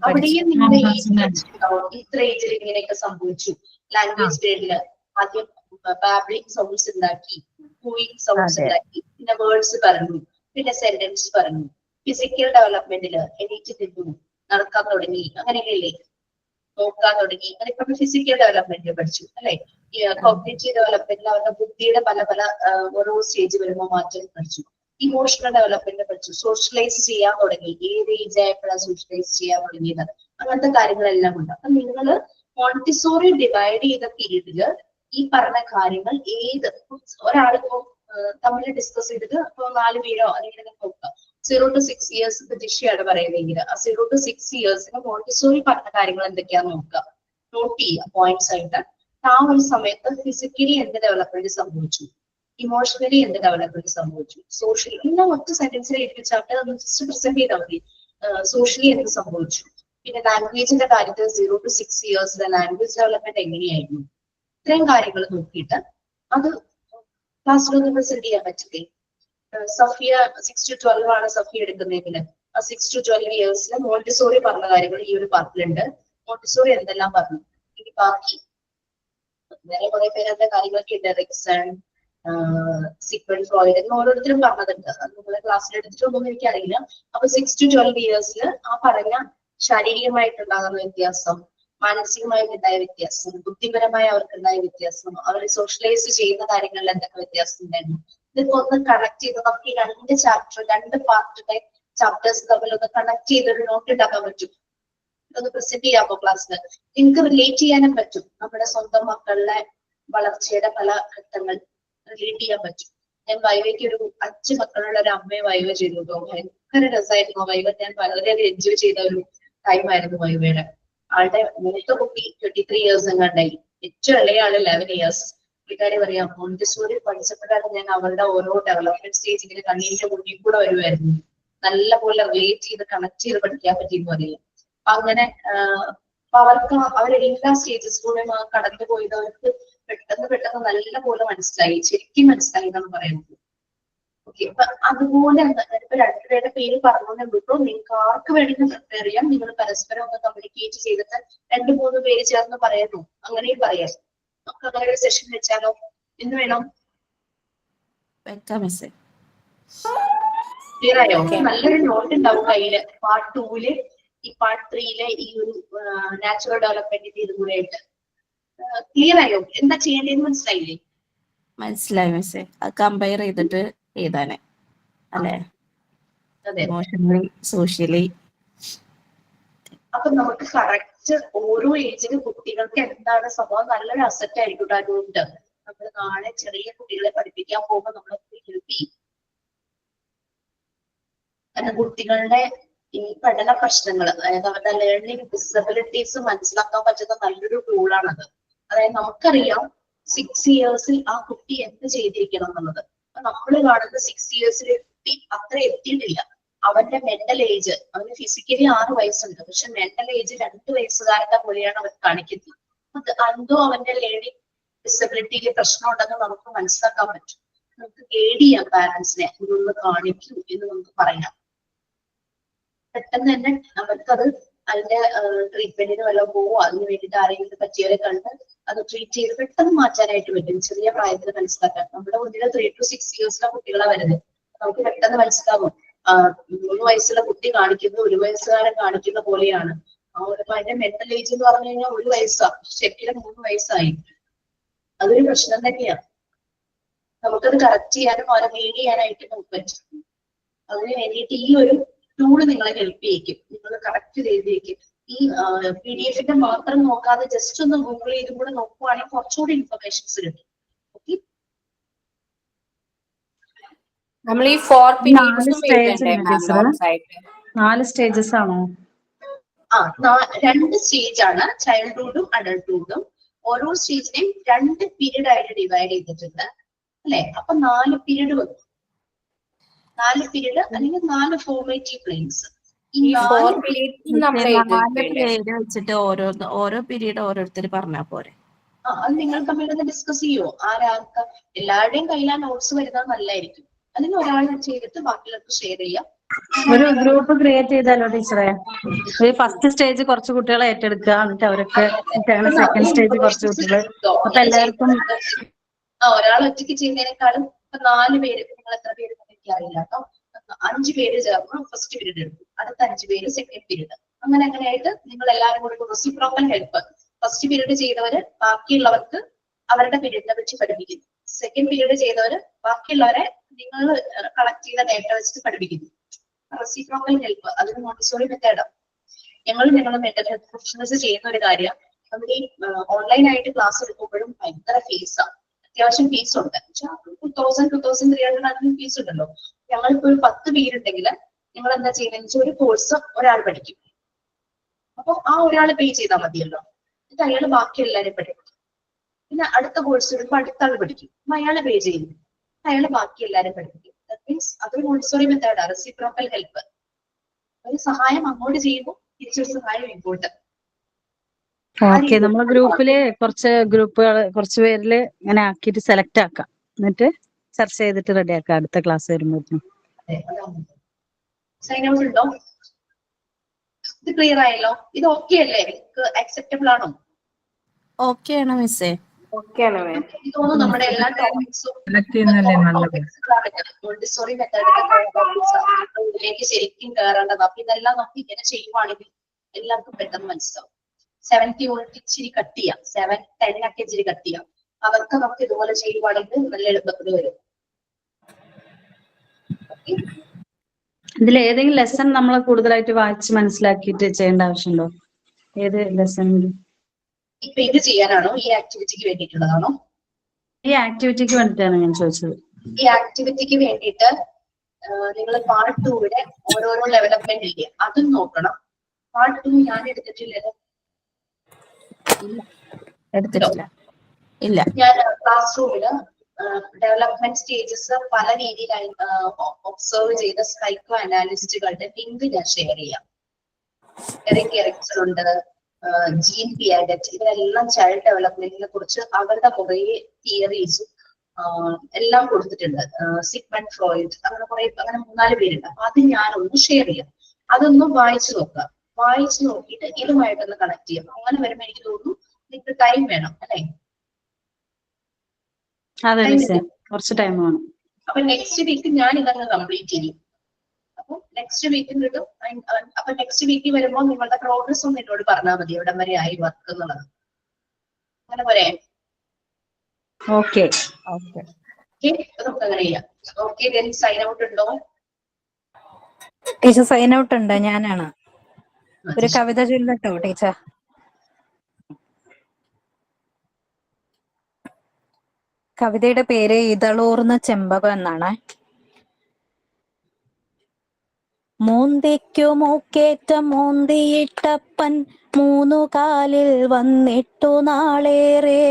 H: അവിടെയും നിങ്ങളുടെ ഇത്ര ഏജിൽ ഇങ്ങനെയൊക്കെ സംഭവിച്ചു. ലാംഗ്വേജ് പീരീഡില് ആദ്യം ബാബ്ലിംഗ് സൗണ്ട്സ് ഉണ്ടാക്കി, കൂയിങ് സൗണ്ട്സ് ഉണ്ടാക്കി, പിന്നെ വേർഡ്സ് പറഞ്ഞു, പിന്നെ സെന്റൻസ് പറഞ്ഞു. ഫിസിക്കൽ ഡെവലപ്മെന്റില് എണീറ്റ് നിന്നു, നടക്കാൻ തുടങ്ങി, അങ്ങനെയല്ലേ? നോക്കാൻ തുടങ്ങി. അതിപ്പോ ഫിസിക്കൽ ഡെവലപ്മെന്റ് പഠിച്ചു അല്ലെ? കോഗ്നിറ്റീവ് ഡെവലപ്മെന്റിൽ അവരുടെ ബുദ്ധിയുടെ പല പല ഓരോ സ്റ്റേജ് വരുമ്പോൾ മാറ്റം പഠിച്ചു. ഇമോഷണൽ ഡെവലപ്മെന്റ് പഠിച്ചു. സോഷ്യലൈസ് ചെയ്യാൻ തുടങ്ങി. ഏത് ഏജ് ആയപ്പോഴാണ് സോഷ്യലൈസ് ചെയ്യാൻ തുടങ്ങിയത്? അങ്ങനത്തെ കാര്യങ്ങളെല്ലാം ഉണ്ട്. അപ്പൊ നിങ്ങള് മോണ്ടിസോറി ഡിവൈഡ് ചെയ്ത പീരീഡില് ഈ പറഞ്ഞ കാര്യങ്ങൾ ഏത് ഒരാളിപ്പോ തമ്മിൽ ഡിസ്കസ് ചെയ്തിട്ട് ഇപ്പൊ 4 പേരോ അല്ലെങ്കിൽ നോക്കാം. 0 to 6 years ജിഷയാണ് പറയുന്നതെങ്കിൽ ആ 0 to 6 years മോണ്ടിസോറി പറഞ്ഞ കാര്യങ്ങൾ എന്തൊക്കെയാന്ന് നോക്കുക, നോട്ട് ചെയ്യുക പോയിന്റ്സ് ആയിട്ട്. ആ ഒരു സമയത്ത് ഫിസിക്കലി എന്ത് ഡെവലപ്മെന്റ് സംഭവിച്ചു, ഇമോഷണലി എന്ത് ഡെവലപ്മെന്റ് സംഭവിച്ചു, സോഷ്യലി എല്ലാം ഒറ്റ സെന്റൻസിൽ എഴുതിച്ചാട്ട് അത് ജസ്റ്റ് പ്രസന്റ് ചെയ്താൽ മതി. സോഷ്യലി എന്ത് സംഭവിച്ചു, പിന്നെ ലാംഗ്വേജിന്റെ കാര്യത്തിൽ 0 to 6 years ലാംഗ്വേജ് ഡെവലപ്മെന്റ് എങ്ങനെയായിരുന്നു, ഇത്രയും കാര്യങ്ങൾ നോക്കിയിട്ട് അത് ക്ലാസ്സിലൊന്ന് പ്രസന്റ് ചെയ്യാൻ പറ്റില്ലേ? സഫിയ 6 to 12 ആണ് സഫിയ എടുക്കുന്നതെങ്കിൽ ആ 6 to 12 years മോണ്ടിസോറി പറഞ്ഞ കാര്യങ്ങൾ ഈ ഒരു പാർട്ടിലുണ്ട്. മോണ്ടിസോറി എന്തെല്ലാം പറഞ്ഞു, ഇനി ബാക്കി വേറെ കുറെ പേരുടെ കാര്യങ്ങളൊക്കെ ഉണ്ട്. റിക്സൺ, സിഗ്മണ്ട് ഫ്രോയിഡ് എന്ന് ഓരോരുത്തരും പറഞ്ഞതുണ്ട്. അത് നമ്മളെ ക്ലാസ്സിൽ എടുത്തിട്ടൊന്നും എനിക്കറിയില്ല. അപ്പൊ 6 to 12 years ആ പറഞ്ഞ ശാരീരികമായിട്ടുണ്ടാകുന്ന വ്യത്യാസം, മാനസികമായിട്ടുണ്ടായ വ്യത്യാസം, ബുദ്ധിപരമായി അവർക്കുണ്ടായ വ്യത്യാസം, അവർ സോഷ്യലൈസ് ചെയ്യുന്ന കാര്യങ്ങളിൽ എന്തൊക്കെ വ്യത്യാസം ഉണ്ടായിരുന്നു, ഇതൊക്കെ ഒന്ന് കണക്ട് ചെയ്ത് നമുക്ക് ഈ 2 പാർട്ടിന്റെ ചാപ്റ്റേഴ്സ് തമ്മിൽ ഒന്ന് കണക്ട് ചെയ്തൊരു നോട്ട് ഉണ്ടാക്കാൻ പറ്റും. ഇതൊന്ന് പ്രസന്റ് ചെയ്യാമോ ക്ലാസ്സിൽ? നിങ്ങൾക്ക് റിലേറ്റ് ചെയ്യാനും പറ്റും. നമ്മുടെ സ്വന്തം മക്കളുടെ വളർച്ചയുടെ പല ഘട്ടങ്ങൾ റിലേറ്റ് ചെയ്യാൻ പറ്റും. ഞാൻ വൈവയ്ക്ക് ഒരു 5 മക്കളുള്ള ഒരു അമ്മയെ വൈവ ചെയ്തു കേട്ടോ. ഭയങ്കര രസമായിരുന്നു വൈവ. ഞാൻ വളരെയധികം എൻജോയ് ചെയ്ത ഒരു ടൈം ആയിരുന്നു വൈവയുടെ. ആളുടെ മൂത്ത കുട്ടി 23 ഇയേഴ്സ് എങ്ങാണ്ടായി, ഏറ്റവും ഇളയ ആള് 11 ഇയേഴ്സ്. പുള്ളിക്കാരി പറയാം, മോണ്ടിസോറി പഠിച്ചപ്പോഴാണ് ഞാൻ അവരുടെ ഓരോ ഡെവലപ്മെന്റ് സ്റ്റേജ് ഇങ്ങനെ കണ്ണീരിന്റെ മുന്നിൽ കൂടെ വരുമായിരുന്നു. നല്ല പോലെ റിലേറ്റ് ചെയ്ത് കണക്ട് ചെയ്ത് പഠിക്കാൻ പറ്റിയെന്ന് പറയും. അങ്ങനെ അപ്പൊ അവർക്ക് അവരെല്ലാ സ്റ്റേജസിലൂടെയും കടന്നു പോയത് അവർക്ക് പെട്ടെന്ന് നല്ല പോലെ മനസ്സിലായി, ശരിക്കും മനസ്സിലായി എന്നാണ് പറയുന്നത്. ഓക്കെ, അപ്പൊ അതുപോലെ ഇപ്പൊ രണ്ടുപേരുടെ പേര് പറഞ്ഞുകൊണ്ടുള്ളൂ. നിങ്ങൾക്ക് ആർക്ക് വേണമെങ്കിലും പ്രിപ്പയർ ചെയ്യാം. നിങ്ങൾ പരസ്പരം ഒന്ന് കമ്മ്യൂണിക്കേറ്റ് ചെയ്തിട്ട് 2-3 പേര് ചേർന്ന് പറയുന്നു, അങ്ങനെയും പറയാം. നമുക്ക് അങ്ങനെ ഒരു സെഷൻ വെച്ചാലോ? എന്ന് വേണം
F: വെക്കാം മിസ്സേ.
H: ക്ലിയർ ആയോ? നല്ലൊരു നോട്ട് ഉണ്ടാവും കയ്യില്. പാർട്ട് 2-ല് ഈ പാർട്ട് 3-ലെ ഈ ഒരു നാച്ചുറൽ ഡെവലപ്മെന്റിന്റെ ഇതും കൂടെ ആയിട്ട്. ക്ലിയർ ആയോ? എന്താ ചെയ്യേണ്ടതെന്ന് മനസ്സിലായില്ലേ?
F: മനസ്സിലായി മിസ്സേ. അത് കമ്പയർ ചെയ്തിട്ട് എഴുതാനേ അല്ലേ?
H: അതെ.
F: Emotionally, socially.
H: അപ്പൊ നമുക്ക് കറക്റ്റ് ഓരോ ഏജിലും കുട്ടികൾക്ക് എന്താണ് സംഭവം നല്ലൊരു അസറ്റ് ആയിരിക്കും. അതുകൊണ്ട് നമ്മൾ നാളെ ചെറിയ കുട്ടികളെ പഠിപ്പിക്കാൻ പോകുമ്പോൾ നമ്മളൊക്കെ ഹെൽപ്പ് ചെയ്യും. കാരണം കുട്ടികളുടെ ഈ പഠന പ്രശ്നങ്ങൾ, അതായത് അവരുടെ ലേണിംഗ് ഡിസബിലിറ്റീസ് മനസ്സിലാക്കാൻ പറ്റുന്ന നല്ലൊരു ടൂളാണത്. അതായത് നമുക്കറിയാം 6 ഇയേഴ്സിൽ ആ കുട്ടി എന്ത് ചെയ്തിരിക്കണം എന്നുള്ളത്. അപ്പൊ നമ്മൾ കാണുന്ന 6 ഇയേഴ്സിൽ കുട്ടി അത്ര എത്തിയിട്ടില്ല. അവന്റെ മെന്റൽ ഏജ്, അവന് ഫിസിക്കലി 6 വയസ്സുണ്ട്, പക്ഷെ മെന്റൽ ഏജ് 2 വയസ്സുകാരന്റെ പോലെയാണ് അവൻ കാണിക്കുന്നത്. അത് എന്തോ അവന്റെ ലേണിംഗ് ഡിസബിലിറ്റിയിൽ പ്രശ്നം ഉണ്ടെന്ന് നമുക്ക് മനസ്സിലാക്കാൻ പറ്റും. നമുക്ക് ഗൈഡ് ചെയ്യാം പാരന്റ്സിനെ, ഇതൊന്ന് കാണിക്കൂ എന്ന് നമുക്ക് പറയാം. പെട്ടെന്ന് തന്നെ അവർക്കത് അതിന്റെ ട്രീറ്റ്മെന്റിന് വല്ലതും പോവോ, അതിന് വേണ്ടിയിട്ട് ആരെങ്കിലും പറ്റിയവരെ കണ്ട് അത് ട്രീറ്റ് ചെയ്ത് പെട്ടെന്ന് മാറ്റാനായിട്ട് പറ്റും. ചെറിയ പ്രായത്തിൽ മനസ്സിലാക്കാൻ. നമ്മുടെ മുന്നിൽ 3 to 6 ഇയേഴ്സിലെ കുട്ടികളെ വരുന്നത്. നമുക്ക് പെട്ടെന്ന് മനസ്സിലാവും 3 വയസ്സുള്ള കുട്ടി കാണിക്കുന്നത് 1 വയസ്സുകാരൻ കാണിക്കുന്ന പോലെയാണ്. അതിന്റെ മെന്റൽ ഏജ് എന്ന് പറഞ്ഞു കഴിഞ്ഞാൽ 1 വയസ്സാണ്, ശരിക്കും 3 വയസ്സായി. അതൊരു പ്രശ്നം തന്നെയാണ്. നമുക്കത് കറക്റ്റ് ചെയ്യാനും അവരെ ഗൈഡ് ചെയ്യാനായിട്ട് നമുക്ക് പറ്റും. അതിന് വേണ്ടിയിട്ട് ഈ ഒരു ടൂള് നിങ്ങളെ ഹെൽപ്പ് ചെയ്യിക്കും. നിങ്ങൾ കറക്റ്റ് ചെയ്തേക്കും. ഈ PDF-ന്റെ മാത്രം നോക്കാതെ ജസ്റ്റ് ഒന്ന് ഗൂഗിൾ ചെയ്തും കൂടെ നോക്കുവാണെങ്കിൽ കുറച്ചുകൂടി ഇൻഫർമേഷൻസ് കിട്ടും. ഓക്കെ,
B: നമ്മൾ ഈ 4 periods
D: 4 സ്റ്റേജസ് ആണോ?
H: 2 സ്റ്റേജ് ആണ്, ചൈൽഡ്ഹുഡും അഡൾട്ട്ഹുഡും. ഓരോ സ്റ്റേജിനെയും 2 പീരീഡ് ആയിട്ട് ഡിവൈഡ് ചെയ്തിട്ടുണ്ട് അല്ലെ? അപ്പൊ 4 പീരീഡ് വന്നു. 4 പീരീഡ് അല്ലെങ്കിൽ 4 ഫോർമേറ്റീവ് പ്ലെയിൻസ്. ഈ 4
F: പേര് വെച്ചിട്ട് ഓരോ പീരീഡ് ഓരോരുത്തർ പറഞ്ഞാ പോരെ?
H: അത് നിങ്ങൾ തമ്മിൽ ഡിസ്കസ് ചെയ്യോ? ആരാർക്ക് എല്ലാവരുടെയും കയ്യിൽ ആ നോട്ട്സ് വരുന്നത് നല്ലതായിരിക്കും. അതിന് ഒരാൾ ചെയ്തിട്ട് ബാക്കിയുള്ളവർക്ക് ഷെയർ ചെയ്യാം.
D: ഒരു ഗ്രൂപ്പ് ക്രിയേറ്റ് ചെയ്താലോ ടീച്ചറെ? ഫസ്റ്റ് സ്റ്റേജ് കുറച്ച് കുട്ടികളെ ഏറ്റെടുക്കുക, എന്നിട്ട് അവരൊക്കെ സെക്കൻഡ് സ്റ്റേജ് കുറച്ച് കുട്ടികൾ. അപ്പൊ എല്ലാവർക്കും
H: ഒരാൾ ഒറ്റയ്ക്ക് ചെയ്യുന്നതിനേക്കാളും 4 പേര്, നിങ്ങൾ എത്ര പേര് എനിക്ക് അറിയില്ല കേട്ടോ, 5 പേര് ചേർന്ന് ഫസ്റ്റ് പീരീഡ് എടുക്കും, അടുത്ത 5 പേര് സെക്കൻഡ് പീരീഡ്. അങ്ങനെയായിട്ട് നിങ്ങൾ എല്ലാവരും കൂടി റെസിപ്രോക്കൽ ഹെൽപ്പ്. ഫസ്റ്റ് പീരീഡ് ചെയ്തവര് ബാക്കിയുള്ളവർക്ക് അവരുടെ പീരീഡിനെ വെച്ച് പഠിപ്പിക്കുന്നു. സെക്കൻഡ് പീരീഡ് ചെയ്തവര് ബാക്കിയുള്ളവരെ നിങ്ങൾ കളക്ട് ചെയ്ത ഡേറ്റ വെച്ചിട്ട് പഠിപ്പിക്കുന്നു. റെസിപ്രോക്കൽ ഹെൽപ്പ്, അതൊരു മോണ്ടിസോറി മെത്തേഡാണ്. ഞങ്ങൾ മെന്റൽ ഹെൽത്ത് പ്രൊഫഷണൽസ് ചെയ്യുന്ന ഒരു കാര്യം. നമ്മൾ ഈ ഓൺലൈനായിട്ട് ക്ലാസ് എടുക്കുമ്പോഴും ഭയങ്കര ഫീസാണ്. അത്യാവശ്യം ഫീസ് ഉണ്ട്. 2,000-2,300 ഫീസ് ഉണ്ടല്ലോ. ഞങ്ങളിപ്പോ ഒരു 10 പേരുണ്ടെങ്കിൽ നിങ്ങൾ എന്താ ചെയ്യുന്നതെന്ന് വെച്ചാൽ ഒരു കോഴ്സ് ഒരാൾ പഠിക്കും. അപ്പൊ ആ ഒരാൾ പേ ചെയ്താൽ മതിയല്ലോ. എന്നിട്ട് അയാൾ ബാക്കി എല്ലാവരും പഠിക്കും. പിന്നെ അടുത്ത കോഴ്സ് വരുമ്പോൾ അടുത്ത ആൾ പഠിക്കും. അപ്പൊ അയാൾ പേ ചെയ്യുന്നു, അയാൾ ബാക്കി എല്ലാവരും പഠിപ്പിക്കും. ദാറ്റ് മീൻസ് അതൊരു മോണ്ടിസോറി മെത്തേഡാണ്, റെസിപ്രോക്കൽ ഹെൽപ്പ്. ഒരു സഹായം അങ്ങോട്ട് ചെയ്യുമ്പോൾ തിരിച്ചൊരു സഹായം ഇങ്ങോട്ട്.
D: ഓക്കെ, നമ്മളെ ഗ്രൂപ്പില് കുറച്ച് പേരില് ഇങ്ങനെ ആക്കിയിട്ട് സെലക്ട് ആക്കാം, എന്നിട്ട് ചർച്ച ചെയ്തിട്ട് റെഡി ആക്കാം അടുത്ത ക്ലാസ് വരുമ്പോഴത്തേനും.
H: സൈൻ ഔട്ട് ഉണ്ടോ? ഇത് ക്ലിയർ ആയല്ലോ? ഇത് ഓക്കെ അല്ലേ? അക്സെപ്റ്റബിൾ ആണോ?
F: ഓക്കെ ആണ് മിസ്സേ.
H: എനിക്ക് തോന്നുന്നു നമ്മുടെ എല്ലാ ടോപ്പിക്സും മോണ്ടിസോറി മെത്തേഡിലേക്ക് ശരിക്കും കയറേണ്ടത്. അപ്പൊ ഇതെല്ലാം നമുക്ക് ഇങ്ങനെ ചെയ്യുവാണെങ്കിൽ എല്ലാവർക്കും പെട്ടെന്ന് മനസ്സിലാവും. 70 യൂണിറ്റ് ഇച്ചിരി കട്ട് ചെയ്യാം, 7-10 ഒക്കെ ഇച്ചിരി കട്ട് ചെയ്യാം. അവർക്ക് നമുക്ക് ഇതുപോലെ ചെയ്യുവാണെങ്കിൽ നല്ല എളുപ്പത്തിൽ വരും.
D: ഇതിൽ ഏതെങ്കിലും ലെസൺ നമ്മൾ കൂടുതലായിട്ട് വായിച്ച് മനസ്സിലാക്കിയിട്ട് ചെയ്യേണ്ട ആവശ്യമുണ്ടോ? ഏത് ലെസണിൽ?
H: ഇപ്പൊ ഇത് ചെയ്യാനാണോ, ഈ ആക്ടിവിറ്റിക്ക് വേണ്ടിയിട്ടുള്ളതാണോ?
D: ഈ ആക്ടിവിറ്റിക്ക് വേണ്ടിയിട്ടാണ് ഞാൻ ചോദിച്ചത്.
H: ഈ ആക്ടിവിറ്റിക്ക് വേണ്ടിയിട്ട് നിങ്ങൾ പാർട്ട് 2 ഓരോരോ ഡെവലപ്മെന്റ് ഇല്ലേ അതും നോക്കണം. പാർട്ട് 2 ഞാൻ എടുത്തിട്ടില്ലല്ലോ.
F: എടുത്തിട്ടില്ല. ഇല്ല.
H: ഞാൻ ക്ലാസ് റൂമില് ഡെവലപ്മെന്റ് സ്റ്റേജസ് പല രീതിയിലായി ഒബ്സർവ് ചെയ്ത സൈക്കോ അനാലിസ്റ്റുകളുടെ ലിങ്ക് ഞാൻ ഷെയർ ചെയ്യാം. എറിക് എറിക്സൺ ഉണ്ട്, ജീൻ പിയാഗറ്റ്, ഇവരെല്ലാം ചൈൽഡ് ഡെവലപ്മെന്റിനെ കുറിച്ച് അവരുടെ കുറെ തിയറീസും എല്ലാം കൊടുത്തിട്ടുണ്ട്. സിഗ്മണ്ട് ഫ്രോയിഡ്, അങ്ങനെ കുറെ, അങ്ങനെ 3-4 പേരുണ്ട്. അപ്പൊ അത് ഞാനൊന്ന് ഷെയർ ചെയ്യാം. അതൊന്നും വായിച്ചു നോക്കുക. വായിച്ചു നോക്കിയിട്ട് ഇതുമായിട്ടൊന്ന് കണക്ട് ചെയ്യാം. അങ്ങനെ വരുമ്പോൾ എനിക്ക് തോന്നുന്നു നിങ്ങൾക്ക് ടൈം വേണം അല്ലെ?
D: അതെ കുറച്ച് ടൈം വേണം.
H: അപ്പൊ നെക്സ്റ്റ് വീക്ക് ഞാൻ ഇതങ്ങ് കംപ്ലീറ്റ് ചെയ്യും. അപ്പൊ നെക്സ്റ്റ് വീക്കിൽ കിട്ടും. അപ്പൊ നെക്സ്റ്റ് വീക്കിൽ വരുമ്പോൾ നിങ്ങളുടെ പ്രോഗ്രസ് ഒന്ന് എന്നോട് പറഞ്ഞാൽ മതി, എവിടം വരെ ആയി വർക്ക് എന്നുള്ളത്. അങ്ങനെ പോരെ?
D: ഓക്കെ.
H: നമുക്ക് അങ്ങനെ ചെയ്യാം. ഓക്കെ, സൈൻ ഔട്ട് ഉണ്ടോ?
I: ടീച്ചർ സൈൻ ഔട്ട് ഉണ്ട്, ഞാനാണ്. ഒരു കവിത ചൊല്ലട്ടോ ടീച്ചർ? കവിതയുടെ പേര് ഇതളൂർന്ന ചെമ്പകം എന്നാണ്. മൂന്തിക്കു മൂക്കേറ്റ മൂന്തിയിട്ടപ്പൻ 3 കാലിൽ വന്നിട്ടു നാളേറെ,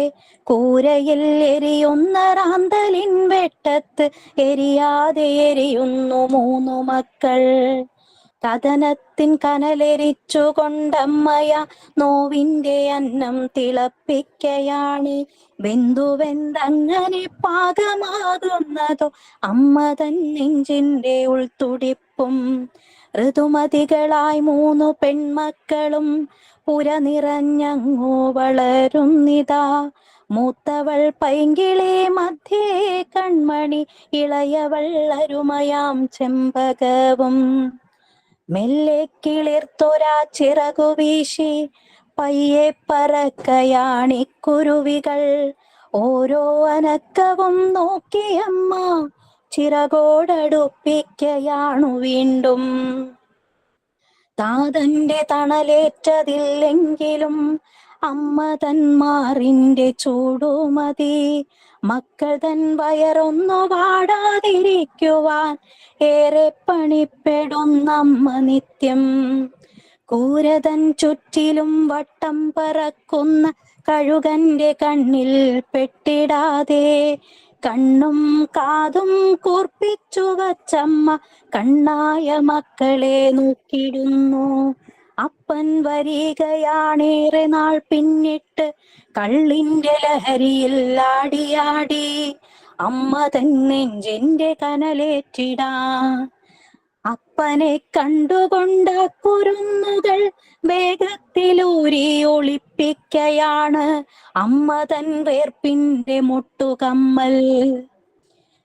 I: കൂരയിൽ എരിയുന്ന റാന്തലിൻ വെട്ടത്ത് എരിയാതെ എരിയുന്നു 3 മക്കൾ. കഥനത്തിൻ കനലെരിച്ചു കൊണ്ടമ്മയ നോവിന്റെ അന്നം തിളപ്പിക്കയാണ്. വെന്തുവെന്തങ്ങനെ പാകമാകുന്നതോ അമ്മ തൻ നെഞ്ചിന്റെ ഉൾത്തുടിപ്പും. ഋതുമതികളായി 3 പെൺമക്കളും പുര നിറഞ്ഞങ്ങു വളരുന്നിതാ. മൂത്തവൾ പൈങ്കിളി മധ്യേ കൺമണി, ഇളയവൾ അരുമയാം ചെമ്പകവും. മെല്ലെ കിളിർത്തൊരാ ചിറകു വീശി പയ്യെ പറക്കയാണിക്കുരുവികൾ. ഓരോ അനക്കവും നോക്കിയമ്മ ചിറകോടടുപ്പിക്കയാണു വീണ്ടും. താതന്റെ തണലേറ്റതില്ലെങ്കിലും അമ്മ തൻ മാറിന്റെ ചൂടുമതി. മക്കൾ തൻ വയറൊന്നു വാടാതിരിക്കുവാൻ ഏറെ പണിപ്പെടുന്നമ്മ നിത്യം. കൂരതൻ ചുറ്റിലും വട്ടം പറക്കുന്ന കഴുകന്റെ കണ്ണിൽ പെട്ടിടാതെ കണ്ണും കാതും കൂർപ്പിച്ചു വച്ചമ്മ കണ്ണായ മക്കളെ നോക്കിടുന്നു. അപ്പൻ വരികയാണേറെ നാൾ പിന്നിട്ട് കള്ളിന്റെ ലഹരിയിൽ ആടിയാടി അമ്മ തൻ നെഞ്ചിന്റെ കനലേറ്റിടാൻ. അപ്പനെ കണ്ടുകൊണ്ട കുരുന്നുകൾ വേഗത്തിലൂരി ഒളിപ്പിക്കയാണ് അമ്മ തൻ വേർപ്പിന്റെ മുട്ടുകമ്മൽ.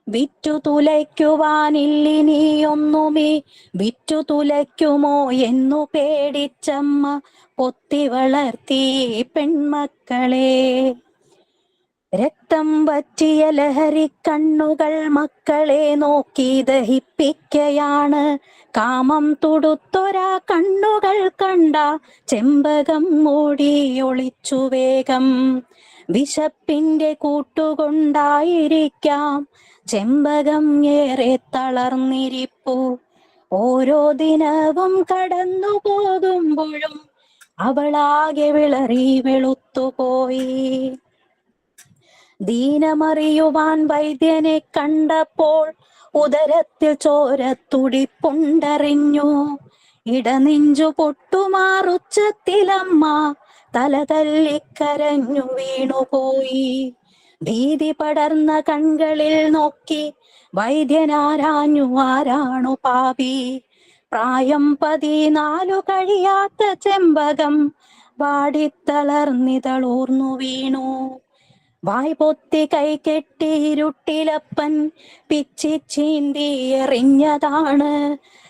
I: വിറ്റു തുലയ്ക്കുവാനില്ലിനിയൊന്നുമേ വിറ്റു തുലയ്ക്കുമോ എന്നു പേടിച്ചമ്മ പൊത്തി വളർത്തി പെൺമക്കളെ. രക്തം വറ്റിയ ലഹരി കണ്ണുകൾ മക്കളെ നോക്കി ദഹിപ്പിക്കയാണ്. കാമം തുടുത്തൊരാ കണ്ണുകൾ കണ്ട ചെമ്പകം ഓടി ഒളിച്ചു വേഗം. വിശപ്പിന്റെ കൂട്ടുകൊണ്ടായിരിക്കാം ചെമ്പകം ഏറെ തളർന്നിരിപ്പു. ഓരോ ദിനവും കടന്നു പോകുമ്പോഴും അവളാകെ വിളറി വെളുത്തുപോയി. ദീനമറിയുവാൻ വൈദ്യനെ കണ്ടപ്പോൾ ഉദരത്തിൽ ചോരത്തുടിപ്പുണ്ടറിഞ്ഞു. ഇടനെഞ്ചു പൊട്ടുമാറുച്ചത്തിലമ്മ തല തല്ലിക്കരഞ്ഞു വീണുപോയി. ഭീതി പടർന്ന കൺകളിൽ നോക്കി വൈദ്യനാരാഞ്ഞു ആരാണു പാപി. പ്രായം 14 കഴിയാത്ത ചെമ്പകം വാടിത്തളർന്നിതളൂർന്നു വീണു. വായ് പൊത്തി കൈ കെട്ടി ഇരുട്ടിലപ്പൻ പിച്ചി ചീന്തി എറിഞ്ഞതാണ്.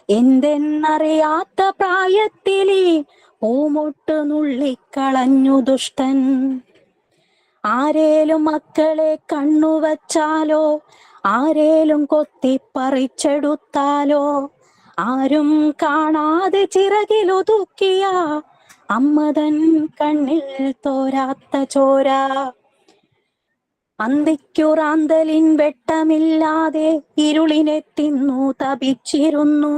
I: എന്തെന്നറിയാത്ത പ്രായത്തിലീ പൂമുട്ട് നുള്ളിക്കളഞ്ഞു ദുഷ്ടൻ. ആരേലും മക്കളെ കണ്ണുവച്ചാലോ ആരേലും കൊത്തിപ്പറിച്ചെടുത്താലോ ആരും കാണാതെ ചിറകിലൊതുക്കിയ അമ്മതൻ കണ്ണിൽ തോരാത്ത ചോര. അന്തിക്കുറാന്തലിൻ വെട്ടമില്ലാതെ ഇരുളിനെ തിന്നു തപിച്ചിരുന്നു.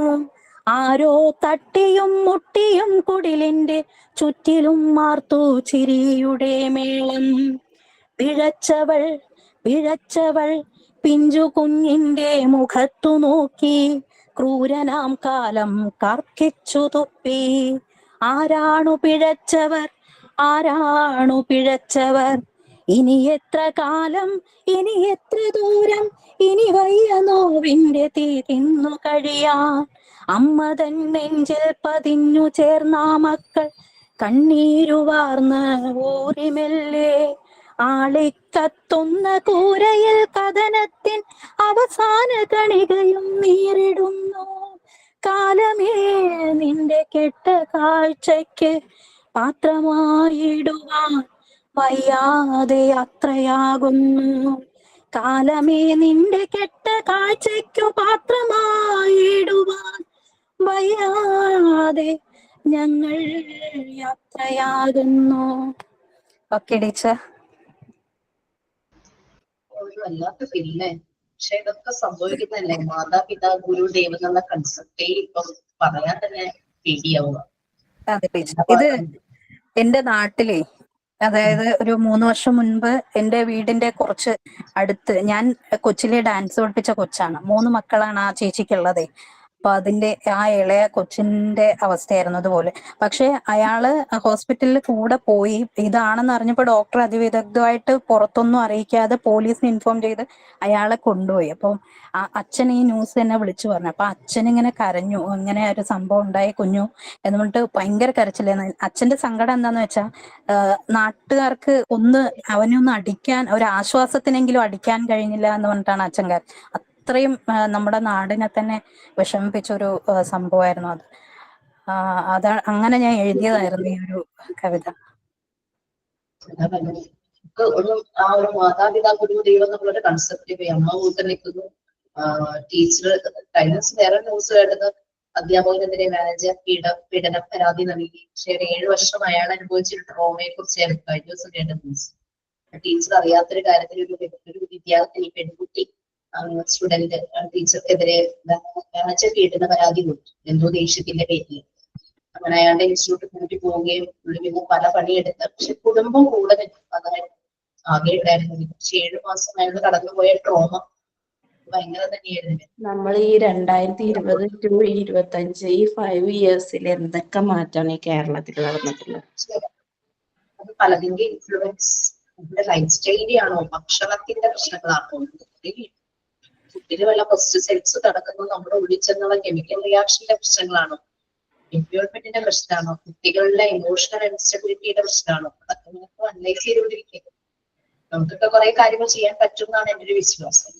I: ആരോ തട്ടിയും മുട്ടിയും കുടിലിന്റെ ചുറ്റിലും മാർത്തു ചിരിയുടെ മേളം. പിഴച്ചവൾ പിഴച്ചവൾ പിഞ്ചു കുഞ്ഞിന്റെ മുഖത്തു നോക്കി ക്രൂരനാം കാലം കർക്കിച്ചു തുപ്പി. ആരാണു പിഴച്ചവർ, ആരാണു പിഴച്ചവർ? ഇനി എത്ര കാലം, ഇനി എത്ര ദൂരം, ഇനി വയ്യ നോവിന്റെ തീ തിന്നു കഴിയാൻ. അമ്മതൻ നെഞ്ചിൽ പതിഞ്ഞു ചേർന്ന മക്കൾ കണ്ണീരുവാർന്ന ഊരിമെല്ലെ. ആളിക്കത്തുന്ന കൂരയിൽ കഥനത്തിൻ അവസാന കണികയും നേരിടുന്നു. കാലമേ നിന്റെ കെട്ട കാഴ്ചയ്ക്ക് പാത്രമായിടുവാൻ വയ്യാതെ യാത്രയാകുന്നു. കാലമേ നിന്റെ കെട്ട കാഴ്ചയ്ക്കു പാത്രമായിടുവാൻ വയ്യാതെ ഞങ്ങൾ യാത്രയാകുന്നു. Okay teacher.
H: ഒരു വല്ലാത്ത ഫീലില്ലേ. പക്ഷെ ഇതൊക്കെ സംഭവിക്കുന്നതല്ലേ, മാതാപിതാ ഗുരു ദൈവം എന്നുള്ള കൺസെപ്റ്റേ ഇപ്പം പറയാൻ തന്നെ പേടിയാവുക.
I: അതെ ടീച്ചർ, ഇത് എന്റെ നാട്ടിലെ, അതായത് ഒരു 3 വർഷം മുൻപ് എന്റെ വീടിന്റെ കുറച്ച് അടുത്ത്, ഞാൻ കൊച്ചിലെ ഡാൻസ് പഠിപ്പിച്ച കൊച്ചാണ്. 3 മക്കളാണ് ആ ചേച്ചിക്കുള്ളത്. അപ്പൊ അതിന്റെ ആ ഇളയ കൊച്ചിന്റെ അവസ്ഥയായിരുന്നു അതുപോലെ. പക്ഷെ അയാള് ഹോസ്പിറ്റലിൽ കൂടെ പോയി. ഇതാണെന്ന് അറിഞ്ഞപ്പോ ഡോക്ടർ അതിവിദഗ്ധമായിട്ട് പുറത്തൊന്നും അറിയിക്കാതെ പോലീസിന് ഇൻഫോം ചെയ്ത് അയാളെ കൊണ്ടുപോയി. അപ്പം അച്ഛൻ ഈ ന്യൂസ് തന്നെ വിളിച്ചു പറഞ്ഞു. അപ്പൊ അച്ഛൻ ഇങ്ങനെ കരഞ്ഞു, ഇങ്ങനെ ഒരു സംഭവം ഉണ്ടായി കുഞ്ഞു എന്ന് പറഞ്ഞിട്ട് ഭയങ്കര കരച്ചിലായിരുന്നു. അച്ഛന്റെ സങ്കടം എന്താന്ന് വെച്ചാൽ നാട്ടുകാർക്ക് അവനൊന്ന് അടിക്കാൻ, ഒരു ആശ്വാസത്തിനെങ്കിലും അടിക്കാൻ കഴിഞ്ഞില്ല എന്ന് പറഞ്ഞിട്ടാണ് അച്ഛൻ അത്രയും നമ്മുടെ നാടിനെ തന്നെ വിഷമിപ്പിച്ച ഒരു സംഭവമായിരുന്നു അത്. അതാ അങ്ങനെ ഞാൻ എഴുതിയതായിരുന്നു ഈ ഒരു കവിത.
H: ആ ഒരു മാതാപിതാ ഗുരു ദൈവം എന്നുള്ളൊരു കൺസെപ്റ്റ് അമ്മ കൂട്ട് നിൽക്കുന്നു. ടീച്ചർ കഴിഞ്ഞ ദിവസം വേറെ ന്യൂസ് കേട്ടത്, അധ്യാപകനെതിരെ മാനേജർ പീഡന പരാതി നൽകി. പക്ഷേ 7 വർഷം അയാൾ അനുഭവിച്ചൊരു ട്രോമയെ കുറിച്ചായിരുന്നു കഴിഞ്ഞ ദിവസം കേട്ട ന്യൂസ്. ടീച്ചർ അറിയാത്തൊരു കാര്യത്തിൽ ഒരു വിദ്യാർത്ഥി, പെൺകുട്ടി സ്റ്റുഡന്റ് ടീച്ചർക്കെതിരെ മാനേജർ പീഡന പരാതി കൊടുത്തു, എന്തോ ദേഷ്യത്തിന്റെ പേരിൽ. അങ്ങനെ അയാളുടെ ഇൻസ്റ്റിറ്റ്യൂട്ട് കൂട്ടി പോവുകയും പിന്നെ പല പണിയെടുത്ത്. പക്ഷെ കുടുംബം കൂടെ അതായത് ആകെ ഉണ്ടായിരുന്നു. 7 മാസം അയാൾ കടന്നുപോയ ട്രോമ ഭയങ്കര തന്നെയായിരുന്നു.
F: നമ്മൾ ഈ 2020 to 2025 ഈ 5 ഇയേഴ്സിൽ എന്തൊക്കെ മാറ്റാണ് ഈ കേരളത്തിൽ നടന്നിട്ടുള്ളത്?
H: അത് പലതിന്റെ ഇൻഫ്ലുവൻസ് നമ്മുടെ ലൈഫ് സ്റ്റൈലിന്റെ ആണോ, ഭക്ഷണത്തിന്റെ പ്രശ്നങ്ങളാണോ, ഫുഡിന് വല്ല പെസ്റ്റിസൈഡ്സ് നടക്കുന്നു നമ്മുടെ ഉള്ളിൽ ചെന്നുള്ള കെമിക്കൽ റിയാക്ഷന്റെ പ്രശ്നങ്ങളാണോ, എൻവയോൺമെന്റിന്റെ പ്രശ്നമാണോ, കുട്ടികളുടെ ഇമോഷണൽ ഇൻസ്റ്റബിലിറ്റിയുടെ പ്രശ്നമാണോ? അതൊക്കെ നമുക്ക് അനലൈസ് ചെയ്തുകൊണ്ടിരിക്കും. നമുക്കൊക്കെ കുറെ കാര്യങ്ങൾ ചെയ്യാൻ പറ്റും എന്നാണ് എൻ്റെ ഒരു വിശ്വാസം.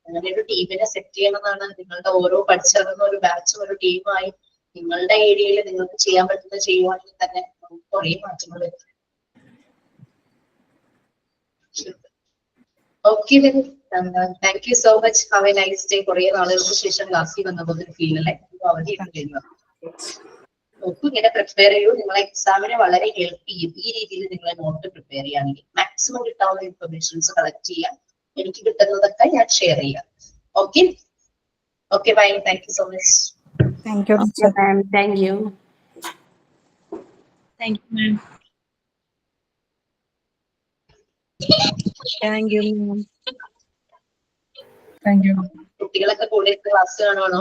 H: അങ്ങനെ ഒരു ടീമിനെ സെറ്റ് ചെയ്യണമെന്നാണ്. നിങ്ങളുടെ ഓരോ പഠിച്ചിറങ്ങുന്ന ഒരു ബാച്ചും ഒരു ടീമായി നിങ്ങളുടെ ഏരിയയിൽ നിങ്ങൾക്ക് ചെയ്യാൻ പറ്റുന്നത് ചെയ്യുവാണെങ്കിൽ തന്നെ നമുക്ക് കുറെ മാറ്റങ്ങൾ വരും. Okay, thank you so much. Have A nice day. കുറെ നാളുകൾക്ക് ശേഷം ക്ലാസ്സിൽ വന്നപ്പോൾ ഒരു ഫീൽ അല്ലേ, അവധി കഴിഞ്ഞു. നോക്കൂ, ഇങ്ങനെ പ്രിപ്പയർ ചെയ്യൂ. നിങ്ങളെ എക്സാമിനെ വളരെ ഹെൽപ്പ് ചെയ്യും ഈ രീതിയിൽ നിങ്ങൾ നോട്ട് പ്രിപ്പയർ ചെയ്യുകയാണെങ്കിൽ. മാക്സിമം കിട്ടാവുന്ന ഇൻഫർമേഷൻസ് കളക്ട് ചെയ്യാം. എനിക്ക് കിട്ടുന്നതൊക്കെ ഞാൻ ഷെയർ ചെയ്യാം. Okay okay, bye. Thank you so much.
I: Thank you teacher.
F: Thank you.
D: Thank you ma'am. Thank you ma'am.
E: Thank you.
H: കുട്ടികളൊക്കെ കൂടെ ക്ലാസ് കാണുവാണോ?